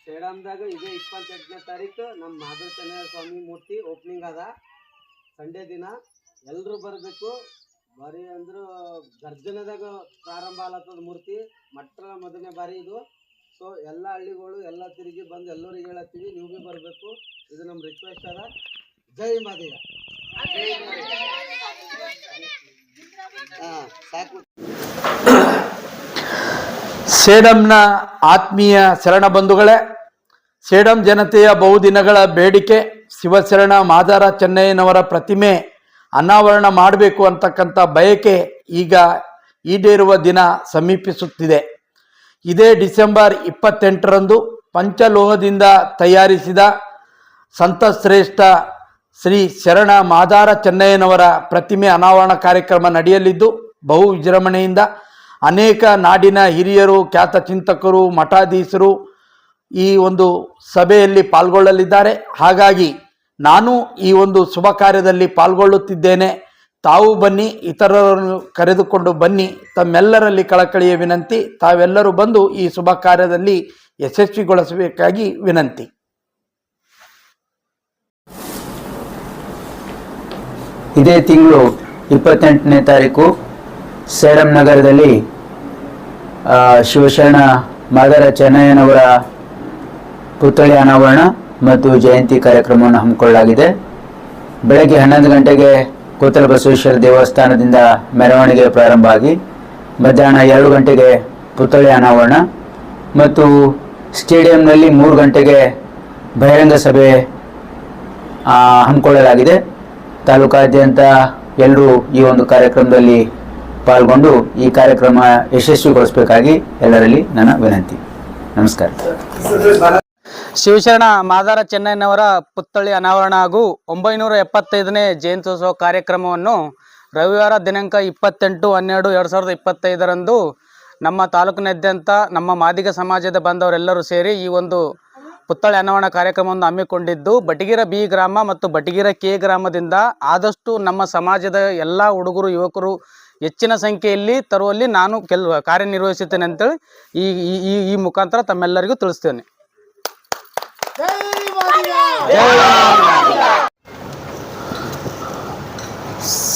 ಸೇಡಂದಾಗ ಇದೇ 28ನೇ ತಾರೀಕು ನಮ್ಮ ಮಾಧವ ಚೆನ್ನಯ್ಯ ಸ್ವಾಮಿ ಮೂರ್ತಿ ಓಪನಿಂಗ್ ಅದ. ಸಂಡೇ ದಿನ ಎಲ್ಲರೂ ಬರಬೇಕು. ಬಾರಿ ಅಂದ್ರೆ ಗರ್ಜನೆದಾಗ ಪ್ರಾರಂಭ ಆಲತ್ತದ ಮೂರ್ತಿ. ಮೊದಲನೇ ಬಾರಿ ಇದು. ಸೊ ಎಲ್ಲ ಹಳ್ಳಿಗಳು ಎಲ್ಲ ತಿರುಗಿ ಬಂದು ಎಲ್ಲರಿಗೆ ಹೇಳತ್ತೀವಿ, ನೀವು ಭೀ ಬರಬೇಕು. ಇದು ನಮ್ಮ ರಿಕ್ವೆಸ್ಟ್ ಅದ. ಜೈ ಮಾದಿಗ. ಸಾಕು. ಸೇಡಂನ ಆತ್ಮೀಯ ಶರಣ ಬಂಧುಗಳೇ, ಸೇಡಂ ಜನತೆಯ ಬಹುದಿನಗಳ ಬೇಡಿಕೆ ಶಿವಶರಣ ಮಾದಾರ ಚೆನ್ನಯ್ಯನವರ ಪ್ರತಿಮೆ ಅನಾವರಣ ಮಾಡಬೇಕು ಅಂತಕ್ಕಂಥ ಬಯಕೆ ಈಗ ಈಡೇರುವ ದಿನ ಸಮೀಪಿಸುತ್ತಿದೆ. ಇದೇ ಡಿಸೆಂಬರ್ 28ರಂದು ಪಂಚಲೋಹದಿಂದ ತಯಾರಿಸಿದ ಸಂತಶ್ರೇಷ್ಠ ಶ್ರೀ ಶರಣ ಮಾದಾರ ಚೆನ್ನಯ್ಯನವರ ಪ್ರತಿಮೆ ಅನಾವರಣ ಕಾರ್ಯಕ್ರಮ ನಡೆಯಲಿದ್ದು, ಬಹು ವಿಜೃಂಭಣೆಯಿಂದ ಅನೇಕ ನಾಡಿನ ಹಿರಿಯರು, ಖ್ಯಾತ ಚಿಂತಕರು, ಮಠಾಧೀಶರು ಈ ಒಂದು ಸಭೆಯಲ್ಲಿ ಪಾಲ್ಗೊಳ್ಳಲಿದ್ದಾರೆ. ಹಾಗಾಗಿ ನಾನು ಈ ಒಂದು ಶುಭ ಕಾರ್ಯದಲ್ಲಿ ಪಾಲ್ಗೊಳ್ಳುತ್ತಿದ್ದೇನೆ. ತಾವು ಬನ್ನಿ, ಇತರರನ್ನು ಕರೆದುಕೊಂಡು ಬನ್ನಿ. ತಮ್ಮೆಲ್ಲರಲ್ಲಿ ಕಳಕಳಿಯ ವಿನಂತಿ, ತಾವೆಲ್ಲರೂ ಬಂದು ಈ ಶುಭ ಕಾರ್ಯದಲ್ಲಿ ಯಶಸ್ವಿಗೊಳಿಸಬೇಕಾಗಿ ವಿನಂತಿ. ಇದೇ ತಿಂಗಳು 28ನೇ ತಾರೀಕು ಸೇಡಂ ನಗರದಲ್ಲಿ ಶಿವಶರಣ ಮಾದಾರ ಚೆನ್ನಯ್ಯನವರ ಪುತ್ಥಳಿ ಅನಾವರಣ ಮತ್ತು ಜಯಂತಿ ಕಾರ್ಯಕ್ರಮವನ್ನು ಹಮ್ಮಿಕೊಳ್ಳಲಾಗಿದೆ. ಬೆಳಗ್ಗೆ 11 ಗಂಟೆಗೆ ಕೊತ್ತಲ ಬಸವೇಶ್ವರ ದೇವಸ್ಥಾನದಿಂದ ಮೆರವಣಿಗೆ ಪ್ರಾರಂಭ ಆಗಿ ಮಧ್ಯಾಹ್ನ 2 ಗಂಟೆಗೆ ಪುತ್ಥಳಿ ಅನಾವರಣ ಮತ್ತು ಸ್ಟೇಡಿಯಂನಲ್ಲಿ 3 ಗಂಟೆಗೆ ಬಹಿರಂಗ ಸಭೆ ಹಮ್ಮಿಕೊಳ್ಳಲಾಗಿದೆ. ತಾಲೂಕಾದ್ಯಂತ ಎಲ್ಲರೂ ಈ ಒಂದು ಕಾರ್ಯಕ್ರಮದಲ್ಲಿ ಪಾಲ್ಗೊಂಡು ಈ ಕಾರ್ಯಕ್ರಮ ಯಶಸ್ವಿಗೊಳಿಸಬೇಕಾಗಿ ಎಲ್ಲರಲ್ಲಿ ನನ್ನ ವಿನಂತಿ. ನಮಸ್ಕಾರ. ಶಿವಶರಣ ಮಾದಾರ ಚೆನ್ನಯ್ಯನವರ ಪುತ್ಥಳಿ ಅನಾವರಣ ಹಾಗೂ 975ನೇ ಜಯಂತ್ಯೋತ್ಸವ ಕಾರ್ಯಕ್ರಮವನ್ನು ರವಿವಾರ ದಿನಾಂಕ 28/12/2025 ನಮ್ಮ ತಾಲೂಕಿನಾದ್ಯಂತ ನಮ್ಮ ಮಾದಿಗ ಸಮಾಜದ ಬಂದವರೆಲ್ಲರೂ ಸೇರಿ ಈ ಒಂದು ಪುತ್ಥಳಿ ಅನಾವರಣ ಕಾರ್ಯಕ್ರಮವನ್ನು ಹಮ್ಮಿಕೊಂಡಿದ್ದು, ಬಟಗಿರ ಬಿ ಗ್ರಾಮ ಮತ್ತು ಬಟಗಿರ ಕೆ ಗ್ರಾಮದಿಂದ ಆದಷ್ಟು ನಮ್ಮ ಸಮಾಜದ ಎಲ್ಲ ಹುಡುಗರು ಯುವಕರು ಹೆಚ್ಚಿನ ಸಂಖ್ಯೆಯಲ್ಲಿ ತರುವಲ್ಲಿ ನಾನು ಕಾರ್ಯನಿರ್ವಹಿಸುತ್ತೇನೆ ಅಂತೇಳಿ ಈ ಮುಖಾಂತರ ತಮ್ಮೆಲ್ಲರಿಗೂ ತಿಳಿಸ್ತೇನೆ.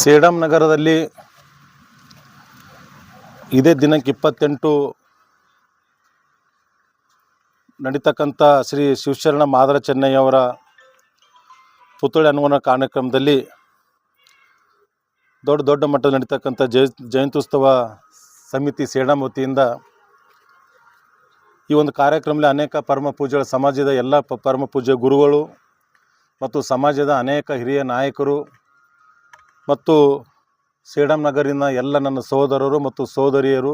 ಸೇಡಂ ನಗರದಲ್ಲಿ ಇದೇ ದಿನಾಂಕ 28 ನಡೀತಕ್ಕಂಥ ಶ್ರೀ ಶಿವಶರಣ ಮಾದರ ಚೆನ್ನಯ್ಯವರ ಪುತ್ಥಳಿ ಅನಾವರಣ ಕಾರ್ಯಕ್ರಮದಲ್ಲಿ ದೊಡ್ಡ ಮಟ್ಟದಲ್ಲಿ ನಡೀತಕ್ಕಂಥ ಜಯಂತ್ಯುತ್ಸವ ಸಮಿತಿ ಸೇಡಂ ವತಿಯಿಂದ ಈ ಒಂದು ಕಾರ್ಯಕ್ರಮದಲ್ಲಿ ಅನೇಕ ಪರಮ ಪೂಜ್ಯಗಳ ಸಮಾಜದ ಎಲ್ಲ ಪರಮ ಪೂಜ್ಯ ಗುರುಗಳು ಮತ್ತು ಸಮಾಜದ ಅನೇಕ ಹಿರಿಯ ನಾಯಕರು ಮತ್ತು ಸೇಡಂ ನಗರಿನ ಎಲ್ಲ ನನ್ನ ಸಹೋದರರು ಮತ್ತು ಸಹೋದರಿಯರು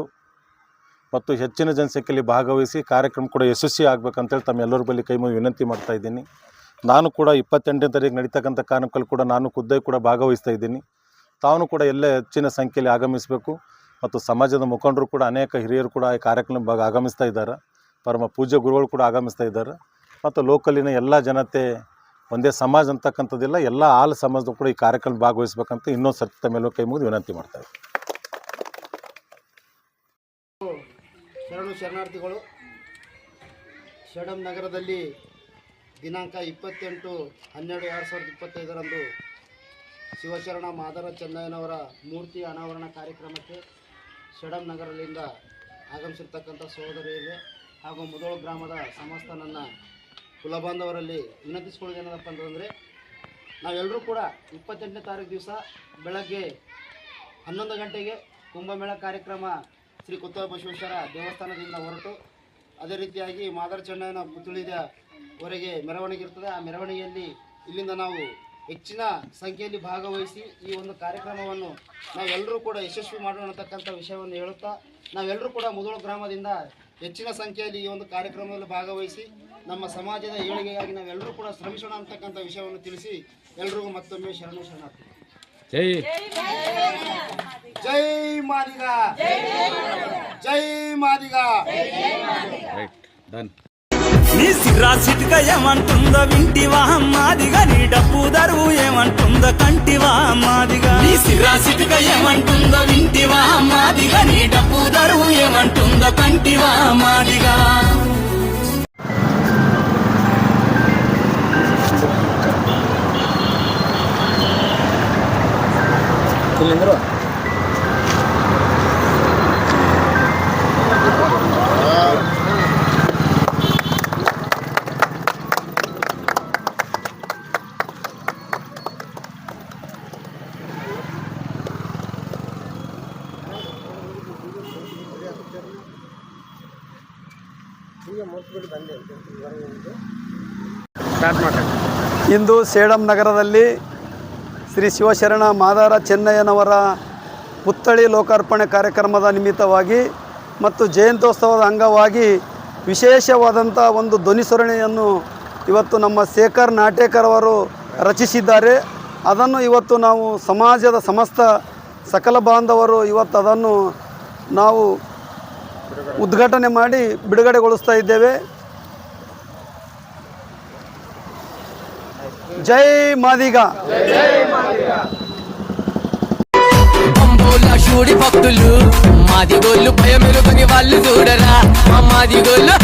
ಮತ್ತು ಹೆಚ್ಚಿನ ಜನಸಂಖ್ಯೆಯಲ್ಲಿ ಭಾಗವಹಿಸಿ ಕಾರ್ಯಕ್ರಮ ಕೂಡ ಯಶಸ್ವಿ ಆಗಬೇಕಂತೇಳಿ ತಮ್ಮೆಲ್ಲರ ಬಳಿ ಕೈ ಮುಗಿ ವಿನಂತಿ ಮಾಡ್ತಾ ಇದ್ದೀನಿ. ನಾನು ಕೂಡ 28ನೇ ತಾರೀಕು ನಡೀತಕ್ಕಂಥ ಕಾರ್ಯಕ್ರಮದಲ್ಲಿ ಕೂಡ ನಾನು ಖುದ್ದಾಗಿ ಕೂಡ ಭಾಗವಹಿಸ್ತಾ ಇದ್ದೀನಿ. ತಾವು ಕೂಡ ಎಲ್ಲ ಹೆಚ್ಚಿನ ಸಂಖ್ಯೆಯಲ್ಲಿ ಆಗಮಿಸಬೇಕು ಮತ್ತು ಸಮಾಜದ ಮುಖಂಡರು ಕೂಡ ಅನೇಕ ಹಿರಿಯರು ಕೂಡ ಈ ಕಾರ್ಯಕ್ರಮ ಆಗಮಿಸ್ತಾ ಇದ್ದಾರೆ. ಪರಮ ಪೂಜ್ಯ ಗುರುಗಳು ಕೂಡ ಆಗಮಿಸ್ತಾ ಇದ್ದಾರೆ ಮತ್ತು ಲೋಕಲಿನ ಎಲ್ಲ ಜನತೆ ಒಂದೇ ಸಮಾಜ ಅಂತಕ್ಕಂಥದ್ದಿಲ್ಲ, ಎಲ್ಲ ಆಲ್ ಸಮಾಜದ ಕೂಡ ಈ ಕಾರ್ಯಕ್ರಮ ಭಾಗವಹಿಸಬೇಕಂತ ಇನ್ನೊಂದು ಸರ್ತಿ ತಮ್ಮೆಲ್ಲರೂ ಕೈ ಮುಗಿದು ವಿನಂತಿ ಮಾಡ್ತಾರೆ. ಶರಣಾರ್ಥಿಗಳು, ಸೇಡಂ ನಗರದಲ್ಲಿ ದಿನಾಂಕ 28/12/2025 ಶಿವಶರಣ ಮಾದರ ಚೆನ್ನಯ್ಯನವರ ಮೂರ್ತಿ ಅನಾವರಣ ಕಾರ್ಯಕ್ರಮಕ್ಕೆ ಸೇಡಂ ನಗರದಿಂದ ಆಗಮಿಸಿರ್ತಕ್ಕಂಥ ಸಹೋದರಿಯರಿಗೆ ಹಾಗೂ ಮುದೋಳು ಗ್ರಾಮದ ಸಮಸ್ತ ನನ್ನ ಕುಲಬಾಂಧವರಲ್ಲಿ ವಿನಂತಿಸಿಕೊಳ್ಳೋದೇನಪ್ಪ ಅಂತಂದರೆ, ನಾವೆಲ್ಲರೂ ಕೂಡ 28ನೇ ತಾರೀಕು ದಿವಸ ಬೆಳಗ್ಗೆ 11 ಗಂಟೆಗೆ ಕುಂಭಮೇಳ ಕಾರ್ಯಕ್ರಮ ಶ್ರೀ ಕುತ್ತ ಬಸವೇಶ್ವರ ದೇವಸ್ಥಾನದಿಂದ ಹೊರಟು ಅದೇ ರೀತಿಯಾಗಿ ಮಾದರ ಚೆನ್ನಯ್ಯನ ಪುತ್ಥಳಿಯವರೆಗೆ ಮೆರವಣಿಗೆ ಇರ್ತದೆ. ಆ ಮೆರವಣಿಗೆಯಲ್ಲಿ ಇಲ್ಲಿಂದ ನಾವು ಹೆಚ್ಚಿನ ಸಂಖ್ಯೆಯಲ್ಲಿ ಭಾಗವಹಿಸಿ ಈ ಒಂದು ಕಾರ್ಯಕ್ರಮವನ್ನು ನಾವೆಲ್ಲರೂ ಕೂಡ ಯಶಸ್ವಿ ಮಾಡೋಣ ಅಂತಕ್ಕಂಥ ವಿಷಯವನ್ನು ಹೇಳುತ್ತಾ, ನಾವೆಲ್ಲರೂ ಕೂಡ ಮುದೋಳು ಗ್ರಾಮದಿಂದ ಹೆಚ್ಚಿನ ಸಂಖ್ಯೆಯಲ್ಲಿ ಈ ಒಂದು ಕಾರ್ಯಕ್ರಮದಲ್ಲಿ ಭಾಗವಹಿಸಿ ನಮ್ಮ ಸಮಾಜದ ಏಳಿಗೆಗಾಗಿ ನಾವೆಲ್ಲರೂ ಕೂಡ ಶ್ರಮಿಸೋಣ ಅಂತಕ್ಕಂಥ ವಿಷಯವನ್ನು ತಿಳಿಸಿ ಎಲ್ಲರಿಗೂ ಮತ್ತೊಮ್ಮೆ ಶರಣಾರ್ಥಿ. ಜೈ ಜೈ ಮಾದಿಗ, ಜೈ ಮಾದಿಗ. ಡನ್. నీ సిర్రా సిటిక ఏమంటుందో వింటివా మాదిగా, నీ డప్పు దరువు ఏమంటుందో కంటివా మాదిగా. నీ సిర్రా సిటిక ఏమంటుందో వింటివా మాదిగా, నీ డప్పు దరువు ఏమంటుందో కంటివా మాదిగా. ಇಂದು ಸೇಡಂ ನಗರದಲ್ಲಿ ಶ್ರೀ ಶಿವಶರಣ ಮಾದಾರ ಚೆನ್ನಯ್ಯನವರ ಪುತ್ಥಳಿ ಲೋಕಾರ್ಪಣೆ ಕಾರ್ಯಕ್ರಮದ ನಿಮಿತ್ತವಾಗಿ ಮತ್ತು ಜಯಂತ್ಯೋತ್ಸವದ ಅಂಗವಾಗಿ ವಿಶೇಷವಾದಂಥ ಒಂದು ಧ್ವನಿಸುರುಳಿಯನ್ನು ಇವತ್ತು ನಮ್ಮ ಶೇಖರ್ ನಾಟೇಕರ್ ಅವರು ರಚಿಸಿದ್ದಾರೆ. ಅದನ್ನು ಇವತ್ತು ನಾವು ಸಮಾಜದ ಸಮಸ್ತ ಸಕಲ ಬಾಂಧವರು ಇವತ್ತು ಅದನ್ನು ನಾವು ಉದ್ಘಾಟನೆ ಮಾಡಿ ಬಿಡುಗಡೆಗೊಳಿಸ್ತಾ ಇದ್ದೇವೆ. జై మాదిగ. బంబోల షూడి భక్తులు మాదిగోళ్ళు భయమెరుగని వాళ్ళు చూడరా, మా మాదిగోళ్ళు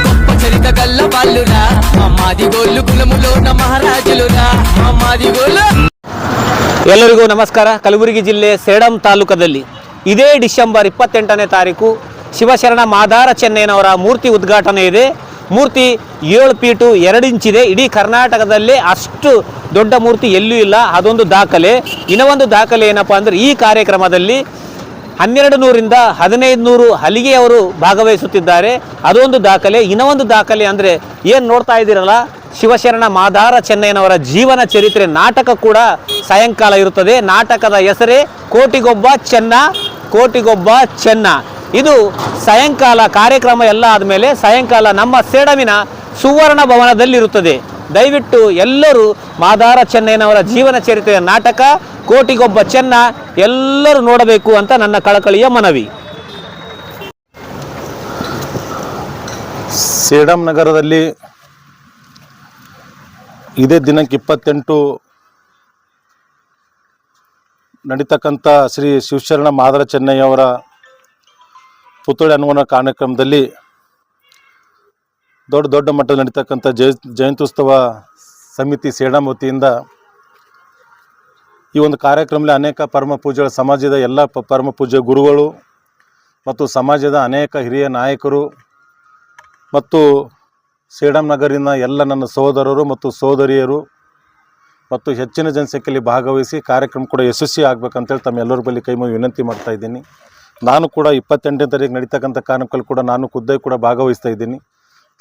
గొప్ప చరిత గల్ల వాళ్ళురా, మా మాదిగోళ్ళు కులములోన మహారాజులురా, మా మాదిగోళ్ళు. ಎಲ್ಲರಿಗೂ ನಮಸ್ಕಾರ. ಕಲಬುರಗಿ ಜಿಲ್ಲೆ ಸೇಡಂ ತಾಲೂಕದಲ್ಲಿ ಇದೇ ಡಿಸೆಂಬರ್ 28ನೇ ತಾರೀಕು ಶಿವಶರಣ ಮಾದಾರ ಚೆನ್ನಯ್ಯನವರ ಮೂರ್ತಿ ಉದ್ಘಾಟನೆ ಇದೆ. ಮೂರ್ತಿ 7 ಫೀಟು 2 ಇಂಚಿದೆ. ಇಡೀ ಕರ್ನಾಟಕದಲ್ಲೇ ಅಷ್ಟು ದೊಡ್ಡ ಮೂರ್ತಿ ಎಲ್ಲೂ ಇಲ್ಲ, ಅದೊಂದು ದಾಖಲೆ. ಇನ್ನೊಂದು ದಾಖಲೆ ಏನಪ್ಪ ಅಂದರೆ, ಈ ಕಾರ್ಯಕ್ರಮದಲ್ಲಿ 1200ರಿಂದ 1500 ಹಲಿಗೆಯವರು ಭಾಗವಹಿಸುತ್ತಿದ್ದಾರೆ, ಅದೊಂದು ದಾಖಲೆ. ಇನ್ನೊಂದು ದಾಖಲೆ ಅಂದರೆ ಏನು ನೋಡ್ತಾ ಇದ್ದೀರಲ್ಲ, ಶಿವಶರಣ ಮಾದಾರ ಚೆನ್ನಯ್ಯನವರ ಜೀವನ ಚರಿತ್ರೆ ನಾಟಕ ಕೂಡ ಸಾಯಂಕಾಲ ಇರುತ್ತದೆ. ನಾಟಕದ ಹೆಸರೇ ಕೋಟಿಗೊಬ್ಬ ಚೆನ್ನ, ಕೋಟಿಗೊಬ್ಬ ಚೆನ್ನ. ಇದು ಸಾಯಂಕಾಲ ಕಾರ್ಯಕ್ರಮ ಎಲ್ಲ ಆದಮೇಲೆ ಸಾಯಂಕಾಲ ನಮ್ಮ ಸೇಡಮಿನ ಸುವರ್ಣ ಭವನದಲ್ಲಿರುತ್ತದೆ. ದಯವಿಟ್ಟು ಎಲ್ಲರೂ ಮಾದಾರ ಚೆನ್ನಯ್ಯನವರ ಜೀವನ ಚರಿತ್ರೆಯ ನಾಟಕ ಕೋಟಿಗೊಬ್ಬ ಚೆನ್ನ ಎಲ್ಲರೂ ನೋಡಬೇಕು ಅಂತ ನನ್ನ ಕಳಕಳಿಯ ಮನವಿ. ಸೇಡಂ ನಗರದಲ್ಲಿ ಇದೇ ದಿನಾಂಕ 28 ನಡೀತಕ್ಕಂಥ ಶ್ರೀ ಶಿವಶರಣ ಮಾದಾರ ಚೆನ್ನಯ್ಯ ಅವರ ಪುತ್ಥಳಿ ಅನುಗುಣ ಕಾರ್ಯಕ್ರಮದಲ್ಲಿ ದೊಡ್ಡ ಮಟ್ಟದಲ್ಲಿ ನಡೀತಕ್ಕಂಥ ಜಯಂತ್ಯುತ್ಸವ ಸಮಿತಿ ಸೇಡಂ ವತಿಯಿಂದ ಈ ಒಂದು ಕಾರ್ಯಕ್ರಮದಲ್ಲಿ ಅನೇಕ ಪರಮ ಪೂಜ್ಯಗಳ ಸಮಾಜದ ಎಲ್ಲ ಪರಮ ಪೂಜ್ಯ ಗುರುಗಳು ಮತ್ತು ಸಮಾಜದ ಅನೇಕ ಹಿರಿಯ ನಾಯಕರು ಮತ್ತು ಸೇಡಂ ನಗರಿನ ಎಲ್ಲ ನನ್ನ ಸಹೋದರರು ಮತ್ತು ಸಹೋದರಿಯರು ಮತ್ತು ಹೆಚ್ಚಿನ ಜನಸಂಖ್ಯೆಯಲ್ಲಿ ಭಾಗವಹಿಸಿ ಕಾರ್ಯಕ್ರಮ ಕೂಡ ಯಶಸ್ವಿ ಆಗಬೇಕಂತೇಳಿ ತಮ್ಮೆಲ್ಲರ ಬಳಿ ಕೈ ಮುಗಿ ವಿನಂತಿ ಮಾಡ್ತಾ ಇದ್ದೀನಿ. ನಾನು ಕೂಡ 28ನೇ ತಾರೀಕು ನಡೀತಕ್ಕಂಥ ಕಾರ್ಯಕ್ರಮದಲ್ಲಿ ಕೂಡ ನಾನು ಖುದ್ದಾಗಿ ಕೂಡ ಭಾಗವಹಿಸ್ತಾ ಇದ್ದೀನಿ.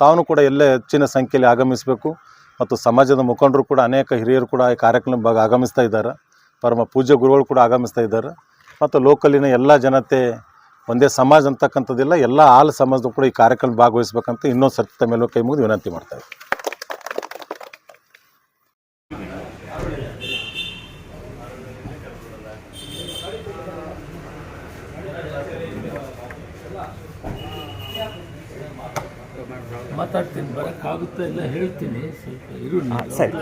ತಾವು ಕೂಡ ಎಲ್ಲ ಹೆಚ್ಚಿನ ಸಂಖ್ಯೆಯಲ್ಲಿ ಆಗಮಿಸಬೇಕು ಮತ್ತು ಸಮಾಜದ ಮುಖಂಡರು ಕೂಡ ಅನೇಕ ಹಿರಿಯರು ಕೂಡ ಈ ಕಾರ್ಯಕ್ರಮ ಆಗಮಿಸ್ತಾ ಇದ್ದಾರೆ. ಪರಮ ಪೂಜ್ಯ ಗುರುಗಳು ಕೂಡ ಆಗಮಿಸ್ತಾ ಇದ್ದಾರೆ ಮತ್ತು ಲೋಕಲಿನ ಎಲ್ಲ ಜನತೆ ಒಂದೇ ಸಮಾಜ ಅಂತಕ್ಕಂಥದ್ದಿಲ್ಲ, ಎಲ್ಲ ಆಲ್ ಸಮಾಜದ ಕೂಡ ಈ ಕಾರ್ಯಕ್ರಮ ಭಾಗವಹಿಸಬೇಕಂತ ಇನ್ನೊಂದು ಸರ್ತಿ ತಮ್ಮೆಲ್ಲರೂ ಕೈ ಮುಗಿದು ವಿನಂತಿ ಮಾಡ್ತಾ ಇದ್ದೀನಿ. ಮಾತಾಡ್ತೀನಿ, ಬರೋಕ್ಕಾಗುತ್ತೆ ಎಲ್ಲ ಹೇಳ್ತೀನಿ, ಸ್ವಲ್ಪ ಇರು. ಸರಿ.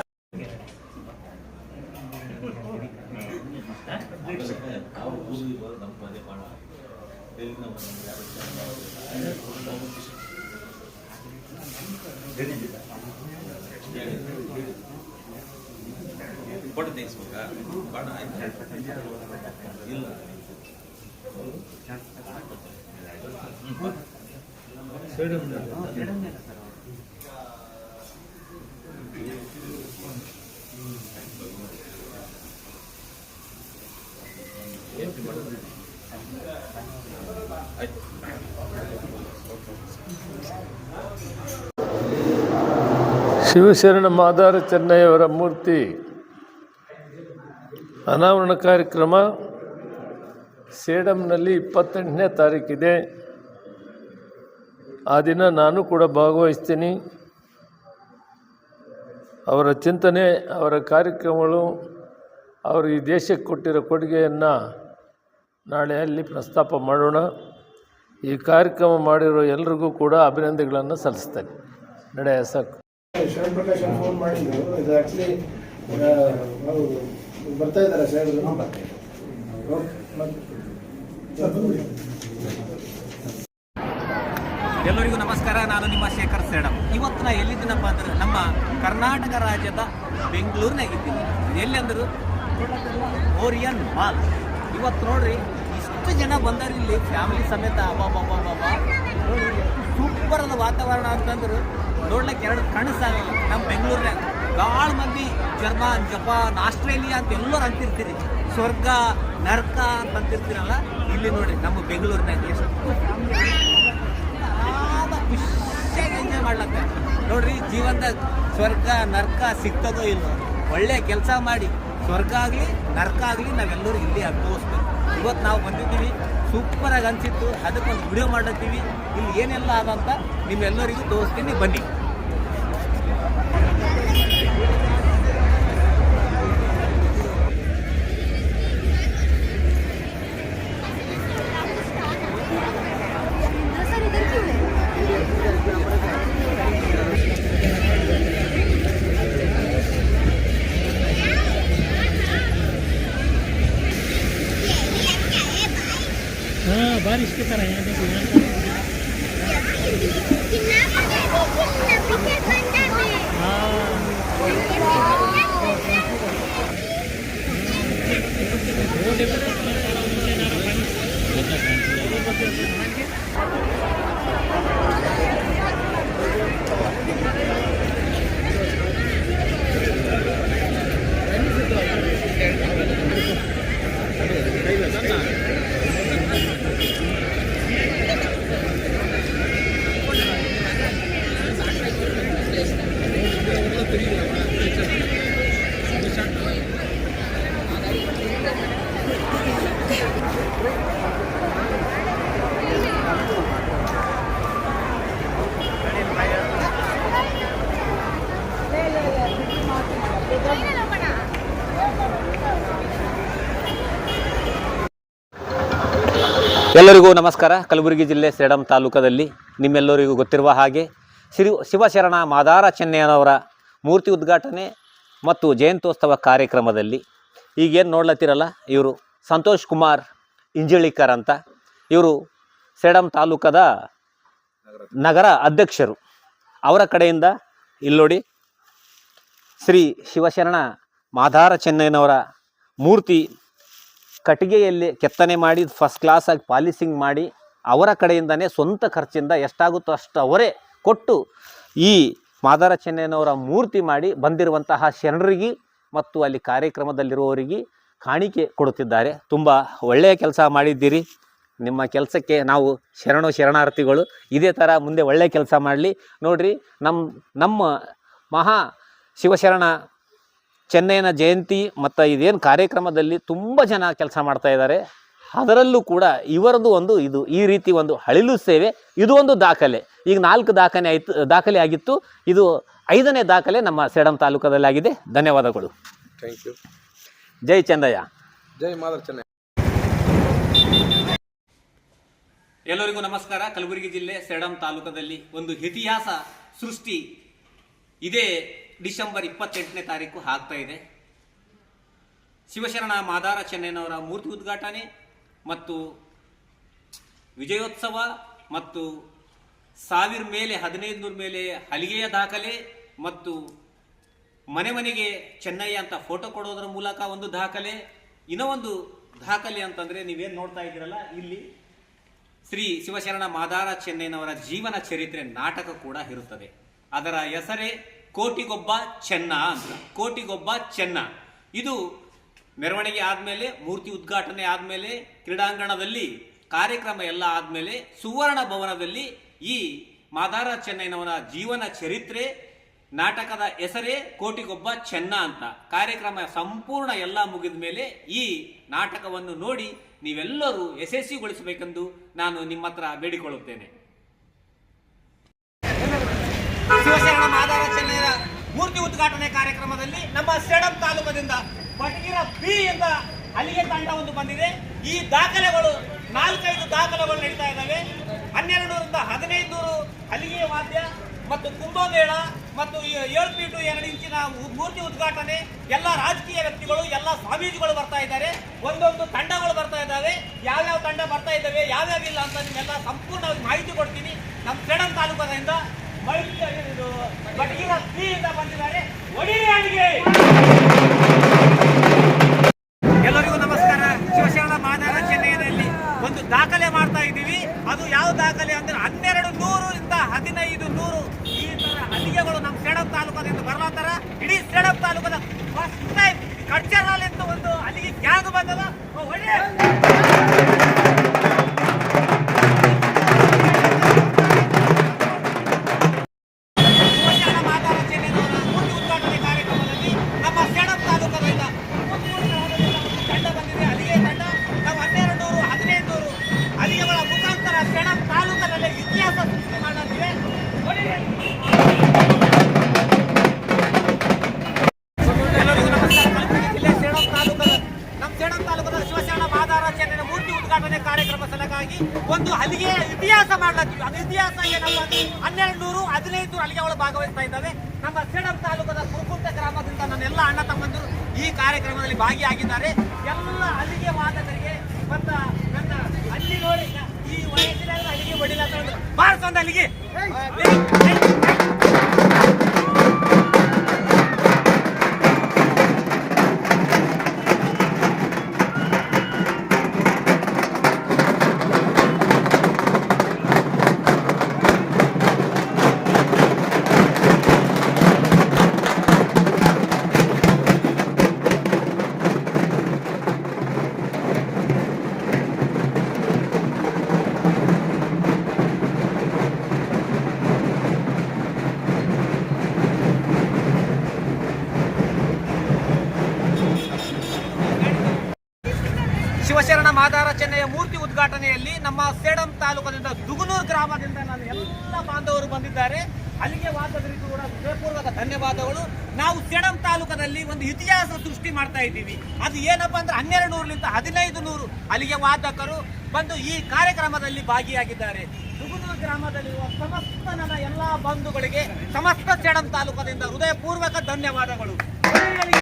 ಶಿವಶರಣ ಮಾದಾರ ಚೆನ್ನಯ್ಯವರ ಮೂರ್ತಿ ಅನಾವರಣ ಕಾರ್ಯಕ್ರಮ ಸೇಡಂನಲ್ಲಿ 28ನೇ ತಾರೀಕಿದೆ. ಆ ದಿನ ನಾನು ಕೂಡ ಭಾಗವಹಿಸ್ತೀನಿ. ಅವರ ಚಿಂತನೆ, ಅವರ ಕಾರ್ಯಕ್ರಮಗಳು, ಅವರು ಈ ದೇಶಕ್ಕೆ ಕೊಟ್ಟಿರೋ ಕೊಡುಗೆಯನ್ನು ನಾಳೆ ಅಲ್ಲಿ ಪ್ರಸ್ತಾಪ ಮಾಡೋಣ. ಈ ಕಾರ್ಯಕ್ರಮ ಮಾಡಿರೋ ಎಲ್ರಿಗೂ ಕೂಡ ಅಭಿನಂದನೆಗಳನ್ನು ಸಲ್ಲಿಸ್ತೇನೆ. ನಡೆಯ ಸಾಕು. ಶಿವಪ್ರಕಾಶ್ ಫೋನ್ ಮಾಡಿದ್ರು. ಇದು ಆ್ಯಕ್ಚುಲಿ ಬರ್ತಾ ಇದ್ದಾರೆ ಸರ್. ಎಲ್ಲರಿಗೂ ನಮಸ್ಕಾರ. ನಾನು ನಿಮ್ಮ ಶೇಖರ್ ಸೇಡಂ. ಇವತ್ತು ನಾ ಎಲ್ಲಿದ್ದೀನಪ್ಪ ಅಂದ್ರೆ ನಮ್ಮ ಕರ್ನಾಟಕ ರಾಜ್ಯದ ಬೆಂಗಳೂರಿನಾಗಿದ್ದೀನಿ. ಎಲ್ಲಂದ್ರು ಓರಿಯನ್ ಮಾಲ್. ಇವತ್ತು ನೋಡ್ರಿ ಇಷ್ಟು ಜನ ಬಂದಾರ ಇಲ್ಲಿ ಫ್ಯಾಮಿಲಿ ಸಮೇತ. ಅಬ್ಬಾ ನೋಡಿ ಸೂಪರ್ ಅದ ವಾತಾವರಣ ಅಂತಂದ್ರು ನೋಡ್ಲಿಕ್ಕೆ ಎರಡು ಕಣ್ಣು ಸಾಗಲ್ಲ. ನಮ್ಮ ಬೆಂಗಳೂರಿನಾಗ ಭಾಳ ಮಂದಿ ಜರ್ಮನ್, ಜಪಾನ್, ಆಸ್ಟ್ರೇಲಿಯಾ ಅಂತ ಎಲ್ಲರೂ ಅಂತಿರ್ತೀರಿ. ಸ್ವರ್ಗ ನರ್ಕ ಅಂತ ಅಂತಿರ್ತೀರಲ್ಲ, ಇಲ್ಲಿ ನೋಡ್ರಿ ನಮ್ಮ ಬೆಂಗಳೂರಿನಾಗ ಎಷ್ಟು ಖುಷಿಯಾಗಿ ಎಂಜಾಯ್ ಮಾಡ್ಲತ್ತ. ನೋಡ್ರಿ ಜೀವನದಾಗ ಸ್ವರ್ಗ ನರ್ಕ ಸಿಗ್ತದೋ ಇಲ್ಲೋ, ಒಳ್ಳೆ ಕೆಲಸ ಮಾಡಿ ಸ್ವರ್ಗ ಆಗಲಿ ನರ್ಕ ಆಗಲಿ ನಾವೆಲ್ಲರೂ ಇಲ್ಲಿ ಅನುಭವಿಸ್ಬೇಕು. ಇವತ್ತು ನಾವು ಬಂದಿದ್ದೀವಿ, ಸೂಪರಾಗಿ ಅನಿಸಿತ್ತು. ಅದಕ್ಕೊಂದು ವಿಡಿಯೋ ಮಾಡತ್ತೀವಿ. ಇಲ್ಲಿ ಏನೆಲ್ಲ ಆದಂತ ನಿಮ್ಮೆಲ್ಲರಿಗೂ ತೋರಿಸ್ತೀನಿ, ಬನ್ನಿ. बारिश की तरह है ಎಲ್ಲರಿಗೂ ನಮಸ್ಕಾರ. ಕಲಬುರಗಿ ಜಿಲ್ಲೆ ಸೇಡಂ ತಾಲೂಕದಲ್ಲಿ ನಿಮ್ಮೆಲ್ಲರಿಗೂ ಗೊತ್ತಿರುವ ಹಾಗೆ ಶಿವಶರಣ ಮಾದಾರ ಚೆನ್ನಯ್ಯನವರ ಮೂರ್ತಿ ಉದ್ಘಾಟನೆ ಮತ್ತು ಜಯಂತ್ಯೋತ್ಸವ ಕಾರ್ಯಕ್ರಮದಲ್ಲಿ ಈಗೇನು ನೋಡ್ಲತ್ತಿರಲ್ಲ, ಇವರು ಸಂತೋಷ್ ಕುಮಾರ್ ಇಂಜಳಿಕರ್ ಅಂತ. ಇವರು ಸೇಡಂ ತಾಲೂಕದ ನಗರ ಅಧ್ಯಕ್ಷರು. ಅವರ ಕಡೆಯಿಂದ ಇಲ್ಲಿ ನೋಡಿ, ಶ್ರೀ ಶಿವಶರಣ ಮಾದಾರ ಚೆನ್ನಯ್ಯನವರ ಮೂರ್ತಿ ಕಟ್ಟಿಗೆಯಲ್ಲಿ ಕೆತ್ತನೆ ಮಾಡಿ ಫಸ್ಟ್ ಕ್ಲಾಸಾಗಿ ಪಾಲಿಸಿಂಗ್ ಮಾಡಿ ಅವರ ಕಡೆಯಿಂದನೇ ಸ್ವಂತ ಖರ್ಚಿಂದ ಎಷ್ಟಾಗುತ್ತೋ ಅಷ್ಟು ಅವರೇ ಕೊಟ್ಟು ಈ ಮಾದಾರ ಚೆನ್ನಯ್ಯನವರ ಮೂರ್ತಿ ಮಾಡಿ ಬಂದಿರುವಂತಹ ಶರಣರಿಗೆ ಮತ್ತು ಅಲ್ಲಿ ಕಾರ್ಯಕ್ರಮದಲ್ಲಿರುವವರಿಗೆ ಕಾಣಿಕೆ ಕೊಡುತ್ತಿದ್ದಾರೆ. ತುಂಬ ಒಳ್ಳೆಯ ಕೆಲಸ ಮಾಡಿದ್ದೀರಿ. ನಿಮ್ಮ ಕೆಲಸಕ್ಕೆ ನಾವು ಶರಣಾರ್ಥಿಗಳು. ಇದೇ ಥರ ಮುಂದೆ ಒಳ್ಳೆಯ ಕೆಲಸ ಮಾಡಲಿ. ನೋಡಿರಿ, ನಮ್ಮ ಮಹಾ ಶಿವಶರಣ ಚೆನ್ನಯ್ಯನ ಜಯಂತಿ ಮತ್ತು ಇದೇನು ಕಾರ್ಯಕ್ರಮದಲ್ಲಿ ತುಂಬ ಜನ ಕೆಲಸ ಮಾಡ್ತಾ ಇದ್ದಾರೆ. ಅದರಲ್ಲೂ ಕೂಡ ಇವರದ್ದು ಒಂದು ಈ ರೀತಿ ಒಂದು ಹಳಿಲು ಸೇವೆ, ಇದು ಒಂದು ದಾಖಲೆ. ಈಗ 4 ದಾಖಲೆ ಆಗಿತ್ತು, ಇದು 5ನೇ ದಾಖಲೆ ನಮ್ಮ ಸೇಡಂ ತಾಲೂಕದಲ್ಲಿ ಆಗಿದೆ. ಧನ್ಯವಾದಗಳು. Thank you. ಜೈ ಚೆನ್ನಯ್ಯ. ಜೈ ಮಾದಾರ ಚೆನ್ನಯ್ಯ. ಎಲ್ಲರಿಗೂ ನಮಸ್ಕಾರ. ಕಲಬುರಗಿ ಜಿಲ್ಲೆ ಸೇಡಂ ತಾಲೂಕದಲ್ಲಿ ಒಂದು ಇತಿಹಾಸ ಸೃಷ್ಟಿ ಇದೇ ಡಿಸೆಂಬರ್ 28ನೇ ತಾರೀಕು ಆಗ್ತಾ ಇದೆ. ಶಿವಶರಣ ಮಾದಾರ ಚೆನ್ನಯ್ಯನವರ ಮೂರ್ತಿ ಉದ್ಘಾಟನೆ ಮತ್ತು ವಿಜಯೋತ್ಸವ ಮತ್ತು 1000 ಮೇಲೆ 1500 ಮೇಲೆ ಹಲಿಗೆಯ ದಾಖಲೆ ಮತ್ತು ಮನೆಗೆ ಚೆನ್ನಯ್ಯ ಅಂತ ಫೋಟೋ ಕೊಡೋದ್ರ ಮೂಲಕ ಒಂದು ದಾಖಲೆ. ಇನ್ನೂ ಒಂದು ದಾಖಲೆ ಅಂತಂದರೆ ನೀವೇನು ನೋಡ್ತಾ ಇದ್ದೀರಲ್ಲ, ಇಲ್ಲಿ ಶ್ರೀ ಶಿವಶರಣ ಮಾದಾರ ಚೆನ್ನಯ್ಯನವರ ಜೀವನ ಚರಿತ್ರೆ ನಾಟಕ ಕೂಡ ಇರುತ್ತದೆ. ಅದರ ಹೆಸರೇ ಕೋಟಿಗೊಬ್ಬ ಚೆನ್ನ ಅಂತ. ಕೋಟಿಗೊಬ್ಬ ಚೆನ್ನ. ಇದು ಮೆರವಣಿಗೆ ಆದಮೇಲೆ, ಮೂರ್ತಿ ಉದ್ಘಾಟನೆ ಆದಮೇಲೆ, ಕ್ರೀಡಾಂಗಣದಲ್ಲಿ ಕಾರ್ಯಕ್ರಮ ಎಲ್ಲ ಆದಮೇಲೆ ಸುವರ್ಣ ಭವನದಲ್ಲಿ ಈ ಮಾದಾರ ಚೆನ್ನಯ್ಯನವರ ಜೀವನ ಚರಿತ್ರೆ ನಾಟಕದ ಹೆಸರೇ ಕೋಟಿಗೊಬ್ಬ ಚೆನ್ನ ಅಂತ. ಕಾರ್ಯಕ್ರಮ ಸಂಪೂರ್ಣ ಎಲ್ಲ ಮುಗಿದ ಮೇಲೆ ಈ ನಾಟಕವನ್ನು ನೋಡಿ ನೀವೆಲ್ಲರೂ ಯಶಸ್ವಿಗೊಳಿಸಬೇಕೆಂದು ನಾನು ನಿಮ್ಮ ಹತ್ರ ಬೇಡಿಕೊಳ್ಳುತ್ತೇನೆ. ಶಿವಶರಣ ಮಾದಾರ ಚೆನ್ನಯ್ಯನ ಮೂರ್ತಿ ಉದ್ಘಾಟನೆ ಕಾರ್ಯಕ್ರಮದಲ್ಲಿ ನಮ್ಮ ಸೇಡಂ ತಾಲೂಕದಿಂದ ಪಟಗಿರ ಬಿ ಎಂದ ಹಲಿಗೆ ತಂಡ ಒಂದು ಬಂದಿದೆ. ಈ ದಾಖಲೆಗಳು 4-5 ದಾಖಲೆಗಳು ನಡೀತಾ ಇದ್ದಾವೆ. 1200ರಿಂದ 1500 ಹಲಿಗೆ ವಾದ್ಯ ಮತ್ತು ಕುಂಭಮೇಳ ಮತ್ತು 7 ಫೀಟು 2 ಇಂಚಿನ ಮೂರ್ತಿ ಉದ್ಘಾಟನೆ. ಎಲ್ಲ ರಾಜಕೀಯ ವ್ಯಕ್ತಿಗಳು, ಎಲ್ಲ ಸ್ವಾಮೀಜಿಗಳು ಬರ್ತಾ ಇದ್ದಾರೆ. ಒಂದೊಂದು ತಂಡಗಳು ಬರ್ತಾ ಇದ್ದಾವೆ. ಯಾವ್ಯಾವ ತಂಡ ಬರ್ತಾ ಇದ್ದಾವೆ, ಯಾವ್ಯಾವ ಇಲ್ಲ ಅಂತ ನಿಮ್ಮೆಲ್ಲ ಸಂಪೂರ್ಣವಾಗಿ ಮಾಹಿತಿ ಕೊಡ್ತೀನಿ. ನಮ್ಮ ಸೇಡಂ ತಾಲೂಕದಿಂದ ಬಟಗಿರ ಸಿಯಿಂದ ಬಂದಿದ್ದಾರೆ. ಎಲ್ಲರಿಗೂ ನಮಸ್ಕಾರ. ಶಿವಶರಣ ಮಾದಾರ ಚೆನ್ನಯ್ಯನಲ್ಲಿ ಒಂದು ದಾಖಲೆ ಮಾಡ್ತಾ ಇದ್ದೀವಿ. ಅದು ಯಾವ ದಾಖಲೆ ಅಂದ್ರೆ 1200ರಿಂದ 1500 ಈ ತರ ಹಲಿಗೆಗಳು ನಮ್ಮ ಸೇಡಂ ತಾಲೂಕದಿಂದ ಬರ್ಲಾತಾರ. ಇಡೀ ಸೇಡಂ ತಾಲೂಕದ ಫಸ್ಟ್ ಟೈಮ್ ಕಡ್ಚರ್ನಲ್ಲಿ ಅಂತ ಒಂದು ಹಲಿಗೆ ಗ್ಯಾಂಗ್ ಬಂದದ. ಒಂದು ಹಲಿಗೆ ಇತಿಹಾಸ ಮಾಡ್ಲಾಗ್ತೀವಿ. ಅದು ಇತಿಹಾಸ ಏನಲ್ಲ, 1200 1500 ಹಲಿಗೆಗಳು ಭಾಗವಹಿಸ್ತಾ ಇದ್ದಾವೆ. ನಮ್ಮ ಸೇಡಂ ತಾಲೂಕದ ಕುರುಕುಂಟೆ ಗ್ರಾಮದಿಂದ ನನ್ನೆಲ್ಲ ಅಣ್ಣ ತಮ್ಮಂದಿರು ಈ ಕಾರ್ಯಕ್ರಮದಲ್ಲಿ ಭಾಗಿಯಾಗಿದ್ದಾರೆ. ಎಲ್ಲ ಹಲಿಗೆ ವಾದಕರಿಗೆ ಮತ್ತ ನನ್ನ ಅಲ್ಲಿ ನೋಡಿ ಈ ವಯಸ್ಸಿನಲ್ಲಿ ಹಲಿಗೆ ಹೊಡಿಲ್ಲ ಬಾರಿಸೊಂದು ಹಲಿಗೆ. ಶಿವಶರಣ ಮಾದಾರ ಚೆನ್ನಯ್ಯ ಮೂರ್ತಿ ಉದ್ಘಾಟನೆಯಲ್ಲಿ ನಮ್ಮ ಸೇಡಂ ತಾಲೂಕಿನಿಂದ ದುಗುನೂರು ಗ್ರಾಮದಿಂದ ನಾನು ಎಲ್ಲ ಬಾಂಧವರು ಬಂದಿದ್ದಾರೆ. ಅಲ್ಲಿಗೆ ವಾದಕರಿಗೂ ಕೂಡ ಹೃದಯಪೂರ್ವಕ ಧನ್ಯವಾದಗಳು. ನಾವು ಸೇಡಂ ತಾಲೂಕಿನಲ್ಲಿ ಒಂದು ಇತಿಹಾಸ ಸೃಷ್ಟಿ ಮಾಡ್ತಾ ಇದ್ದೀವಿ. ಅದು ಏನಪ್ಪಾ ಅಂದ್ರೆ 1200ಲಿಂದ 1500 ಅಲ್ಲಿಗೆ ವಾದಕರು ಬಂದು ಈ ಕಾರ್ಯಕ್ರಮದಲ್ಲಿ ಭಾಗಿಯಾಗಿದ್ದಾರೆ. ದುಗುನೂರು ಗ್ರಾಮದಲ್ಲಿರುವ ಸಮಸ್ತ ನನ್ನ ಎಲ್ಲ ಬಂಧುಗಳಿಗೆ ಸಮಸ್ತ ಸೇಡಂ ತಾಲೂಕಿನಿಂದ ಹೃದಯಪೂರ್ವಕ ಧನ್ಯವಾದಗಳು.